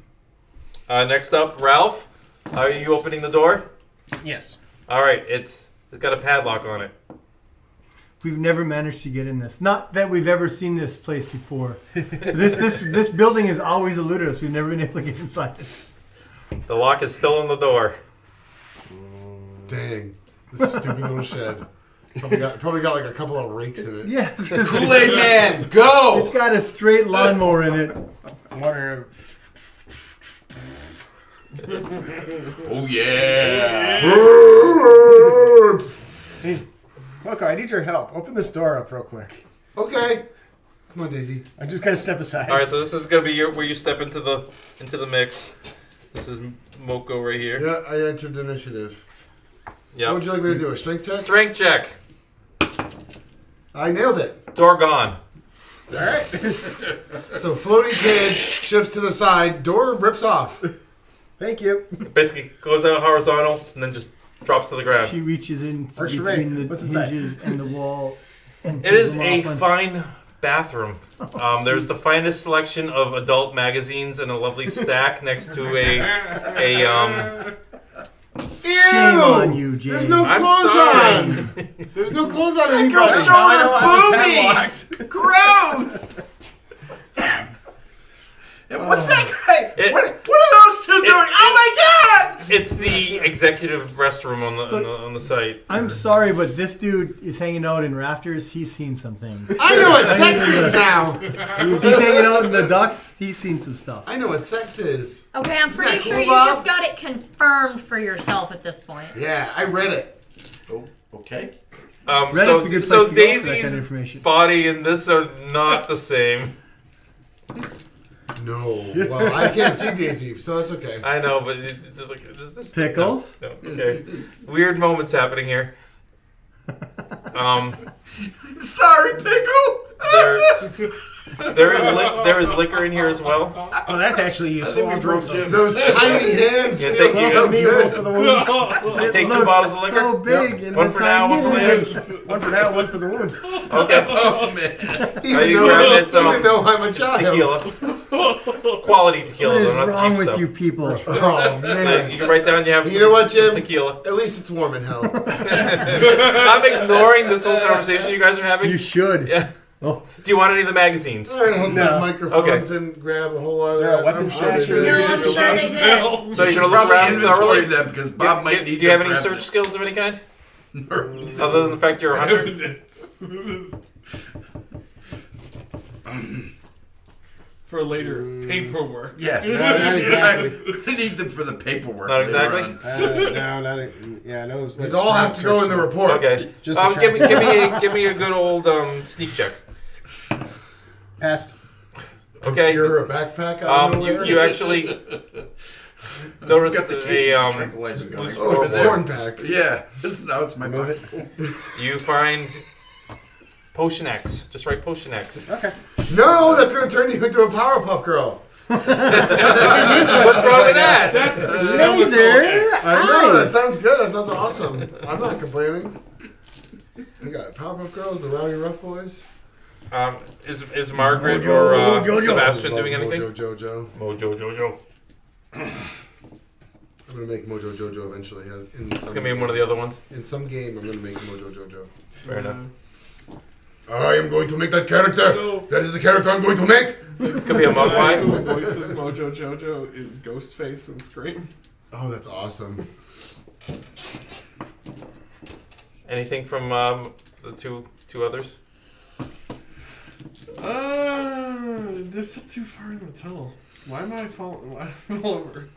Next up, Ralph. Are you opening the door? Yes. All right. It's got a padlock on it. We've never managed to get in this. Not that we've ever seen this place before. This building has always eluded us. We've never been able to get inside it. The lock is still on the door. Dang. This stupid little shed. Probably got like a couple of rakes in it. Yeah, it's Kool-Aid Man, go! got a straight lawnmower in it. Water. Oh yeah! Look, I need your help. Open this door up real quick. Okay. Come on, Daisy. I just gotta step aside. All right. So this is gonna be where you step into the mix. This is Moko right here. Yeah, I entered initiative. Yep. What would you like me to do? A strength check? Strength check. I nailed it. Door gone. All right. So floating kid shifts to the side. Door rips off. Thank you. Basically goes out horizontal and then just drops to the ground. She reaches in First between rate. the What's inside? hinges and the wall. And It is pulls a them off fine bathroom. There's the finest selection of adult magazines and a lovely stack next to a Shame on you, Jay. There's no I'm clothes sorry. on. There's no clothes on anybody. Girl showing her boobies! Gross! And what's that guy? It- what are those two doing? Oh my god! It's the executive restroom on the site. I'm sorry, but this dude is hanging out in rafters. He's seen some things. I know what sex is now. He's hanging out in the ducks. He's seen some stuff. I know what sex is. Okay, I'm Isn't pretty that sure cool, you Bob? just got it confirmed for yourself at this point. Yeah, I read it. Oh, okay. Reddit's a good place so to go for that kind of Daisy's information. body and this are not the same. No. Well, I can't see Daisy, so that's okay. I know, but it's just like is this Pickles? No, okay. Weird moments happening here. Sorry, Pickle. There is liquor in here as well. Oh, that's actually I useful. think we I'll broke drink Jim. Those tiny hands Yeah, feel thank you. so Me good. for the wound. You take 2 Looks bottles of liquor. so big. in One the for now, one for tiny later. hands. One for now, one for the wounds. Okay. Oh man. Even, you though, grabbing it, even though I'm a It's child. tequila. Quality tequila, What is though, not the wrong cheap with stuff. you people? Oh, So man. you can write down you have You know what, some Jim? tequila. At least it's warm in hell. I'm ignoring this whole conversation you guys are having. You should. Yeah. Oh. Do you want any of the magazines? I hope No. that microphones Okay. didn't grab a whole lot of Is there a that. weapon I'm sure they stash or did. No, you I'm just sure they did. So you're You gonna should look probably around inventory thoroughly. them because Bob might need Do you have them any for search evidence. skills of any kind? Other than the fact you're a hunter? Evidence. For later paperwork. Yes. Not exactly. I need them for the paperwork. Not later exactly? on. No, not a, yeah, no. These all have to go in the report. Okay. Just the Give me a good old sneak check. Passed. Okay. You're a backpack out of nowhere? You actually I've noticed got the case a with the tranquilizer gun. loose I Oh, put it's it a there. porn pack. Yeah. Now it's my Move box. you find Potion X. Just write Potion X. Okay. No, that's going to turn you into a Powerpuff Girl. What's wrong with that? That's Laser I know, that eyes. sounds good. That sounds awesome. I'm not complaining. We got Powerpuff Girls, the Rowdy Rough Boys. Is Margaret Mojo, or Jojo. Sebastian Love doing anything? Mojo Jojo. Mojo Jojo. I'm going to make Mojo Jojo eventually. It's gonna be one of the other ones. In some game, I'm going to make Mojo Jojo. Fair enough. I am going to make that character. No. That is the character I'm going to make. Could be a The guy Mugwai. who voices Mojo Jojo is Ghostface in Scream. Oh, that's awesome. Anything from the two others? They're still too far in the tunnel. Why am I falling? Why am I fall over?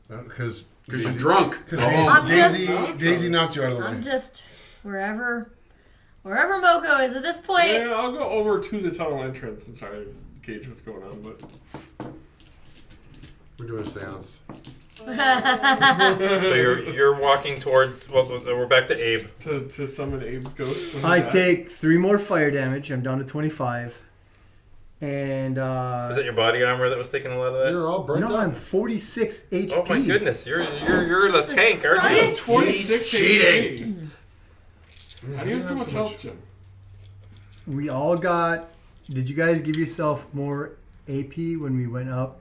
Because Because you're drunk. I'm Daisy, just- Daisy knocked you out of the way. I'm just wherever Moko is at this point. Yeah, I'll go over to the tunnel entrance and try to gauge what's going on. But We're doing a seance. So you're walking towards. Well, we're back to Abe. to summon Abe's ghost. When he I dies. take 3 more fire damage. I'm down to 25. And Is it your body armor that was taking a lot of that? You're all burnt no, I'm up. 46 HP. Oh my goodness, you're the Jesus tank, aren't Christ. you? 26 cheating. HP. How do you have so much health, Jim? We all got. Did you guys give yourself more AP when we went up?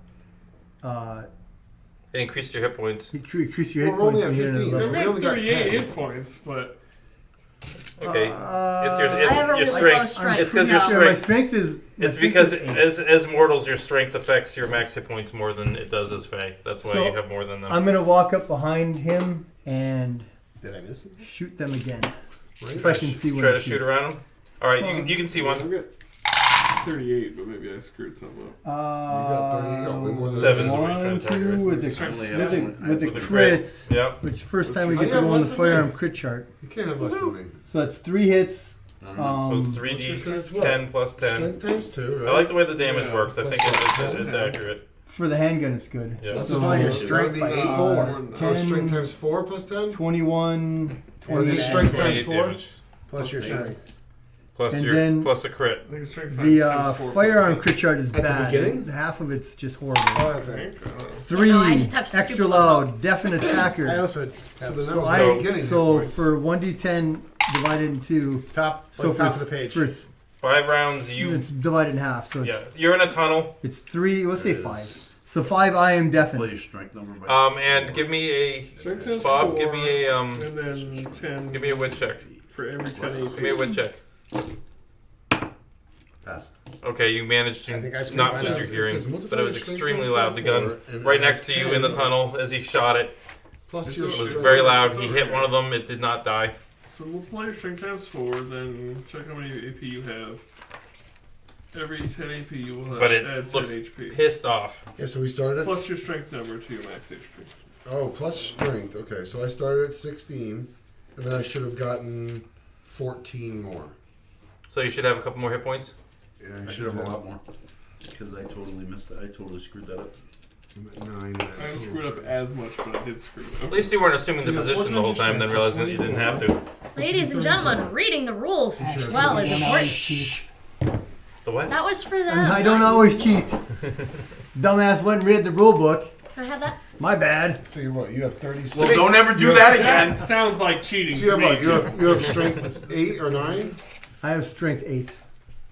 It increased your hit points. Increase your hit We're only points when at you hit 15. another We level. We got only got 38 10. hit points, but Okay, I have your a really low strength. strength. It's because so- your Sure, my strength. strength is. my It's strength because is 8. as mortals, your strength affects your max hit points more than it does as Fae. That's why So, you have more than them. I'm gonna walk up behind him and Did I miss it? shoot them again. Right? If I can see one. Try to shoot around him. All right, you can see I'm one. good. 38, but maybe I screwed something up. You got 30, you got way more than Seven's that. what you're trying One, to target, two, right? with Certainly a have one. with a With a crit. Yep. Which first time we Oh, get you to have roll on the less than me. firearm crit chart. You can't have less than me. So that's 3 hits. So it's What's your 3d strength what? 10 plus 10. Strength times 2, right? I like the way the damage Yeah, works. I think it's accurate. For the handgun, it's good. Yeah. Let's So, just call your strength by 8. Four. Oh, strength 10, times 4 plus 10? 21, Or 20. just strength times 28 4? damage. Plus your strength. Plus And your then- plus a crit. I think it's strength The times 4 plus firearm 10. crit chart is At the bad. beginning? Half of it's just horrible. Oh, that's I it. think, I don't know. 3 Yeah, no, I just have extra stupid loud, deafened I attacker. also So have then that So was I the beginning hit so points. for 1d10 divided in 2. top, So like for top of the page. for 5 rounds. You it's divided in half. So yeah. it's You're in a tunnel. 3. Let's say 5. So 5. I am Play deafened. your strength number by And give me a Strength times Bob. 4, Give me a and then 10 Give me a wit check. for every 10 AP. Give me a wit check. pass. Okay, you managed I think I to screwed not mine lose up. your It hearing, says multiply but it was your strength extremely by loud. The gun 4, and right add next to you in the 10 tunnel as he shot it Plus your was strength. very loud. He hit one of them. It did not die. So multiply your strength times 4, then check how many AP you have. Every 10 AP you will have But it add 10 looks HP. pissed off. Yeah, so we started at... Plus your strength number to your max HP. Oh, plus strength. Okay, so I started at 16, and then I should have gotten 14 more. So you should have a couple more hit points. Yeah, I should have a lot more. because I totally missed it. I totally screwed that up. 9. I didn't screw it up as much, but I did screw it At up. least you weren't assuming the So you got position the whole 4 times time, then your realizing that you didn't have to. Ladies and gentlemen, reading the rules as well is important. The what? That was for them. I don't always cheat. Dumbass went and read the rule book. Can I have that? My bad. So you what? You have 36. Well, don't ever do that again. That sounds like cheating So you to have me. what? You have strength 8 or 9. I have strength 8.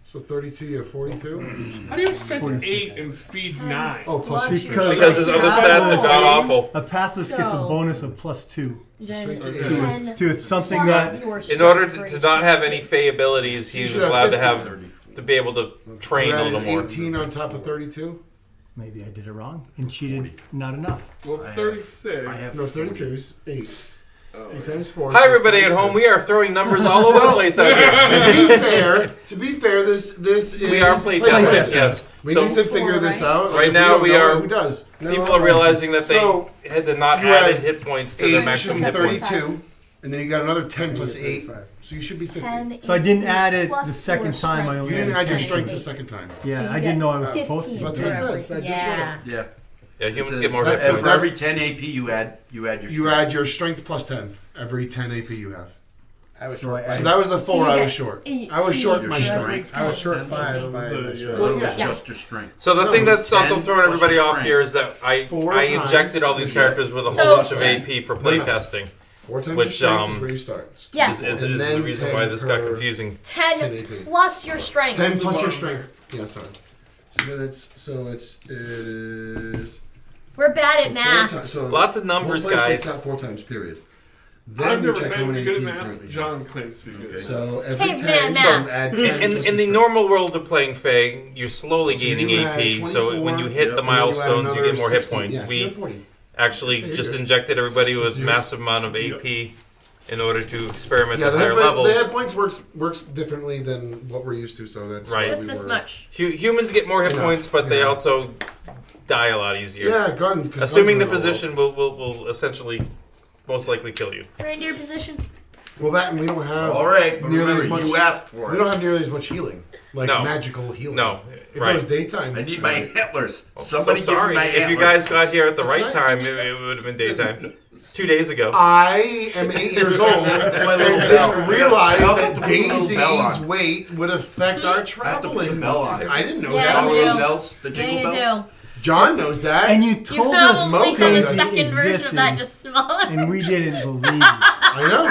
So 32. You have 42. How do you have strength 46. 8 and speed 9? Oh, plus your strength. Because Because his other stats are god awful. a pathless gets a So- bonus of +2 Then To- 10 to something plus that. your In order strength to for not each have any Fey abilities, he You was should have allowed to 50. have to be able to train a little more. 18 on top of 32. Maybe I did it wrong and cheated not enough. Well, it's 36. No, it's 32. It's 8. Oh, 8 times 4. Hi, everybody at home. We are throwing numbers all over the place out here. To be fair, this is We are playtesting, yes. We So need to figure this out. Right If now don't we know are- it, who does? people are realizing that they So, had to not you added had hit points to their 8 should maximum be hit points. 32, and then you got another 10 plus 8, so you should be 50. 10, So I didn't add it plus the second your time, I strength. only You didn't added add your 10. strength the second time. Yeah, So you I get didn't know I was supposed to. 15 That's for what it every- says. I just read it. yeah. Yeah. Yeah, humans It get says more that's hit the- points. every that's- 10 AP you add your You add your strength plus 10 every 10 AP you have. I was So short. I- So that was the 4 you I get was short. 18 I was short Your my for every strength. I was short 10. 5 That was by the, my yeah. strength. Well, yeah. just your strength. So the No, thing it was that's also 10 throwing plus everybody your off strength. here is that I 4 injected all times these you get- characters with a So- whole bunch of AP for No, play no. testing. 4 times Which, your strength um, is where you start. Yes. Is And the then reason why 10 this got per- confusing. 10 10 AP. plus your strength. 10 plus your bottom. strength. Yeah, sorry. So then it is. We're bad So at math. 4 times. So Lots of numbers, one place guys. takes out 4 times. Period. I've Then you never check how been many good at AP math. currently. John claims to be good. So every Hey, 10, man, so math. add 10 In plus the your strength. normal world of playing Fae, you're slowly So you gaining had AP. So 24, when you hit yep, the and then you add milestones, you another get more hit 60. points. Yeah, so you We have 40. actually you're just good. injected everybody with So you're- massive amount of AP in order to experiment Yeah, at the higher hit, the hit levels. points works differently than what we're used to. So that's Right. why Just we this were- much. Humans get more hit Enough, points, but they yeah. also die a lot easier. Yeah, guns. 'cause Assuming the guns are position will essentially most likely kill you. Reindeer position. Well, that and we don't have. All right, but nearly as remember, much. you asked for We it. don't have nearly as much healing, like No. magical healing. No, If right. it was daytime, I need my antlers. So Somebody sorry. give me my If you antlers. guys got here at the That's right right. time, it would have been daytime. 2 days ago. I am 8 years old My and little didn't bell. realize I also have that to put a little bell Daisy's on. weight would affect our I have to put the traveling. bell on it. I didn't know Yeah, All you the do. little bells, the Yeah, jingle you bells. do. John knows that. And you You told us probably have a Daisy second version of that, existed, just smaller. and we didn't believe it. I know.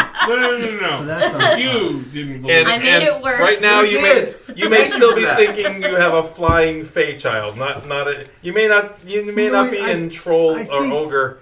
No. So that's on You us. didn't believe And, I made it worse. Right now, You you may did. you may Thank you still for be that. thinking you have a flying Fey child, not a. You may not No, be I- in troll I or think- ogre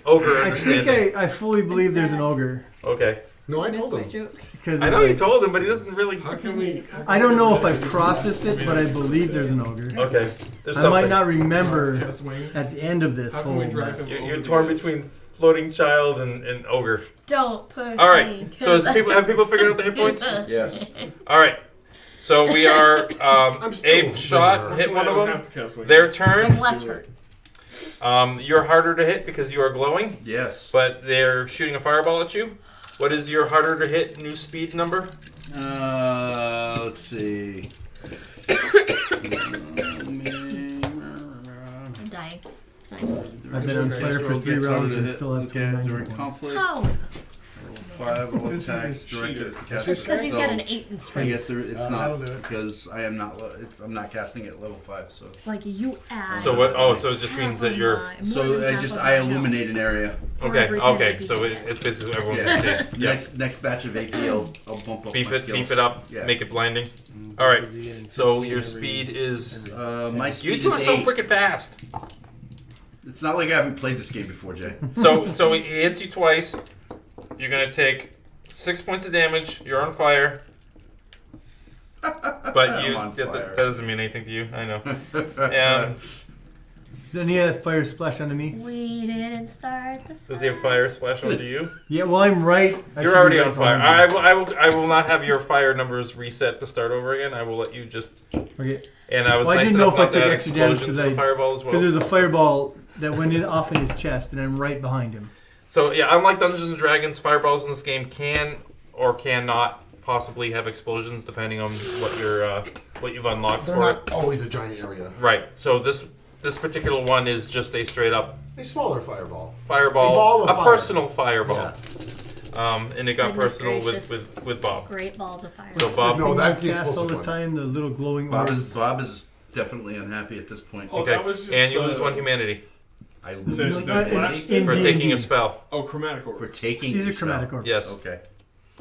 I think understanding. I fully believe there's an ogre. Okay, No, I Missed told my him. joke. Because I know you told him, but he doesn't really. How can we? I don't know if I processed it, but I believe there's an ogre. Okay, there's I something. might not remember Cast wings? at the end of this How can whole we drag mess. them? You're torn between floating child and ogre. Don't push All right. me. So have people figured out the hit points? Yes. All right. So we are. I'm still Abe shot, bitter. hit one I of don't them. have to cast wings. Their I'm turn. less hurt. You're harder to hit because you are glowing, Yes. but they're shooting a fireball at you. What is your harder to hit new speed number? Let's see. I'm dying. It's fine. I've been on fire for 3 rounds and still have 29 during hit points. conflict. How? Roll 5 will This is attacks a directed cheater. at the caster. It's because he's got So, an 8 in I strength. guess it's that'll not do it. because I am not. I'm not casting it at level 5. So Like you add. So what? Oh, so it just means that you're. I illuminate an area. Okay. Okay. So it's basically everyone can see. Yeah. it. Yeah. Next batch of AP, I'll bump up Beef my it. skills. Beef it up. Yeah. Make it blinding. All right. So your speed is. My speed You two are is so 8. freaking fast. It's not like I haven't played this game before, Jay. So he hits you twice. You're gonna take 6 points of damage. You're on fire. But you on that fire. doesn't mean anything to you. I know. Does any of that fire splash onto me? We didn't start the fire. Does he have fire splash onto you? Yeah, well, I'm right. I should You're be already right on fire. behind I will not have your fire numbers reset to start over again. I will let you just. you. Okay. And I was Well, I nice didn't know enough if I not to took add extra damage explosions 'cause to the I- fireball as well. Because there's a fireball that went off in his chest, and I'm right behind him. So yeah, unlike Dungeons and Dragons, fireballs in this game can or cannot possibly have explosions depending on what you've unlocked They're for not it. always a giant area. Right. So this particular one is just a straight up A smaller fireball. fireball, A ball of a fire. personal fireball. Yeah. And it got Goodness personal gracious. with Bob. Great balls of fire. So Bob, No, that's the Cast all explosive the one. time. The little glowing Bob orbs. is definitely unhappy at this point. Oh, okay, that was just and you the- lose 1 humanity I The, lose the No, flash in for D&D. taking a spell. Oh, chromatic for orb. taking These the are chromatic spell. orbs. Yes. Okay.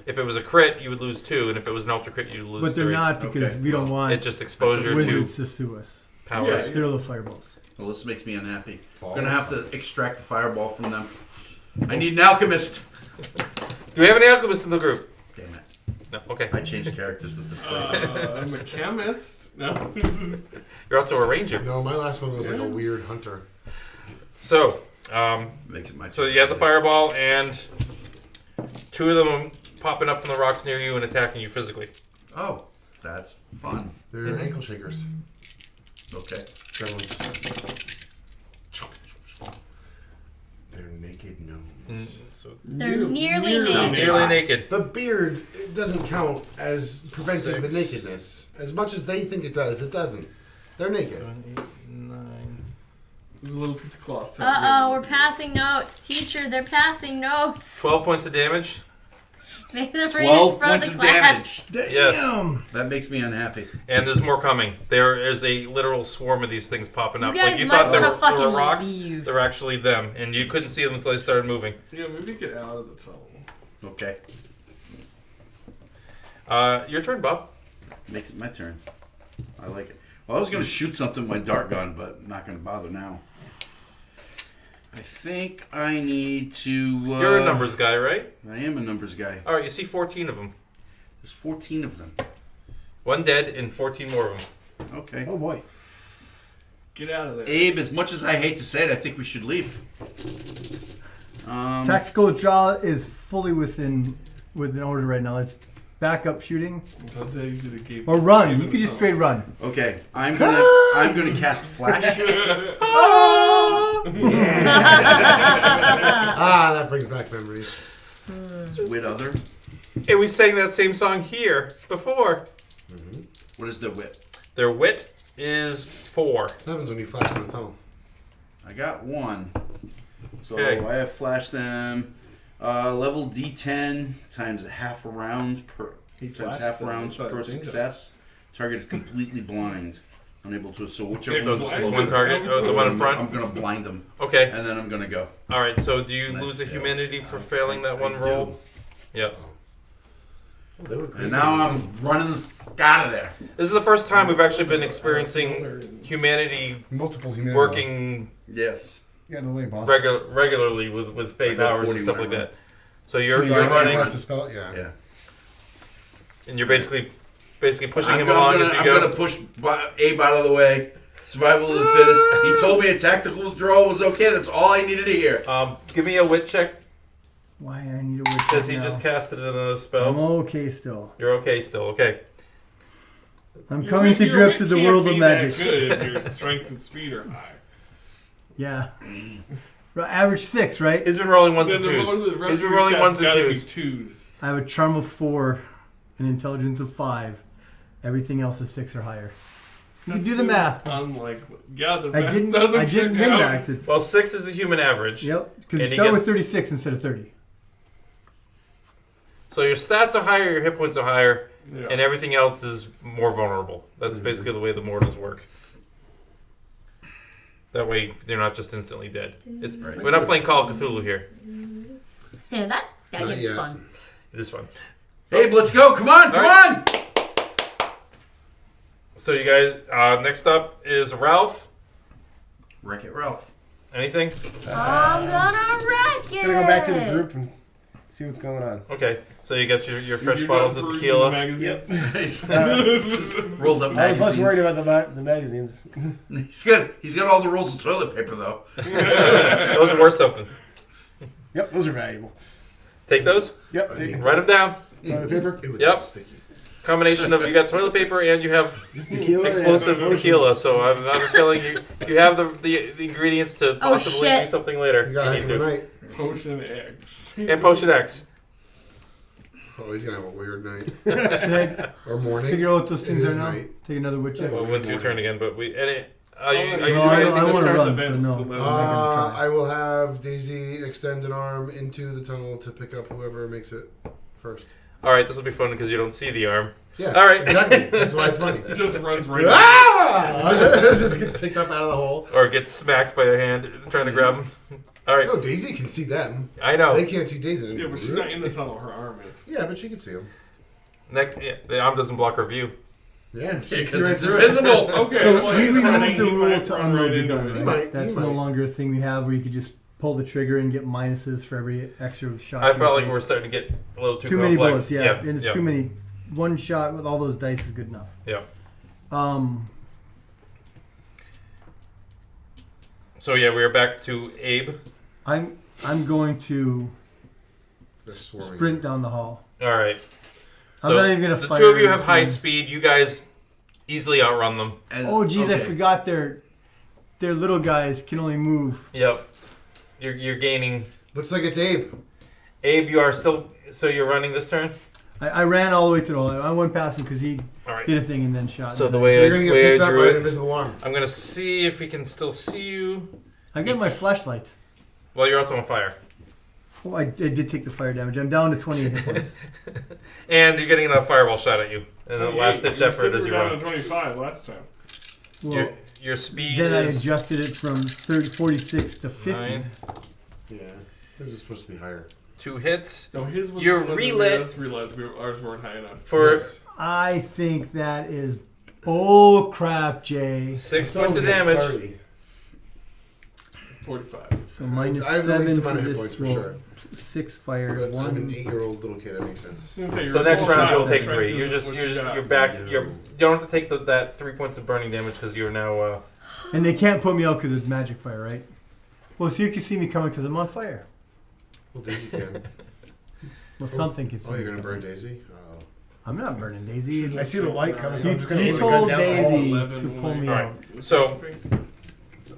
If it was a crit, you would lose 2, and if it was an ultra crit, you'd lose But they're 3. not because Okay. we don't want It's just exposure wizards to to sue us. powers. Yeah. They're little fireballs. Well, this makes me unhappy. Ball I'm gonna of have to extract the fireball from them. I need an alchemist. Do we have any alchemists in the group? Damn it! No. Okay. I changed characters with this play. I'm a chemist. No. You're also a ranger. No, my last one was like a weird hunter. So, Makes it my. so you have the fireball, and 2 of them popping up from the rocks near you and attacking you physically. Oh, that's fun. They're ankle shakers. Okay. Gremlins. They're naked gnomes. So They're nearly Sounds naked. nearly hot. naked. The beard it doesn't count as preventing the 6. nakedness. As much as they think it does, it doesn't. They're naked. 7, 8, 9. There's a little piece of cloth. We're passing notes. Teacher, they're passing notes. 12 points of damage. Make them read 12 in front points of of the class. damage. Yes. That makes me unhappy. And there's more coming. There is a literal swarm of these things popping You up. guys Like you might thought they wanna were fucking rocks. leave. They're actually them, and you couldn't see them until they started moving. Yeah, maybe get out of the tunnel. Okay. Your turn, Bob. Makes it my turn. I like it. Well, I was gonna shoot something with my dart gun, but I'm not gonna bother now. I think I need to. You're a numbers guy, right? I am a numbers guy. All right. You see 14 of them. There's 14 of them. 1 dead and 14 more of them. Okay. Oh boy. Get out of there. Abe, as much as I hate to say it, I think we should leave. Tactical draw is fully within order right now. Let's back up shooting That's how easy to keep. or run. You could just straight run. Okay, I'm gonna cast flash. Ah, that brings back memories. With other. Hey, we sang that same song here before. What is the wit? Their wit is 4. What happens when you flash in the tunnel? I got 1. So Okay. I have flashed them. Level D10 times a half a round per He times flashed half them. rounds That's per dingo. success. Target is completely blind. Unable to. So whichever So one's it's closer, one target. Oh, the one in I'm front. gonna blind them, Okay. and then I'm gonna go. All right. So do you Nice lose a fail. humanity for failing that one I roll? do. Yep. Oh, they were crazy. And now I'm running out of there. This is the first time we've actually been experiencing humanity multiple human working Yes. Yeah, no way, boss. regularly with I fate got powers 40 and stuff when like I that. So you're You running, cast a spell? Yeah. Yeah. and you're basically pushing I'm him gonna, along I'm as you gonna, go. I'm gonna push Abe out of the way. Survival of the fittest. He told me a tactical withdrawal was okay. That's all I needed to hear. Give me a wit check. Why I need to wait? Because he just casted another I'm spell. okay still. You're okay still. Okay. I'm coming to grips with the world of magic. Good if your strength and speed are high. Yeah. Average 6, right? He's been rolling ones Then and the twos. rest He's of been your rolling stats ones and gotta be twos. twos. I have a charm of 4, an intelligence of 5. Everything else is 6 or higher. You can That do the seems math. Unlikely. Yeah, the I math didn't doesn't check min out. max. It's Well, 6 is the human average. yep. Because you And he start with gets- 36 instead of 30. So your stats are higher, your hit points are higher, Yeah. and everything else is more vulnerable. That's basically the way the mortals work. That way, they're not just instantly dead. It's Right. We're not playing Call of Cthulhu here. Yeah, that Not gets yet. fun. It is fun. Abe, let's go. Come on, come All on. So you guys, next up is Ralph. Wreck-It Ralph. Anything? I'm gonna wreck it. Gonna go back to the group and see what's going on. Okay. So you got your fresh You're bottles done of perusing tequila. the magazines? Rolled up I was less magazines. worried about the magazines. He's got all the rolls of toilet paper though. Those are worth something. Yep, those are valuable. Take those. Yep, take Write them down. toilet paper, It was Yep. sticky. Combination of you got toilet paper and you have tequila, explosive and tequila. So I'm feeling you have the ingredients to Oh, possibly shit. do something later. You got You a need heck of a to. night. Potion X. And Potion X. Oh, he's gonna have a weird night Can I or morning. figure out what those It things are is now? night. Take another wood check. Well, when's your turn again? But are you No, doing I anything? wanna start run, the so vents, no. so that's- gonna try. I will have Daisy extend an arm into the tunnel to pick up whoever makes it first. All right, this will be fun because you don't see the arm. Yeah. All right. Exactly. That's why it's funny. It just runs right. Ah! Just get picked up out of the hole. Or get smacked by a hand trying to grab him. All right. No, Daisy can see them. I know. They can't see Daisy. Yeah, but she's not in the tunnel. Her arm is. Yeah, but she can see them. Next, yeah, the arm doesn't block her view. Yeah, she can see Because right it's through it. invisible. Okay. So well, we he's removed running, the he rule might to run unload right the into gun. it. Right? might, That's he no might. longer a thing we have where you could just pull the trigger and get minuses for every extra shot. I you felt like take. we're starting to get a little too too many complex. bullets. Yeah, and it's yeah. too many. One shot with all those dice is good enough. Yeah. So yeah, we're back to Abe. I'm going to They're swarming. sprint down the hall. All right. I'm So not even gonna the fire. two of you have this high one. speed. You guys easily outrun them. Oh geez, I forgot their little guys can only move. Yep. You're gaining. Looks like it's Abe. Abe, you are still. So you're running this turn. I ran all the way to the hall. I went past him because he All right. did a thing and then shot. So me. the So way you're I, gonna get way picked I up drew by an it, invisible arm. I'm gonna see if we can still see you. I got my flashlight. Well, you're also on fire, Oh, I did take the fire damage. I'm down to 20 hit points. and you're getting a fireball shot at you. And a last ditch effort as you down run. to 25 last time. Well, Your speed then I is adjusted it from 46 to 50. 9, Yeah, they're just supposed to be higher. 2 hits. No, his was Your the one that relit- made us realize ours weren't high enough. For Yes. I think that is bull crap, Jay. 6 So points of it's damage. 30. 45. So minus I have the least 7 amount for of hit this. points for Well, sure. 6 fire. But I'm an 1. 8-year-old little kid. That makes sense. I was gonna say, So your next full round size you'll take strength 3. is You're just what you got. you're back. No. You don't have to take that 3 points of burning damage because you're now. And they can't put me out because it's magic fire, right? Well, so you can see me coming because I'm on fire. Well, Daisy can. Well, something can see Oh, me you're gonna coming. burn Daisy? Oh. I'm not burning Daisy. I see the light coming. So You, I'm just gonna you leave a gun told down the hall. Daisy 11 to pull me All right. out. So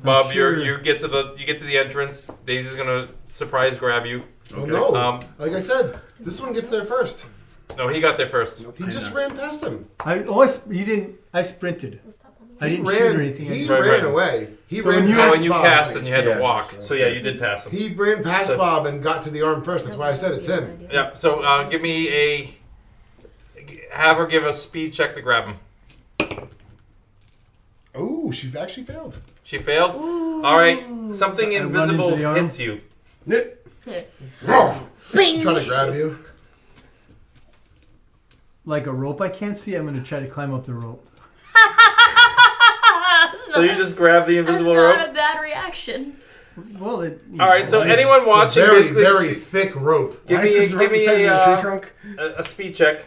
Bob, sure- you get to the entrance. Daisy's gonna surprise grab you. Well, Okay. no. Like I said, this one gets there first. No, he got there first. He just ran past him. You didn't. I sprinted. I He didn't ran, shoot or anything. I He just- Right, ran right. away. He So ran when you- past Oh, and you Bob. cast and you had Yeah. to walk. So yeah, you did pass him. He ran past So- Bob and got to the arm first. That's why I said it's him. Yeah. So give me a. Have her give a speed check to grab him. Oh, she actually failed. She failed. All right. Something I run invisible into the arm. hits you. Bing! Trying to grab you. Like a rope I can't see. I'm going to try to climb up the rope. So you just grab the That's invisible not rope. a bad reaction. Well, All right. So anyone It's a watching, very, basically, very thick rope. give Why is me this rope the size of a tree trunk? a speed check.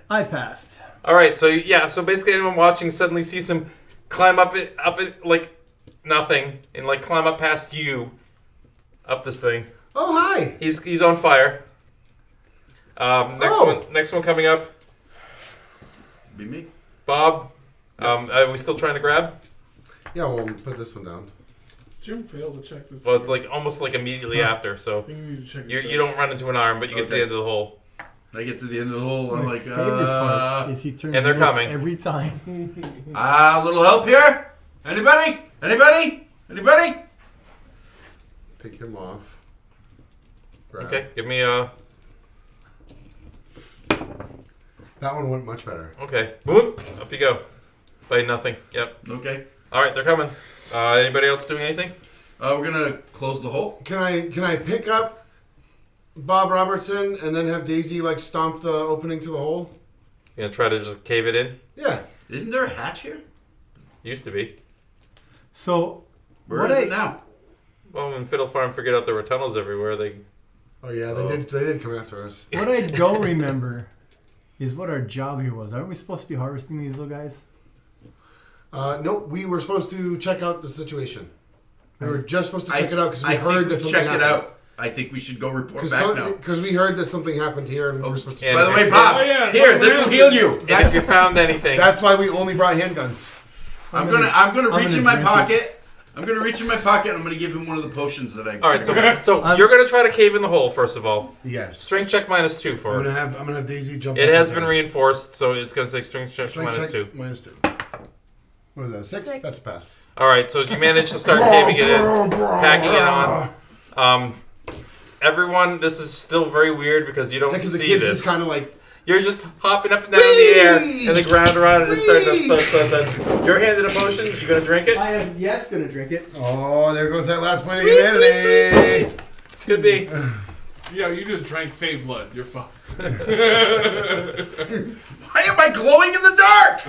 I passed. All right, so yeah, so basically anyone watching suddenly sees him climb up it like nothing and like climb up past you up this thing. Oh, hi. He's on fire. Next one coming up. Be me. Bob, are we still trying to grab? Yeah, well, put this one down. Jim failed to check this. Well, it's like almost like immediately after, I so think we need to check you the don't dice. run into an arm, but you get to the Okay. end of the hole. I get to the end of the hole, and I'm My like, favorite part is he turns And they're looks coming. every time. a little help here? Anybody? Anybody? Anybody? Take him off. Grab. Okay, give me a. That one went much better. Okay, boom, up you go. By nothing. Yep. Okay. All right, they're coming. Anybody else doing anything? We're gonna close the hole. Can I pick up Bob Robertson and then have Daisy like stomp the opening to the hole? You gonna try to just cave it in? Yeah. Isn't there a hatch here? Used to be. So, Where what is I it now? Well, when Fiddle Farm figured out there were tunnels everywhere, they Oh yeah, they did come after us. what I don't remember is what our job here was. Aren't we supposed to be harvesting these little guys? Nope, we were supposed to check out the situation. We were just supposed to check it out because we I heard think that we something checked it happened. out. I think we should go report back now. Because we heard that something happened here and we were supposed to. And By the way, if- Bob, Oh, yeah, here, something this will heal you. And if you found anything, That's why we only brought handguns. I'm gonna reach gonna in my drink pocket. I'm going to reach in my pocket and I'm going to give him one of the potions that I... All right, so you're going to try to cave in the hole, first of all. Yes. Strength check -2 for I'm it. gonna have Daisy jump. It up has and been down. reinforced, so it's going to say strength check Strength check -2. -2. What is that? Six? That's a pass. All right, so as you manage to start caving it in, packing it on, everyone, this is still very weird because you don't Because the see kid's this. just kind of like. You're just hopping up and down in the air, and the ground around it is starting to thud. You're handed a potion. You going to drink it? I am, yes, going to drink it. Oh, there goes that last point of Sweet, humanity. Could be. Yeah, you just drank Fae blood. You're fucked. Why am I glowing in the dark?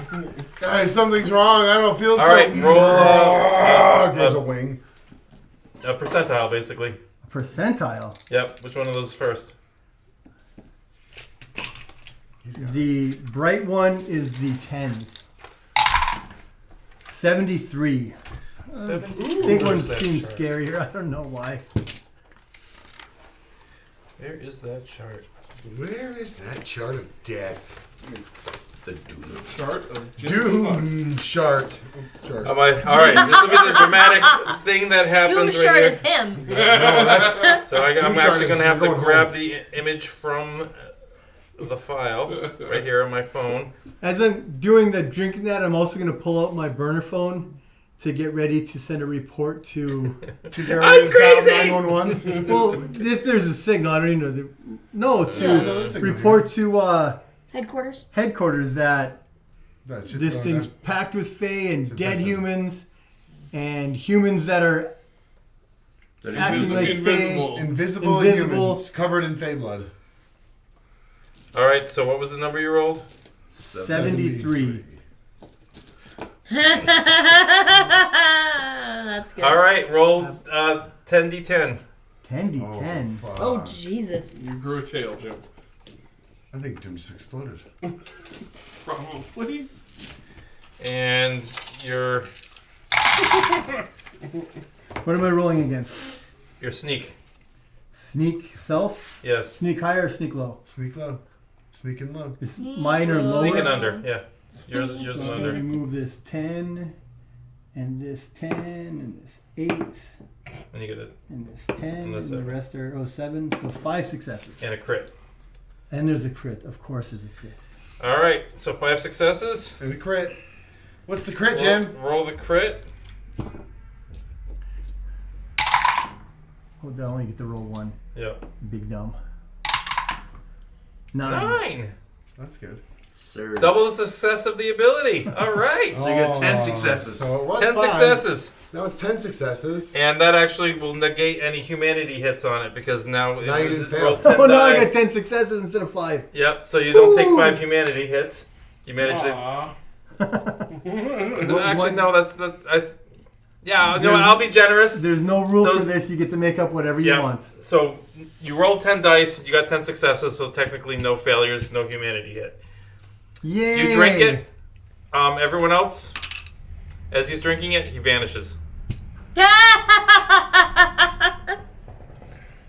Guys, something's wrong. I don't feel All right, roll There's a wing. a percentile, basically. A percentile. Yep. Which one of those is first? The bright one is the 10s. 73. Big one seems scarier. I don't know why. Where is that chart? Where is that chart of death? The doom. Chart of Doom chart. All right, this will be the dramatic thing that Doom happens right shirt here. is him. No, that's So I'm Doom actually chart going to is have to going grab home. the image from the file right here on my phone. As I'm doing the drinking that, I'm also going to pull out my burner phone to get ready to send a report to. I'm crazy! 911. Well, if there's a signal, I don't even know. To signal report to Headquarters. headquarters that That shit's this going thing's down. packed with Fae and dead impressive. humans, and humans that are That acting invisible. like Invisible. Invisible Invisible. humans covered in Fae blood. All right, so what was the number you rolled? 73. That's good. All right, roll 10d10. 10d10. fuck. Oh, Jesus. You grew a tail, Jim. I think Doom just exploded. Probably. And your What am I rolling against? sneak. Sneak self? Yes. Sneak higher or sneak low? Sneak low. Sneaking low. Is Sneak mine or low. lower? Sneaking under, yeah. Yours So is I'm going to under. remove this 10, and this 10, and this 8, And you get it. and this 10, And and this the 7. rest are 07. So 5 successes. And a crit. And there's a crit. Of course there's a crit. All right, so 5 successes. And a crit. What's the crit, Jim? Roll the crit. Oh, I only get to roll 1. Yep. Big dumb. 9. 9. That's good. Surge. Double the success of the ability. All right. So you got 10 successes. So it was 10 5. successes. Now it's 10 successes. And that actually will negate any humanity hits on it because now Now you didn't fail. rolled 10 Oh, no, I die. got 10 successes instead of 5. Yep, so you don't take Woo! 5 humanity hits. You manage to... Aw. No, actually, what- no, that's... Yeah, no, I'll be generous. There's no rule Those- for this. You get to make up whatever you Yeah. want. So you roll 10 dice, you got 10 successes, so technically no failures, no humanity hit. Yay! You drink it. Everyone else, as he's drinking it, he vanishes.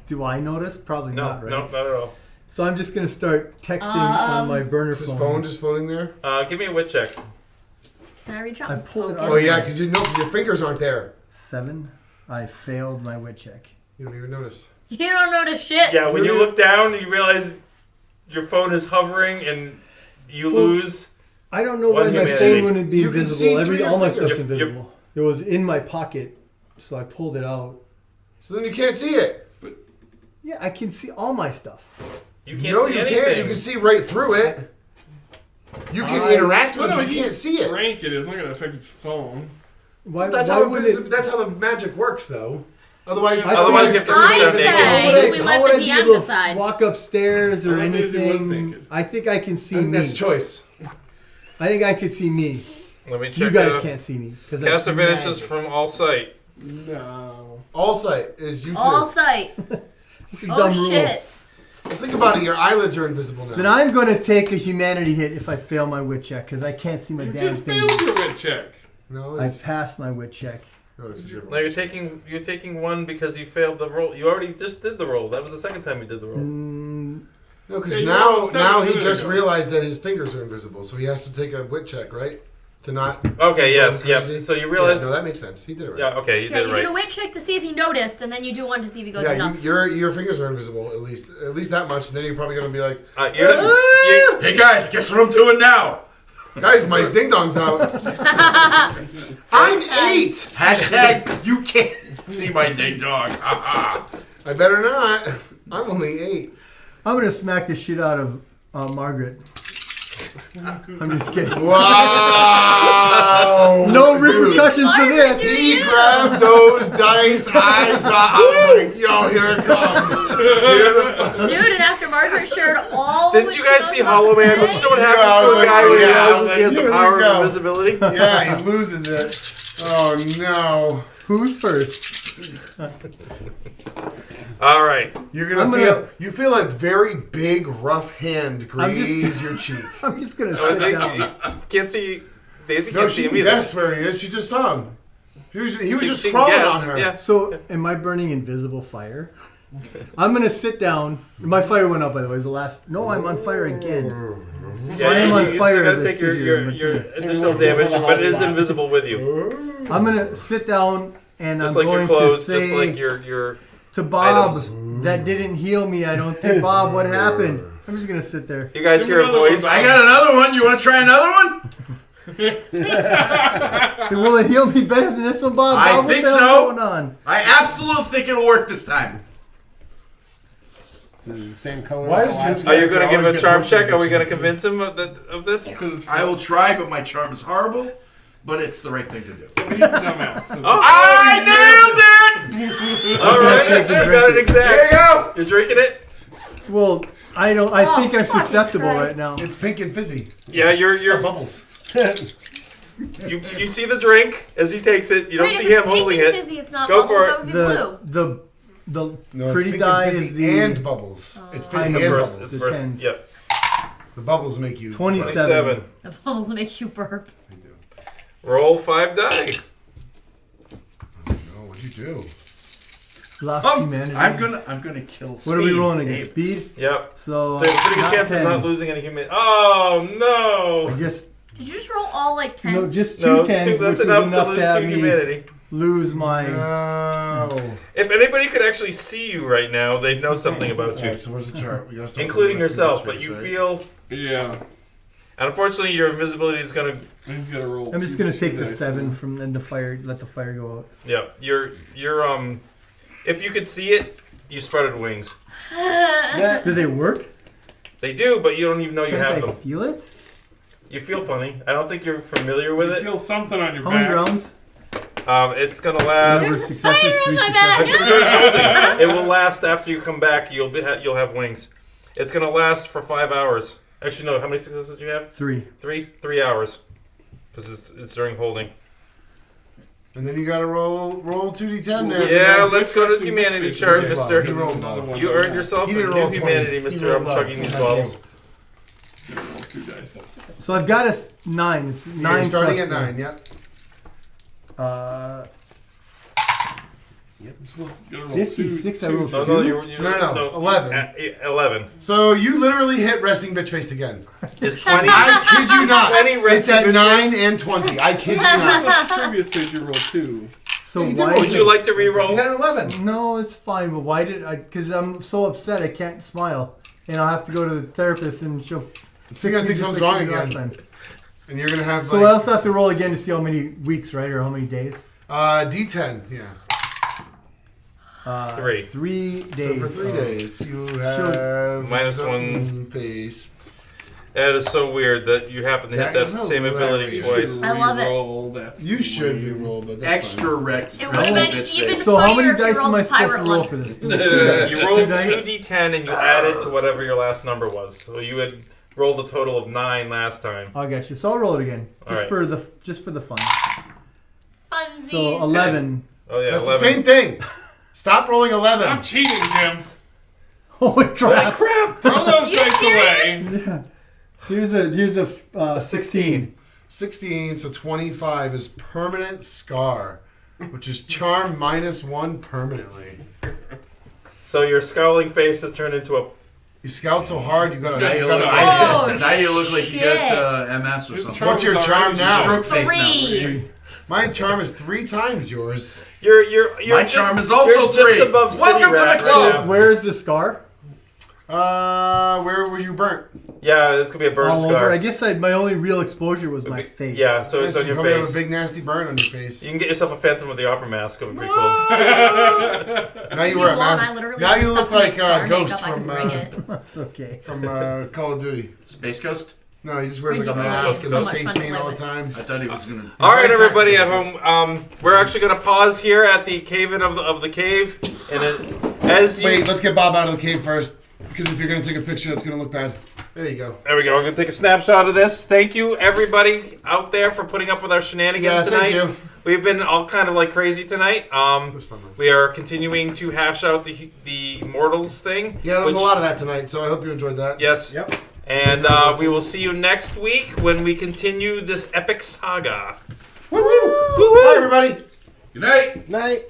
Do I notice? Probably No, not, right? no, not at all. So I'm just going to start texting on my burner Is his phone. phone just floating there? Give me a wit check. Can I reach I out? pulled it Okay. out. Oh, yeah, because your fingers aren't there. 7. I failed my wit check. You don't even notice. You don't notice shit. Yeah, when you look down, you realize your phone is hovering and you Well, lose. I don't know One why my humanity. phone wouldn't be You can see invisible. through your All my fingers. stuff's You're- invisible. It was in my pocket, so I pulled it out. So then you can't see it. Yeah, I can see all my stuff. You can't No, see you anything. can't. You can see right through it. You can interact with it, but you can't see it. Drank it. It's not going to affect his phone. Why, That's why how would it? that's how the magic works, though. Otherwise, Otherwise you have to sit I down say- naked. we How let would the I be DM able to decide. walk upstairs or I thought Daisy was anything? naked. I think I can see I think me. that's a choice. I think I can see me. Let me check. You guys can't see me. Cast advantages from all sight. No. All sight is you too. All sight. It's a Oh dumb rule. shit. Think about it. Your eyelids are invisible now. Then I'm going to take a humanity hit if I fail my wit check because I can't see my You damn just fingers. failed your wit check. No, I this, passed my wit check. no, this is your. No, you're taking 1 because you failed the roll. You already just did the roll. That was the second time you did the roll. Mm, No, because Yeah, you rolled now a 7 he minutes just ago. realized that his fingers are invisible, so he has to take a wit check, right? To not. Okay, yes, go yes. crazy. So you realize. Yeah, no, that makes sense. He did it right. Yeah, okay, you Yeah, did you it do a right. wit check to see if he noticed, and then you do one to see if he goes Yeah, nuts. your fingers are invisible at least that much, and then you're probably gonna be like, Hey guys, guess what I'm doing now? guys, my ding dong's out. I'm 8. Hashtag you can't see my ding dong. I better not. I'm only 8. I'm gonna smack the shit out of Margaret. I'm just kidding. Wow. No repercussions for this. He grabbed those dice. I thought, I was like, yo, here it comes. Dude, and after Margaret shared all the Didn't you guys witch see knows Hollow about Man? the Don't you know what thing. happens Yeah, I to was a like, guy when he yeah, I realizes was he has like, the here we power go. of invisibility? Yeah, he loses it. Oh, no. Who's first? All right. You're gonna you feel a very big, rough hand graze your cheek. I'm just gonna sit down. Can't see. Daisy No, can't she see him can either. guess where he is. She just saw him. He was She just can crawling guess, on her. Yeah. So, am I burning invisible fire? I'm gonna sit down. My fire went up, by the way. It was the last. No, I'm on fire again. Yeah, I am on you fire still as gotta I take sit here. your additional Everyone damage, for the but it is hotspot. invisible with you. I'm gonna sit down and Just I'm like your going clothes, to say just like your to Bob items. that didn't heal me. I don't think. Bob, what happened? I'm just gonna sit there. You guys Give hear a another one, voice. Bob. I got another one. You want to try another one? Will it heal me better than this one, Bob? I Bob, think what the so. hell's going on? I absolutely think it'll work this time. Is it the same color Why as the is last Jim- Are one? you going to give him a Always charm get check? Are we motion going to convince him of this? I will try, but my charm is horrible. But it's the right thing to do. He's a dumbass. So I nailed it! All right, take you and got it drink There you exact. go. You're drinking it? Well, I don't. I think I'm fucking susceptible Christ. right now. It's pink and fizzy. Yeah, It's you're got bubbles. you see the drink as he takes it. You don't Wait, see if it's him pink holding and it. fizzy, it's not Go bubbles, for it. that would be blue. The No, it's pretty pink dye and is fizzy the and bubbles. It's fizzy The and first- bubbles. the First, tens. yep. The bubbles make you 27. The bubbles make you burp. They do. Roll 5 die. Oh, what'd you do? Lost humanity. I'm gonna kill. What are we Speed. rolling against? Speed. Yep. So So you have a pretty good not chance of not tens. losing any human. Oh no! Just Did you just roll all like 10s? no, just No, 2 tens, that's which was enough enough to to lose have 2 me humanity. lose my. No. If anybody could actually see you right now, they'd know something about you, Alright, so where's the chart? We gotta start including with the rest yourself. of But the you space, feel, yeah, and unfortunately, your invisibility is gonna. he's gonna roll. I'm just two- gonna two take the dice 7 and- from and the fire. Let the fire go out. Yeah, you're. If you could see it, you sprouted wings. Do they work? They do, but you don't even know you Can't have I them. feel it? You feel funny. I don't think you're familiar with You it. feel something on your How many back. rounds? It's gonna last. Number There's a of successes, spider on 3 my back. successes. Actually, we're doing holding. It will last after you come back. You'll have wings. It's gonna last for 5 hours. Actually, no. How many successes do you have? 3. 3 hours. Because it's during holding. And then you gotta roll 2d10 there. Yeah, Good let's go to the fisting, humanity good chart, fisting. mister. He rolled Another low. one. You earned yourself He a didn't new roll 20. humanity, He mister. rolled I'm low. chugging these Not bottles. you. Gonna roll 2 dice. So I've got us 9. It's 9 You're starting plus at 9, yeah. You're supposed to roll 56, I rolled No, two. no, you No, 11. 11. So you literally hit resting bitch face again. Is 20. I kid you not. 20 It's resting at bitch 9 face? and 20. I kid you not. Previous page you rolled 2. So He did why? roll Would you like to You re-roll? got 11. No, it's fine. But why did I? Because I'm so upset I can't smile, and I'll have to go to the therapist and she'll She's fix me gonna think just something's like wrong she did last again. time. And you're gonna have So I also have to roll again to see how many weeks, right, or how many days. D10, yeah. 3. 3 days. So for 3 days, you have Minus something face. That is so weird that you happen to hit That that is same ability hilarious. twice. I love it. Reroll, that's You should weird. re-roll, but that's Extra Rex. It would have been even So how many funnier if you dice am rolled I the supposed to pirate roll one. for this? You rolled 2 dice? 2d10 and you added to whatever your last number was. So you had rolled a total of 9 last time. I got you. So I'll roll it again, Alright. for the fun. Funsies. So 11. Oh yeah, That's 11. the same thing. Stop rolling 11. I'm cheating, Jim. Holy Holy crap! crap! Throw those You dice serious? away. Yeah. Here's a 16. 16, so 25 is permanent scar, which is charm -1 permanently. So your scowling face has turned into a You scout so hard, you got Now you to look ice it. Oh, like, now you look like you got shit. MS or His something. charm What's your is charm already- now? Stroke face now. 3. My charm is 3 times yours. You're My just, charm is also you're 3. Just above Welcome City to the Rat club. right now. Where is the scar? Where were you burnt? Yeah, it's gonna be a burn All scar. over. I guess my only real exposure was my face. Yeah, so Yes, it's on you your probably have face. a big nasty burn on your face. You can get yourself a Phantom of the Opera mask. It'll be pretty cool. Now you wear a I mask. literally Now have you look stuff to make like scar Ghost makeup, I can from bring it. That's okay. Call of Duty. Space Ghost? No, he just wears like a Thank you. mask and So a much face fun to paint play all the with. time. I thought he was going to. All right, Very everybody at tactical. home. We're actually gonna pause here at the cave-in of the cave, and as you Wait, let's get Bob out of the cave first. Because if you're going to take a picture, that's going to look bad. There you go. there we go. I'm gonna take a snapshot of this. Thank you, everybody out there, for putting up with our shenanigans Yeah, tonight. thank you. We've been all kind of like crazy tonight. It was fun, though. We are continuing to hash out the Mortals thing. Yeah, there was which- a lot of that tonight, so I hope you enjoyed that. Yes. Yep. And we will see you next week when we continue this epic saga. Woo-hoo! Bye, everybody. Good night. Night.